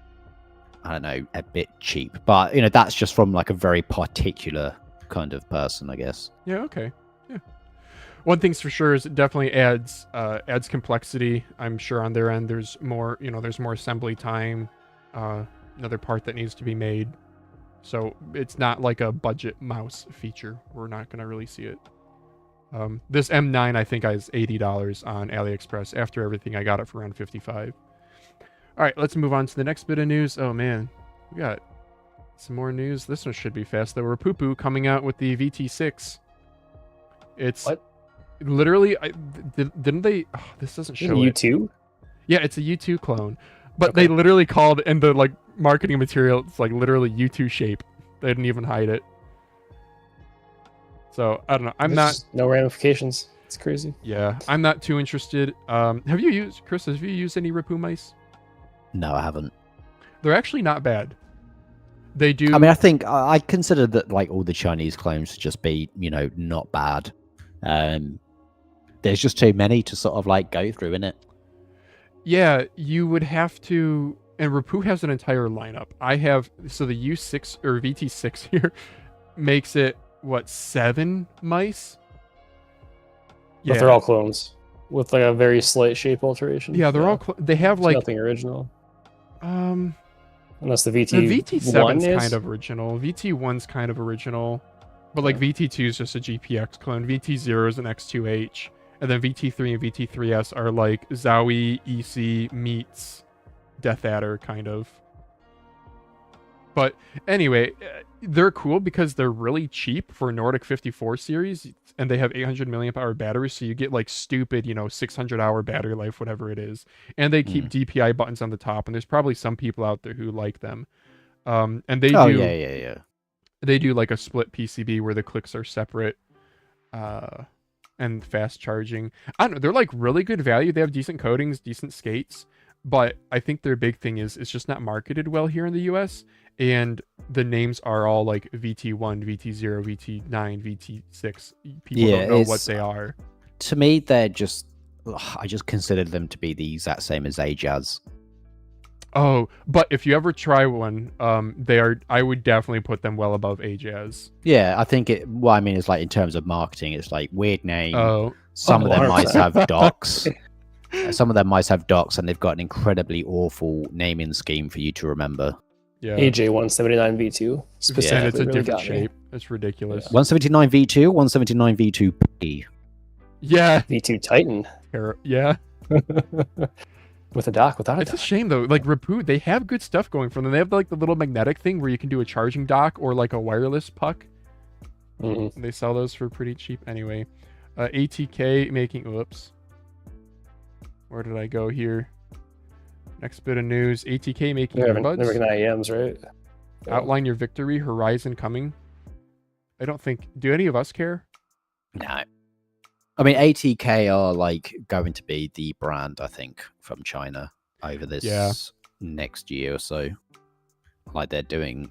I don't know, a bit cheap. But you know, that's just from like a very particular kind of person, I guess. Yeah, okay. Yeah. One thing's for sure is it definitely adds complexity. I'm sure on their end there's more, there's more assembly time, another part that needs to be made. So it's not like a budget mouse feature. We're not going to really see it. This M9 I think is $80 on AliExpress. After everything, I got it for around $55. All right, let's move on to the next bit of news. Oh man, we got some more news. This one should be fast though. Rapoo coming out with the VT6. It's what? Literally, didn't they? Oh, this doesn't show it. U2? Yeah, it's a U2 clone, but Okay. they literally called in the like marketing material. It's like literally U2 shape. They didn't even hide it. So I don't know. I'm not. No ramifications. It's crazy. Yeah, I'm not too interested. Have you used, Chris? Have you used any Rapoo mice? No, I haven't. They're They're actually not bad. They do. I mean, I think I consider that like all the Chinese clones to just be, not bad. There's just too many to sort of like go through, innit? Yeah, you would have to. And Rapoo has an entire lineup. I have the U6 or VT6 here makes it what 7 mice. But they're all clones with like a very slight shape alteration. Yeah, they're all. They have There's like nothing original. Unless the the VT1 VT7's is kind of original. VT1's kind of original, but like VT2 is just a GPX clone. VT0 is an X2H, and then VT3 and VT3S are like Zowie EC meets Death Adder kind of. But anyway, they're cool because they're really cheap for Nordic 54 series, and they have 800 milliamp hour batteries, so you get like stupid, 600 hour battery life, whatever it is. And they keep DPI buttons on the top, and there's probably some people out there who like them. And they Yeah. They do like a split PCB where the clicks are separate, and fast charging. I don't know. They're like really good value. They have decent coatings, decent skates, but I think their big thing is it's just not marketed well here in the US. And the names are all like VT1, VT0, VT9, VT6. People don't know what they are. To me, they're just. I just consider them to be the exact same as Ajaz. Oh, but if you ever try one, they are. I would definitely put them well above Ajaz. Yeah, I think it. Well, I mean, it's like in terms of marketing, it's like weird name. Oh, Some of them 100%. might have docks. Some of them might have docks, and they've got an incredibly awful naming scheme for you to remember. yeah. AJ179 V2. And Specifically, it's a really different got me. shape. It's ridiculous. 179 V2, 179 V2P. Yeah. V2 Titan Yeah. with a dock, without a It's a dock. shame though. Like Rapoo, they have good stuff going for them. They have like the little magnetic thing where you can do a charging dock or like a wireless puck. Mhm. They sell those for pretty cheap anyway. ATK making. Whoops. Where did I go here? Next bit of news. ATK making They're earbuds. making IEMs, right? Outline your victory. Horizon coming. I don't think. Do any of us care? No. I mean, ATK are like going to be the brand, I think, from China over this next year or so. Like they're doing.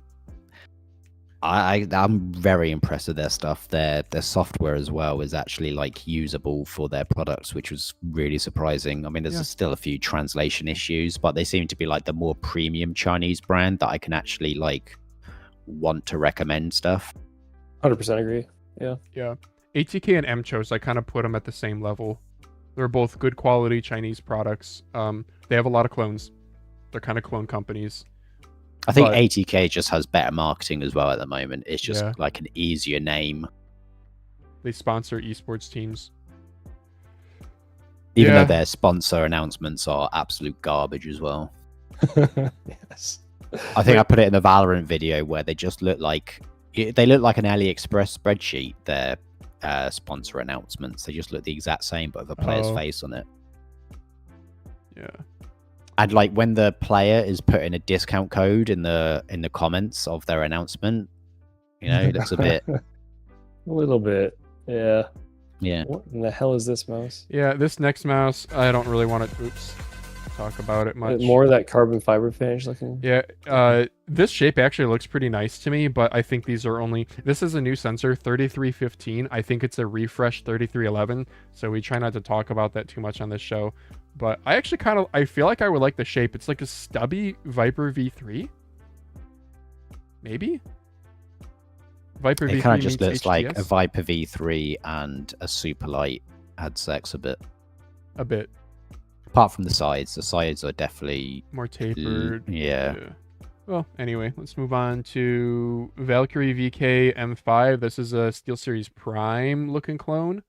I'm very impressed with their stuff. Their software as well is actually like usable for their products, which was really surprising. I mean, there's still a few translation issues, but they seem to be like the more premium Chinese brand that I can actually like want to recommend stuff. 100% agree. Yeah. Yeah. ATK and MCHOS, I kind of put them at the same level. They're both good quality Chinese products. They have a lot of clones. They're kind of clone companies. I think But- ATK just has better marketing as well at the moment. It's just Yeah. like an easier name. They sponsor esports teams. Even Yeah. though their sponsor announcements are absolute garbage as well. Yes. I think I put it in the Valorant video where they just look like an AliExpress spreadsheet. Their sponsor announcements, they just look the exact same but with a player's Oh. face on it. Yeah. And like when the player is putting a discount code in the comments of their announcement, it looks a bit. A little bit. Yeah. Yeah. What in the hell is this mouse? Yeah, this next mouse, I don't really want it. Oops. talk about it much. More of that carbon fiber finish looking. Yeah, this shape actually looks pretty nice to me, but I think these are only... This is a new sensor, 3315. I think it's a refresh 3311, so we try not to talk about that too much on this show. But I actually kind of... I feel like I would like the shape. It's like a stubby Viper V3? Maybe? Viper V3 It kind of just meets looks like a HTS? Viper V3 and a Superlight had sex a bit. A bit. Apart from the sides are definitely More tapered. Yeah. Well, anyway, let's move on to Valkyrie VK M5. This is a SteelSeries Prime looking clone.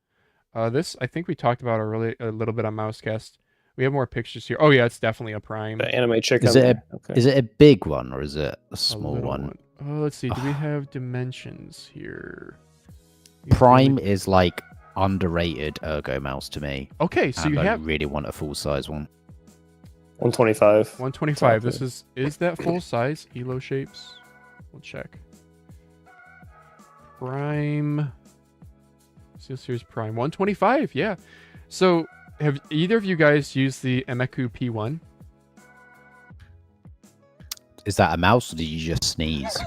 This, I think we talked about a little bit on Mousecast. We have more pictures here. Oh yeah, it's definitely a Prime. The anime chick. Is it a big one or is it a small little one? Oh, let's see. Do we have dimensions here? Prime is like underrated ergo mouse to me. Okay, so and you I have really want a full size one. 125. 125. This is that full size Elo shapes? We'll check. Prime. SteelSeries Prime 125. Yeah. So have either of you guys used the Emeku P1? Is that a mouse or did you just sneeze?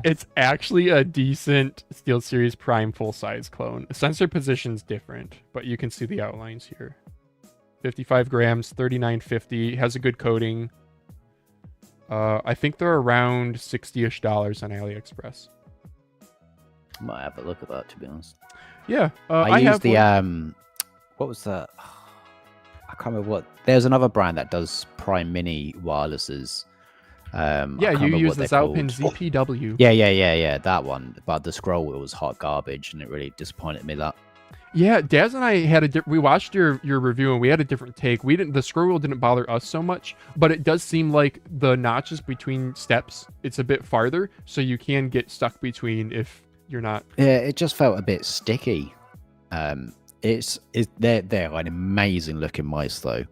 It's actually a decent SteelSeries Prime full-size clone. Sensor position's different, but you can see the outlines here. 55 grams, 39.50. Has a good coating. I think they're around $60-ish on AliExpress. Might have a look at that, to be honest. Yeah, I have used the one. what was that? I can't remember what. There's another brand that does Prime Mini wirelesses. Yeah, you use the Zalpin called. ZPW. Yeah, that one. But the scroll wheel was hot garbage, and it really disappointed me. That. Yeah, Daz and I had we watched your review and we had a different take. The scroll wheel didn't bother us so much, but it does seem like the notches between steps, it's a bit farther, so you can get stuck between if you're not. Yeah, it just felt a bit sticky. They're an amazing looking mice though.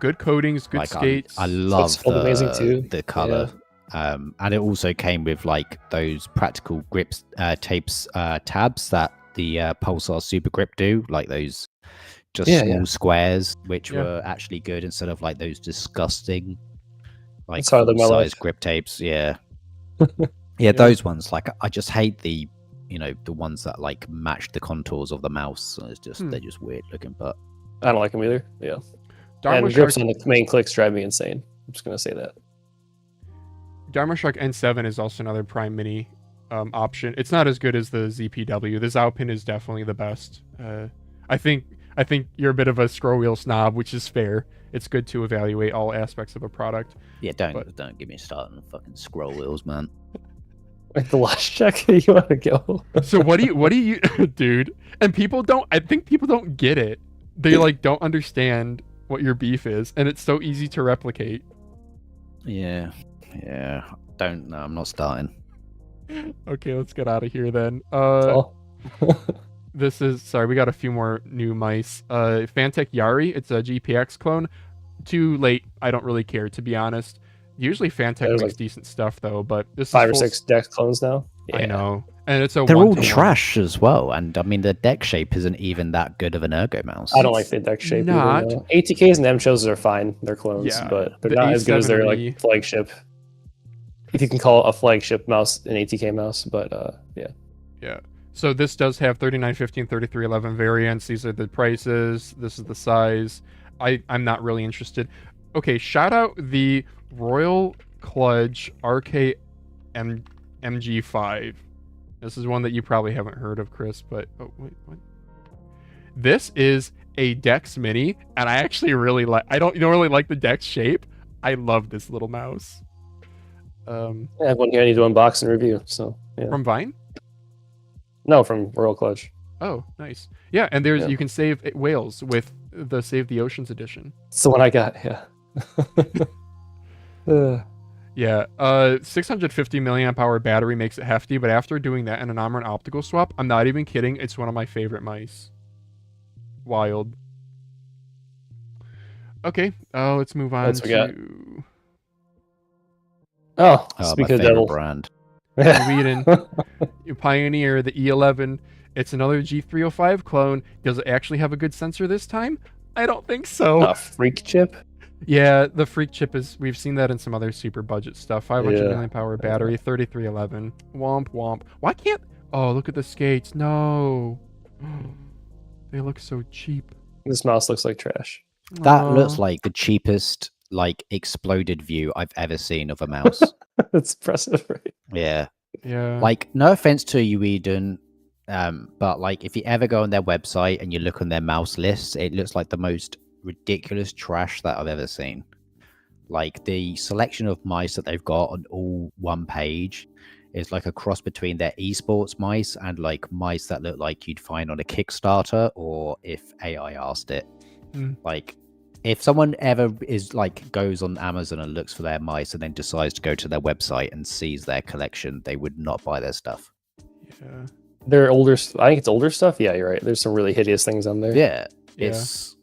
Good coatings, good skates. I love amazing too. the color. Yeah. And it also came with like those practical grips, tapes, tabs that the Pulsar Super Grip do, like those just small squares, which were actually good instead of like those disgusting like size grip tapes. Yeah. Those ones. Like I just hate the ones that like match the contours of the mouse. It's just they're just weird looking, but I don't like them either. Yeah. Dharma and grips on the main clicks drive me insane. I'm just gonna say that. Dharma Shark N7 is also another Prime Mini option. It's not as good as the ZPW. The Zalpin is definitely the best. I think you're a bit of a scroll wheel snob, which is fair. It's good to evaluate all aspects of a product. Yeah, don't get me started on fucking scroll wheels, man. Like the last check, you want to go? So what do you, dude? And I think people don't get it. They like don't understand what your beef is, and it's so easy to replicate. Yeah. I'm not starting. Okay, let's get out of here then. This is sorry, we got a few more new mice. Fantech Yari, it's a GPX clone. Too late. I don't really care, to be honest. Usually Fantech makes decent stuff though, but this 5 is or 6 deck clones now. Yeah. I know, and it's a they're all 1-to-1. trash as well, and I mean the deck shape isn't even that good of an ergo mouse. I don't like the deck shape. Not ATKs and M-Shows are fine. They're clones, but they're not as good as their like flagship. If you can call a flagship mouse an ATK mouse, but yeah. So this does have 3915, 3311 variants. These are the prices. This is the size. I'm not really interested. Okay, shout out the Royal Kludge RK MG5. This is one that you probably haven't heard of, Chris, but oh wait, what? This is a Dex Mini, and I actually really like. I don't really like the Dex shape. I love this little mouse. I have one here I need to unbox and review. So from Vine? No, from Royal Kludge. Oh, nice. Yeah, and you can save whales with the Save the Oceans edition. It's the one I got. Yeah. 650 milliamp hour battery makes it hefty, but after doing that and an Omron optical swap, I'm not even kidding, it's one of my favorite mice. Wild. Okay, let's move on to... Speak of the devil. Brand. EWEADN. You Pioneer, the E11. It's another G305 clone. Does it actually have a good sensor this time? I don't think so. A freak chip. Yeah, the freak chip is. We've seen that in some other super budget stuff. 500 Yeah. million power battery, 3311. Womp womp. Why can't? Oh, look at the skates. No, they look so cheap. This mouse looks like trash. That looks Aw. like the cheapest, like, exploded view I've ever seen of a mouse. That's impressive, right? Yeah. Yeah. Like, no offense to EWEADN, but like, if you ever go on their website and you look on their mouse lists, it looks like the most ridiculous trash that I've ever seen. Like, the selection of mice that they've got on all one page is like a cross between their esports mice and like mice that look like you'd find on a Kickstarter or if AI asked it. Like, if someone ever is like goes on Amazon and looks for their mice and then decides to go to their website and sees their collection, they would not buy their stuff. Yeah. They're older. I think it's older stuff. Yeah, you're right. There's some really hideous things on there. Yeah, it's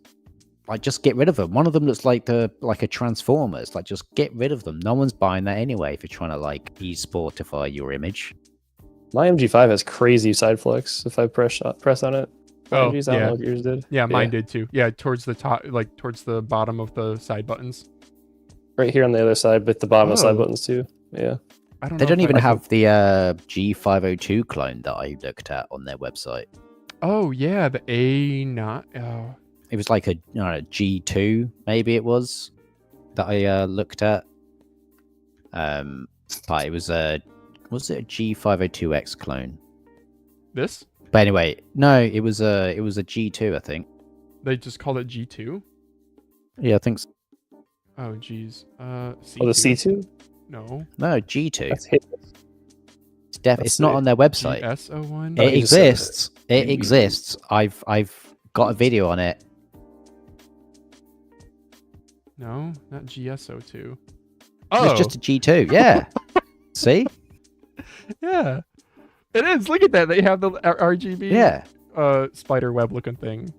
like, just get rid of them. One of them looks like a Transformers. Like, just get rid of them. No one's buying that anyway. If you're trying to like esportify your image. My MG5 has crazy side flex. If I press on it. Oh, MGs, I don't yeah. know what yours did. Yeah, mine did too. Yeah, towards the top, like towards the bottom of the side buttons. Right here on the other side, but the bottom of the side Oh. buttons too. Yeah. I don't. They know don't if even I- have the G502 clone that I looked at on their website. Oh yeah, the A not. Oh. It was like a G2, maybe it was, that I looked at. But it was it a G502X clone? This? But anyway, no, it was a G2, I think. They just called it G2. Yeah, I think so. Oh geez. C2. Oh, the C2? No. No, G2. That's hideous. It's Let's it's not see. on their website. GS01. It you just said exists. It exists. I've got a video on it. No, not GS02. It's just a G2. Yeah. See? Yeah. It is. Look at that. They have the RGB. Yeah. Spider web looking thing.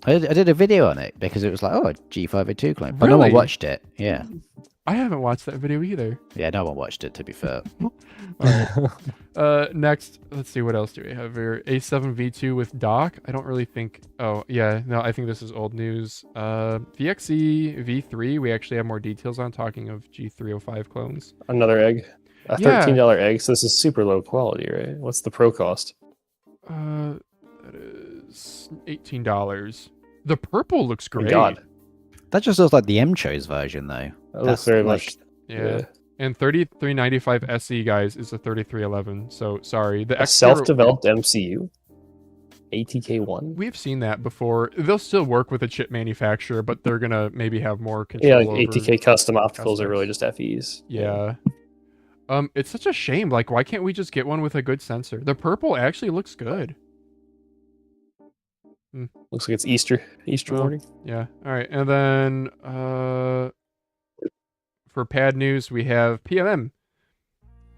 I did a video on it because it was like, oh, a G502 clone. But no one Really? watched it. Yeah. I haven't watched that video either. Yeah, no one watched it, to be fair. Next, let's see, what else do we have here? A7 V2 with dock. I don't really think. Oh yeah, no, I think this is old news. VXE V3. We actually have more details on, talking of G305 clones. Another egg. A Yeah. $13 egg, so this is super low quality, right? What's the pro cost? That is $18. The purple looks Oh my great. God. That just looks like the M-Chose version, though. That looks very much. Yeah. And 3395 SE, guys, is a 3311. So sorry, the A X0 self-developed MCU? ATK1? We've seen that before. They'll still work with a chip manufacturer, but they're gonna maybe have more control. Yeah, like over ATK custom opticals are really customers. just FEs. Yeah. It's such a shame. Like, why can't we just get one with a good sensor? The purple actually looks good. Looks like it's Easter Oh. morning. Yeah. All right. And then for pad news, we have PMM.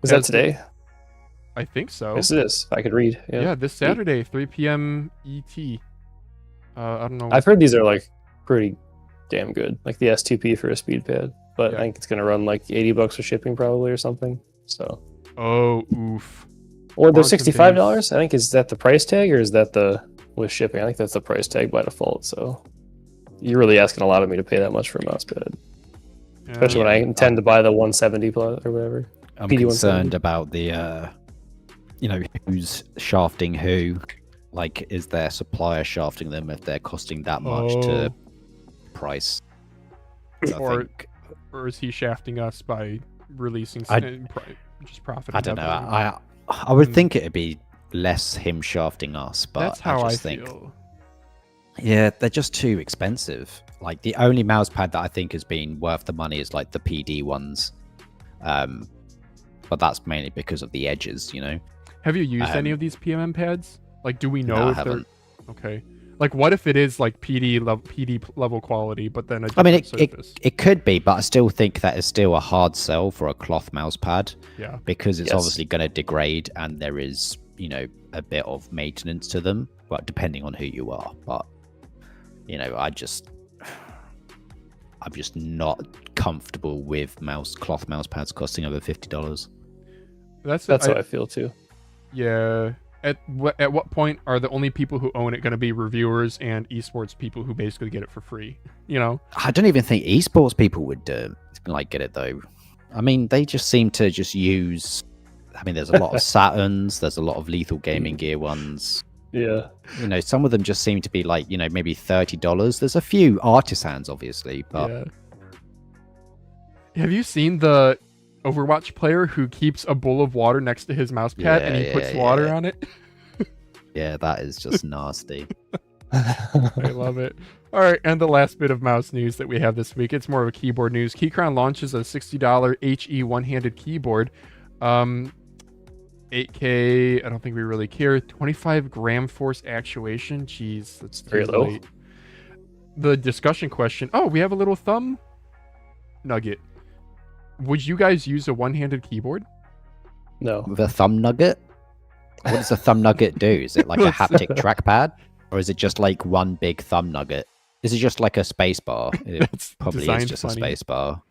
Is that Has- today? I think so. Yes, it is. I could read. Yeah, this Saturday, 3 p.m. ET. I don't know. I've heard these are like pretty damn good. Like the S2P for a speed pad. But Yeah. I think it's gonna run like $80 for shipping probably or something. So Oh, oof. or they're Quantum $65. I think is that the price tag or is that the with shipping? I think that's the price tag by default. So you're really asking a lot of me to pay that much for a mouse pad. Yeah. Especially when I intend to buy the 170 plus or whatever. I'm PD170. concerned about the, who's shafting who. Like, is their supplier shafting them if they're costing that much to price? I Or- think- Or is he shafting us by releasing just profiting? I don't know. heavily? I would Hmm. think it'd be less him shafting us, but That's how I just think, feel. yeah, they're just too expensive. Like, the only mouse pad that I think has been worth the money is like the PD ones, but that's mainly because of the edges, you know. Have you used any of these PMM pads? Like, do we know No, I if they're haven't. okay? Like, what if it is like PD level quality, but then a I mean, different surface? it could be, but I still think that is still a hard sell for a cloth mouse pad Yeah. because it's Yes. obviously going to degrade and there is, a bit of maintenance to them. Well, depending on who you are, but I'm just not comfortable with cloth mouse pads costing over $50. That's That's how I feel too. Yeah. at what point are the only people who own it going to be reviewers and esports people who basically get it for free? You know, I don't even think esports people would get it though. I mean, they just seem to just use. I mean, there's a lot of Saturns. There's a lot of Lethal Gaming Gear ones. Yeah. Some of them just seem to be like, maybe $30. There's a few artisans, obviously, but yeah. Have you seen the Overwatch player who keeps a bowl of water next to his mouse pad and he puts water on it? Yeah, that is just nasty. I love it. All right, and the last bit of mouse news that we have this week, it's more of a keyboard news. Keychron launches a $60 HE one-handed keyboard. 8K, I don't think we really care. 25 gram force actuation. Jeez, that's very low. Late. The discussion question. Oh, we have a little thumb nugget. Would you guys use a one-handed keyboard? No. With a thumb nugget? What does a thumb nugget do? Is it like a haptic trackpad? Or is it just like one big thumb nugget? Is it just like a space bar? It probably is just a space bar.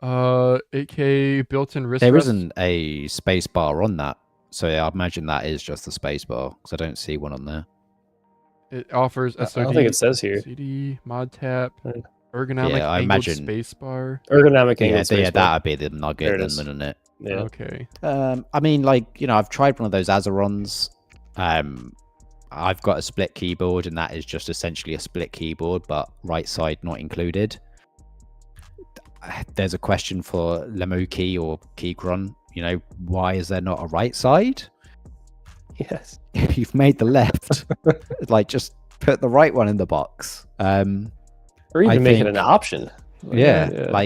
8K built-in wrist There rest. isn't a space bar on that. So I imagine that is just a space bar because I don't see one on there. It offers SOD, I don't think it says here. CD, mod tap, ergonomic I angled imagine space bar. Ergonomic angle. Yeah, that would be the nugget, There it then, is. wouldn't it? Yeah. Okay. I mean, I've tried one of those Azerons. I've got a split keyboard, and that is just essentially a split keyboard, but right side not included. There's a question for Lemuki or Keychron. Why is there not a right side? Yes. You've made the left. Just put the right one in the box. Or even make it an option. Yeah.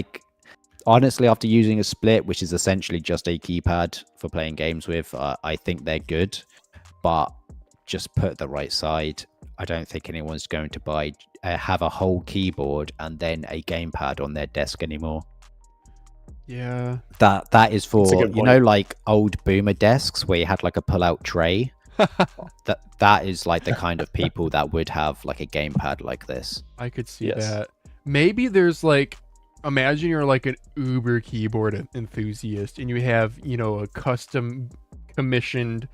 Honestly, after using a split, which is essentially just a keypad for playing games with, I think they're good. But just put the right side. I don't think anyone's going to have a whole keyboard and then a gamepad on their desk anymore. Yeah. That is for, point. old boomer desks where you had like a pull-out tray. that is like the kind of people that would have like a gamepad like this. I could see that. Maybe there's imagine you're like an Uber keyboard enthusiast and you have, a custom commissioned.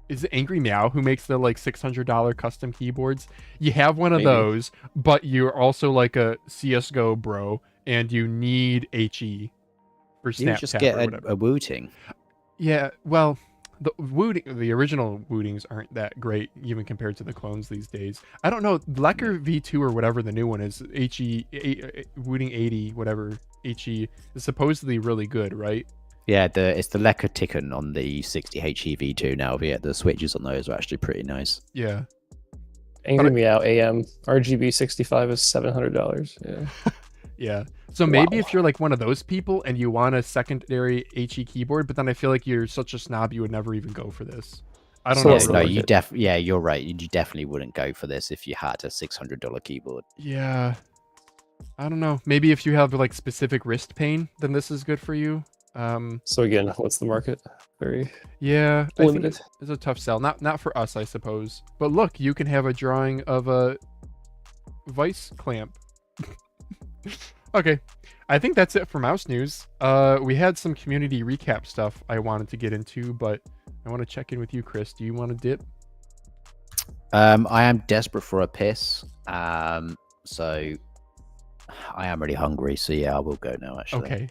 Is it Angry Meow who makes the $600 custom keyboards? You have one of those, but you're also like a CSGO bro and you need HE for Snapchat. You just get a Wooting. Yeah, well, the original Wootings aren't that great even compared to the clones these days. I don't know, Valkyrie V2 or whatever the new one is, HE Wooting 80 whatever HE is supposedly really good, right? Yeah, it's the Lecker Ticken on the 60 HEV2 now. But yeah, the switches on those are actually pretty nice. Yeah. Angry Meow AM RGB 65 is $700. Yeah. Yeah. So maybe if you're one of those people and you want a secondary HE keyboard, but then I feel like you're such a snob you would never even go for this. I don't know. No, you're right. You definitely wouldn't go for this if you had a $600 keyboard. Yeah. I don't know. Maybe if you have specific wrist pain, then this is good for you. So again, what's the market? Very limited. I think it's a tough sell. Not for us, I suppose. But look, you can have a drawing of a vice clamp. Okay, I think that's it for mouse news. We had some community recap stuff I wanted to get into, but I want to check in with you, Chris. Do you want to dip? I am desperate for a piss. So I am really hungry. So yeah, I will go now. Actually. Okay.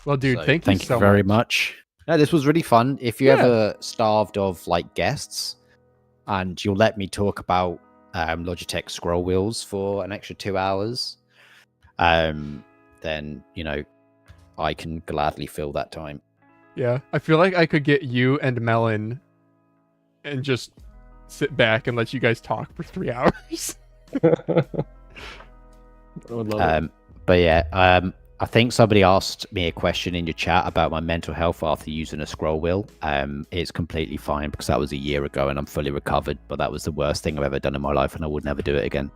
Well, dude, so, thank you so very much. No, this was really fun. If you ever starved of guests, and you'll let me talk about Logitech scroll wheels for an extra 2 hours, then I can gladly fill that time. Yeah, I feel like I could get you and Melon and just sit back and let you guys talk for 3 hours. I would love it. But yeah, I think somebody asked me a question in your chat about my mental health after using a scroll wheel. It's completely fine because that was a year ago and I'm fully recovered, but that was the worst thing I've ever done in my life and I would never do it again.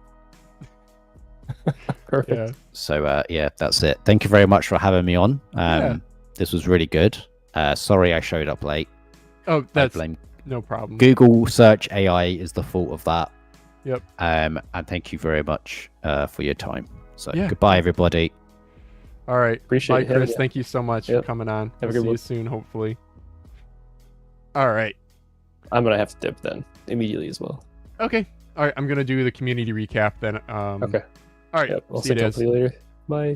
Perfect. Yeah. So yeah, that's it. Thank you very much for having me on. This was really good. Sorry I showed up late. Oh, that's no problem. Google search AI is the fault of that. Yep. And thank you very much for your time. So goodbye, everybody. All right. Appreciate it. Bye, Chris. Thank you so much for coming on. Have a good see one. you soon, hopefully. All right. I'm gonna have to dip then immediately as well. Okay. All right. I'm gonna do the community recap then. Okay. All right. Yep. I'll see sit you down guys. with you later. Bye.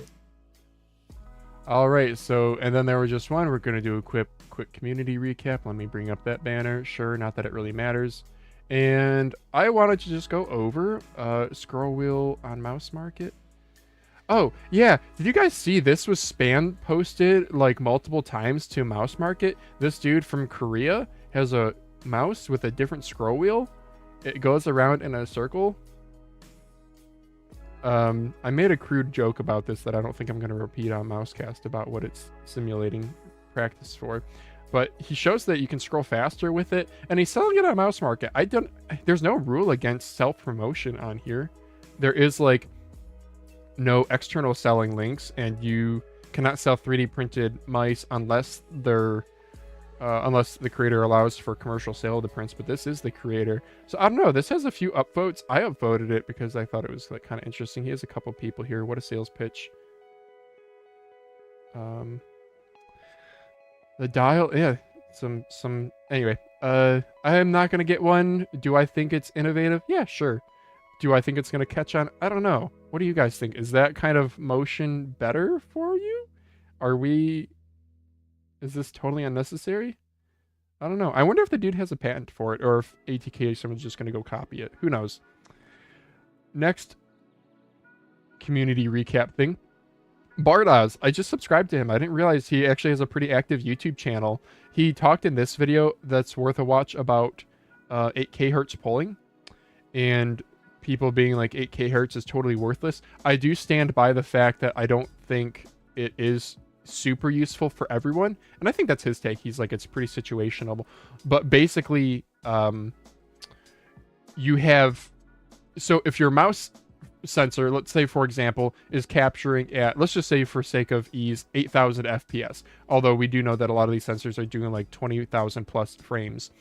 All right. So, and then there was just one. We're gonna do a quick community recap. Let me bring up that banner. Sure. Not that it really matters. And I wanted to just go over scroll wheel on mouse market. Oh, yeah. Did you guys see this was spam posted like multiple times to mouse market? This dude from Korea has a mouse with a different scroll wheel. It goes around in a circle. I made a crude joke about this that I don't think I'm going to repeat on Mousecast about what it's simulating practice for. But he shows that you can scroll faster with it, and he's selling it on mouse market. There's no rule against self-promotion on here. There is like no external selling links, and you cannot sell 3D printed mice unless they're unless the creator allows for commercial sale of the prints. But this is the creator, so I don't know. This has a few upvotes. I upvoted it because I thought it was like kind of interesting. He has a couple people here. What a sales pitch. The dial, yeah, some anyway. I am not gonna get one. Do I think it's innovative? Yeah, sure. Do I think it's gonna catch on? I don't know. What do you guys think? Is that kind of motion better for you? Is this totally unnecessary? I don't know. I wonder if the dude has a patent for it, or if ATK someone's just gonna go copy it. Who knows? Next community recap thing. Bardas, I just subscribed to him. I didn't realize he actually has a pretty active YouTube channel. He talked in this video that's worth a watch about 8K hertz polling, and people being like 8K hertz is totally worthless. I do stand by the fact that I don't think it is super useful for everyone, and I think that's his take. He's like, it's pretty situational, but basically you have, so if your mouse sensor, let's say for example, is capturing at, let's just say for sake of ease, 8,000 FPS, although we do know that a lot of these sensors are doing like 20,000 plus frames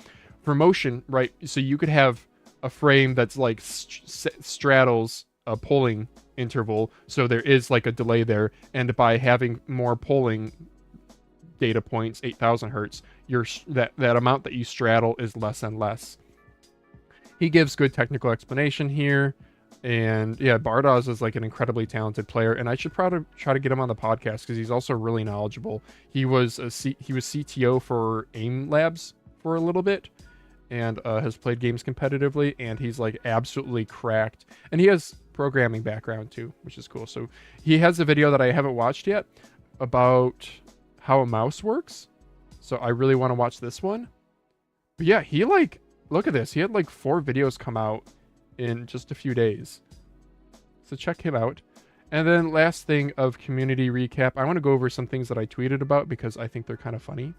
for motion, right? So you could have a frame that's like straddles a polling interval, so there is like a delay there, and by having more polling data points, 8,000 hertz, that amount that you straddle is less and less. He gives good technical explanation here. And yeah, Bardas is like an incredibly talented player, and I should probably try to get him on the podcast because he's also really knowledgeable. He was CTO for AIM Labs for a little bit, and has played games competitively, and he's like absolutely cracked. And he has programming background too, which is cool. So he has a video that I haven't watched yet about how a mouse works. So I really want to watch this one. But yeah, he like, look at this. He had like 4 videos come out in just a few days, so check him out. And then last thing of community recap, I want to go over some things that I tweeted about because I think they're kind of funny.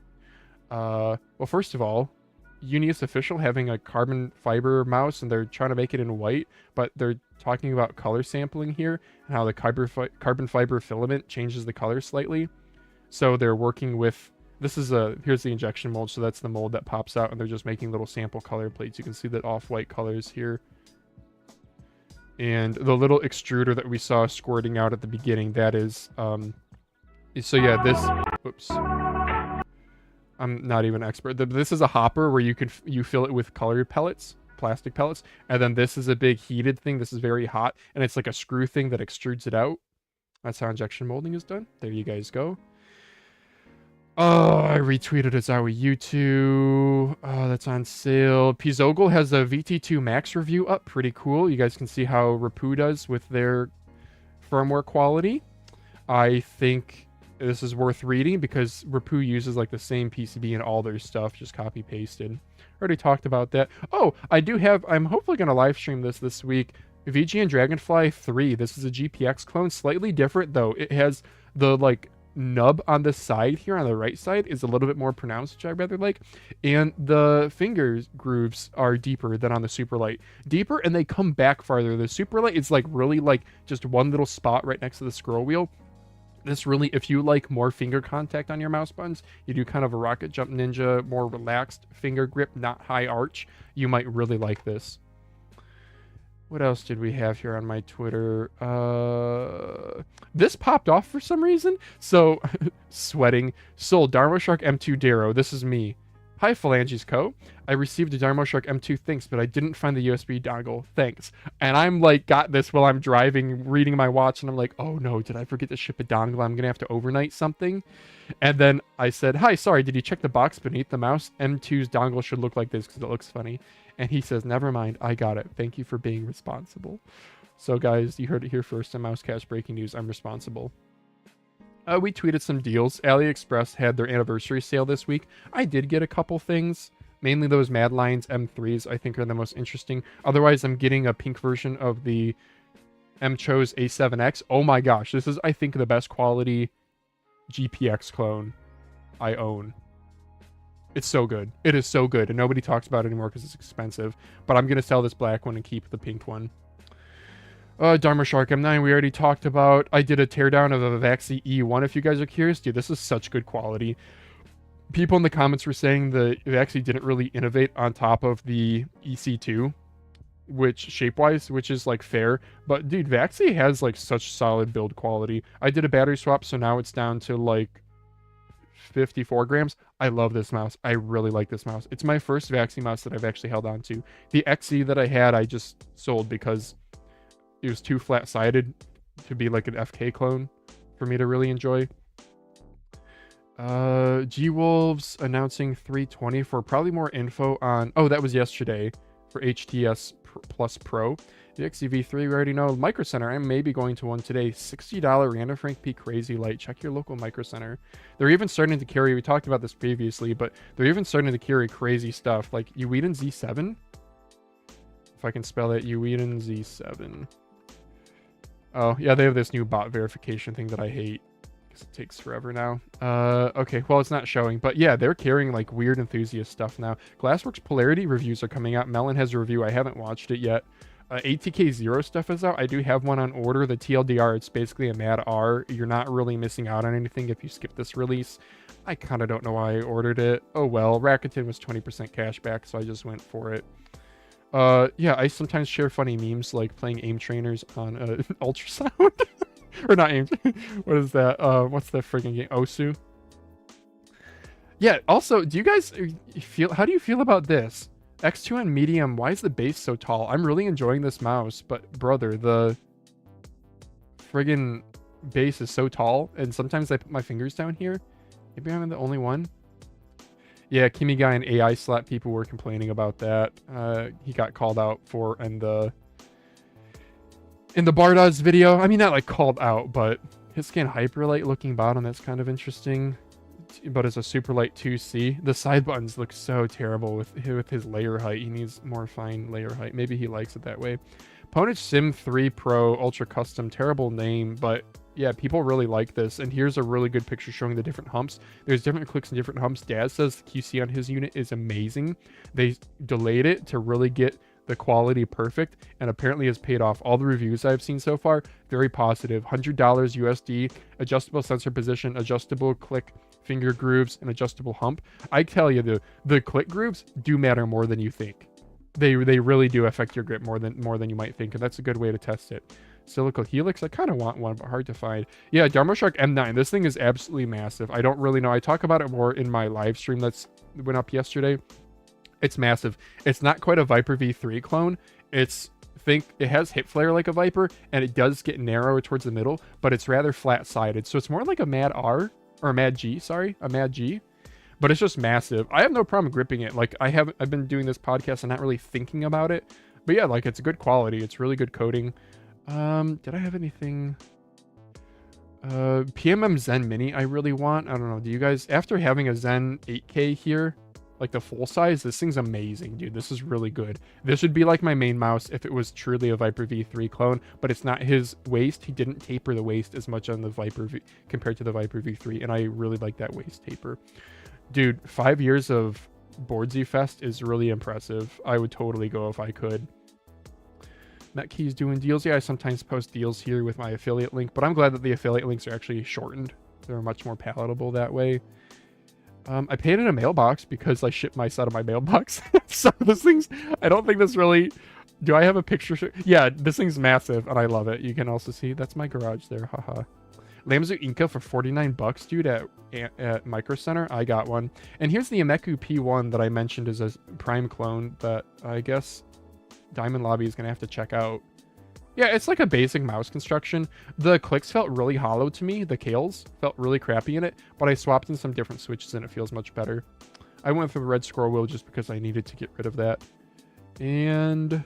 Well, first of all, Unius Official having a carbon fiber mouse, and they're trying to make it in white, but they're talking about color sampling here and how the carbon fiber filament changes the color slightly. So they're working with, this is here's the injection mold, so that's the mold that pops out, and they're just making little sample color plates. You can see that off-white colors here. And the little extruder that we saw squirting out at the beginning, that is, so yeah, this, whoops. I'm not even an expert. This is a hopper where you fill it with colored pellets, plastic pellets. And then this is a big heated thing. This is very hot, and it's like a screw thing that extrudes it out. That's how injection molding is done. There you guys go. Oh, I retweeted Azawi U2. Oh, that's on sale. Pizogel has a VT2 Max review up. Pretty cool. You guys can see how Rapoo does with their firmware quality. I think this is worth reading because Rapoo uses like the same PCB in all their stuff, just copy pasted. Already talked about that. Oh, I'm hopefully going to live stream this week. VGN Dragonfly 3. This is a GPX clone. Slightly different though. It has the like nub on the side here on the right side is a little bit more pronounced, which I rather like, and the finger grooves are deeper than on the Superlight. Deeper, and they come back farther. The Superlight is like really like just one little spot right next to the scroll wheel. This really, if you like more finger contact on your mouse buttons, you do kind of a Rocket Jump Ninja, more relaxed finger grip, not high arch, you might really like this. What else did we have here on my Twitter? This popped off for some reason. So, sweating. Sold Dharma Shark M2 Darrow. This is me. Hi, Phalanges Co. I received a Dharma Shark M2 thanks, but I didn't find the USB dongle. Thanks. And I'm like, got this while I'm driving, reading my watch, and I'm like, oh no, did I forget to ship a dongle? I'm gonna have to overnight something. And then I said, hi, sorry, did you check the box beneath the mouse? M2's dongle should look like this because it looks funny. And he says, never mind, I got it. Thank you for being responsible. So guys, you heard it here first on Mousecast breaking news. I'm responsible. We tweeted some deals. AliExpress had their anniversary sale this week. I did get a couple things, mainly those Madlions M3s I think are the most interesting. Otherwise, I'm getting a pink version of the MCHO's A7X. Oh my gosh, this is, I think, the best quality GPX clone I own. It's so good. It is so good, and nobody talks about it anymore because it's expensive. But I'm going to sell this black one and keep the pink one. Dharma Shark M9 we already talked about. I did a teardown of a Vaxi E1 if you guys are curious. Dude, this is such good quality. People in the comments were saying the Vaxi didn't really innovate on top of the EC2, which shape-wise, which is like fair. But dude, Vaxi has like such solid build quality. I did a battery swap, so now it's down to like 54 grams. I love this mouse. I really like this mouse. It's my first Vaxi mouse that I've actually held on to. The XE that I had, I just sold because it was too flat-sided to be like an FK clone for me to really enjoy. G-Wolves announcing 320 for probably more info on... Oh, that was yesterday for HTS Plus Pro. The XEV3 we already know. Micro Center, I may be going to one today. $60 Random Frank P Crazy Light. Check your local Micro Center. They're even starting to carry... We talked about this previously, but they're even starting to carry crazy stuff like EWEADN Z7. If I can spell it, EWEADN Z7. Oh, yeah, they have this new bot verification thing that I hate because it takes forever now. Okay, well, it's not showing, but yeah, they're carrying like weird enthusiast stuff now. Glassworks Polarity reviews are coming out. Melon has a review. I haven't watched it yet. ATK0 stuff is out. I do have one on order. The TLDR, it's basically a Mad R. You're not really missing out on anything if you skip this release. I kind of don't know why I ordered it. Oh well, Rakuten was 20% cash back, so I just went for it. Yeah, I sometimes share funny memes like playing aim trainers on ultrasound. Or not aim. What is that? What's the freaking game? Osu. Yeah, also, do you guys feel, how do you feel about this? X2 medium, why is the base so tall? I'm really enjoying this mouse, but brother, the friggin' base is so tall, and sometimes I put my fingers down here. Maybe I'm the only one. Yeah, Kimi Guy and AI Slap people were complaining about that. He got called out for in the Bardoz video. I mean, not like called out, but his scan Hyperlight looking bottom, that's kind of interesting. But it's a Superlight 2C. The side buttons look so terrible with his layer height. He needs more fine layer height. Maybe he likes it that way. Ponage Sim 3 Pro Ultra Custom, terrible name, but yeah, people really like this. And here's a really good picture showing the different humps. There's different clicks and different humps. Dad says the QC on his unit is amazing. They delayed it to really get the quality perfect, and apparently has paid off. All the reviews I've seen so far, very positive. $100 USD, adjustable sensor position, adjustable click finger grooves, and adjustable hump. I tell you, the click grooves do matter more than you think. They really do affect your grip more than you might think, and that's a good way to test it. Silica Helix, I kind of want one, but hard to find. Yeah, Dharma Shark M9, this thing is absolutely massive. I don't really know. I talk about it more in my live stream that's went up yesterday. It's massive. It's not quite a Viper V3 clone. It has hip flare like a Viper, and it does get narrower towards the middle, but it's rather flat-sided. So it's more like a Mad R, or a Mad G, sorry, a Mad G. But it's just massive. I have no problem gripping it. Like, I've been doing this podcast and not really thinking about it. But yeah, like, it's good quality. It's really good coating. Did I have anything? PMM Zen Mini I really want. I don't know. Do you guys, after having a Zen 8K here, like the full size, this thing's amazing, dude. This is really good. This would be like my main mouse if it was truly a Viper V3 clone, but it's not his waist. He didn't taper the waist as much on the Viper V compared to the Viper V3, and I really like that waist taper. Dude, 5 years of Boardsy Fest is really impressive. I would totally go if I could. Metkey's doing deals. Yeah, I sometimes post deals here with my affiliate link, but I'm glad that the affiliate links are actually shortened. They're much more palatable that way. I paid in a mailbox because I shipped my set of my mailbox. So this thing's, I don't think this really, do I have a picture? Yeah, this thing's massive and I love it. You can also see, that's my garage there, haha. Lamzu Inca for 49 bucks, dude, at Micro Center. I got one. And here's the Imeku P1 that I mentioned is a prime clone that I guess DiamondLobby is going to have to check out. Yeah, it's like a basic mouse construction. The clicks felt really hollow to me. The Kales felt really crappy in it, but I swapped in some different switches and it feels much better. I went for the red scroll wheel just because I needed to get rid of that. And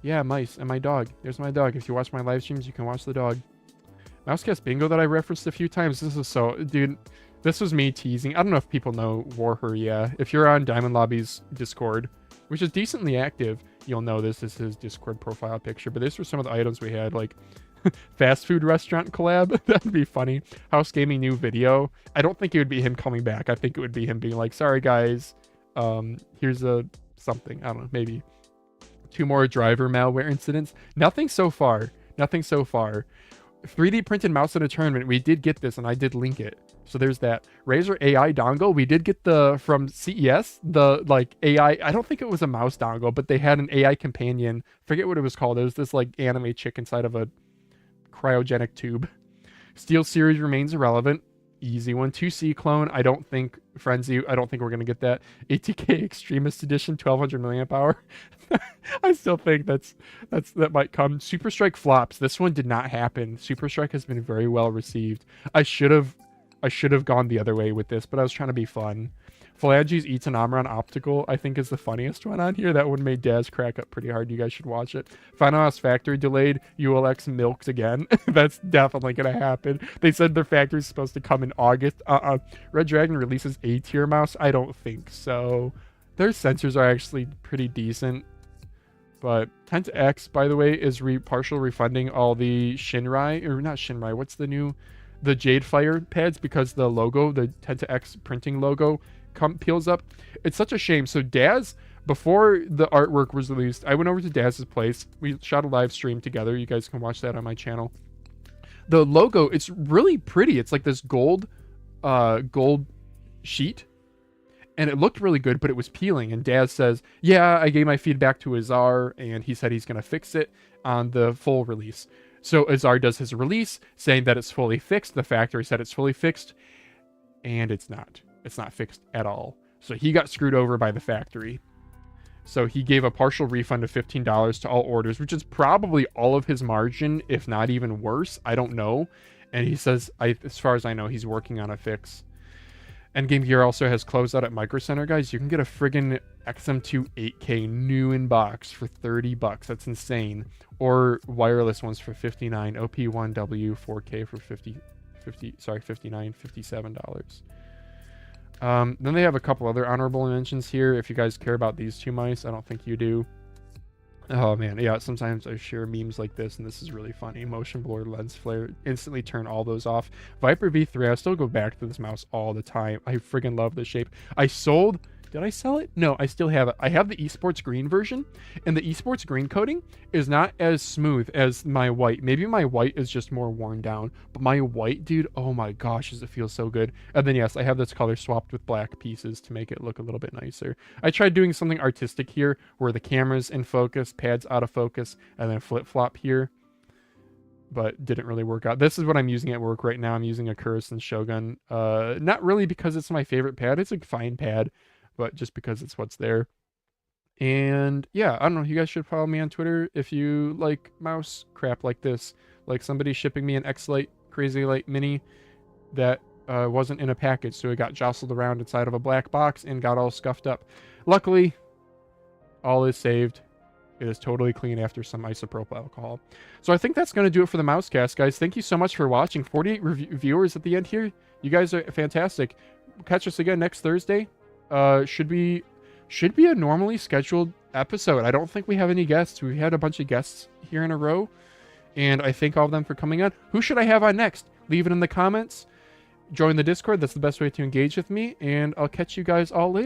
yeah, mice and my dog. There's my dog. If you watch my live streams, you can watch the dog. Mousecast Bingo that I referenced a few times. This is so, dude, this was me teasing. I don't know if people know Warher. Yeah, if you're on Diamond Discord, which is decently active, you'll know this is his Discord profile picture. But these were some of the items we had, like fast food restaurant collab. That'd be funny. House gaming new video. I don't think it would be him coming back. I think it would be him being like, sorry guys, here's a something. I don't know, maybe 2 more driver malware incidents. Nothing so far. 3D printed mouse in a tournament. We did get this and I did link it. So there's that. Razer AI dongle. We did get the from CES, the like AI. I don't think it was a mouse dongle, but they had an AI companion. Forget what it was called. It was this like anime chick inside of a cryogenic tube. Steel series remains irrelevant. Easy one. 2C clone. I don't think Frenzy. I don't think we're gonna get that. ATK Extremist Edition 1200 milliamp hour. I still think that might come. Super Strike flops. This one did not happen. Super Strike has been very well received. I should have gone the other way with this, but I was trying to be fun. Phalanges Eats an Omron Optical, I think, is the funniest one on here. That one made Daz crack up pretty hard. You guys should watch it. Final House Factory delayed. ULX milked again. That's definitely going to happen. They said their factory's supposed to come in August. Red Dragon releases a tier mouse. I don't think so. Their sensors are actually pretty decent. But 10x, by the way, is partial refunding all the Shinrai, or not Shinrai, what's the new... the Jade Fire pads, because the logo, the 10x printing logo, peels up. It's such a shame. So Daz, before the artwork was released, I went over to Daz's place. We shot a live stream together. You guys can watch that on my channel. The logo, it's really pretty. It's like this gold sheet. And it looked really good, but it was peeling. And Daz says, yeah, I gave my feedback to Azar, and he said he's going to fix it on the full release. So Azar does his release, saying that it's fully fixed. The factory said it's fully fixed, and it's not. It's not fixed at all. So he got screwed over by the factory. So he gave a partial refund of $15 to all orders, which is probably all of his margin, if not even worse. I don't know. And he says, as far as I know, he's working on a fix. Endgame Gear also has closed out at Micro Center, guys. You can get a friggin' XM2 8K new in box for 30 bucks. That's insane. Or wireless ones for 59. OP1W 4K for $57. Then they have a couple other honorable mentions here. If you guys care about these 2 mice, I don't think you do. Oh man, yeah, sometimes I share memes like this, and this is really funny. Motion blur, lens flare, instantly turn all those off. Viper V3, I still go back to this mouse all the time. I friggin' love the shape. Did I sell it? No, I still have it. I have the esports green version, and the esports green coating is not as smooth as my white. Maybe my white is just more worn down, but my white, dude, oh my gosh, does it feel so good. And then yes, I have this color swapped with black pieces to make it look a little bit nicer. I tried doing something artistic here where the camera's in focus, pads out of focus, and then flip-flop here, but didn't really work out. This is what I'm using at work right now. I'm using a Kurisan Shogun. Not really because it's my favorite pad. It's a fine pad, but just because it's what's there. And yeah, I don't know, you guys should follow me on Twitter if you like mouse crap like this. Like somebody shipping me an X-Lite Crazy Light Mini that wasn't in a package, so it got jostled around inside of a black box and got all scuffed up. Luckily, all is saved. It is totally clean after some isopropyl alcohol. So I think that's going to do it for the Mousecast, guys. Thank you so much for watching. 48 viewers at the end here. You guys are fantastic. Catch us again next Thursday. Should be a normally scheduled episode. I don't think we have any guests. We had a bunch of guests here in a row, and I thank all of them for coming on. Who should I have on next? Leave it in the comments. Join the Discord. That's the best way to engage with me, and I'll catch you guys all later.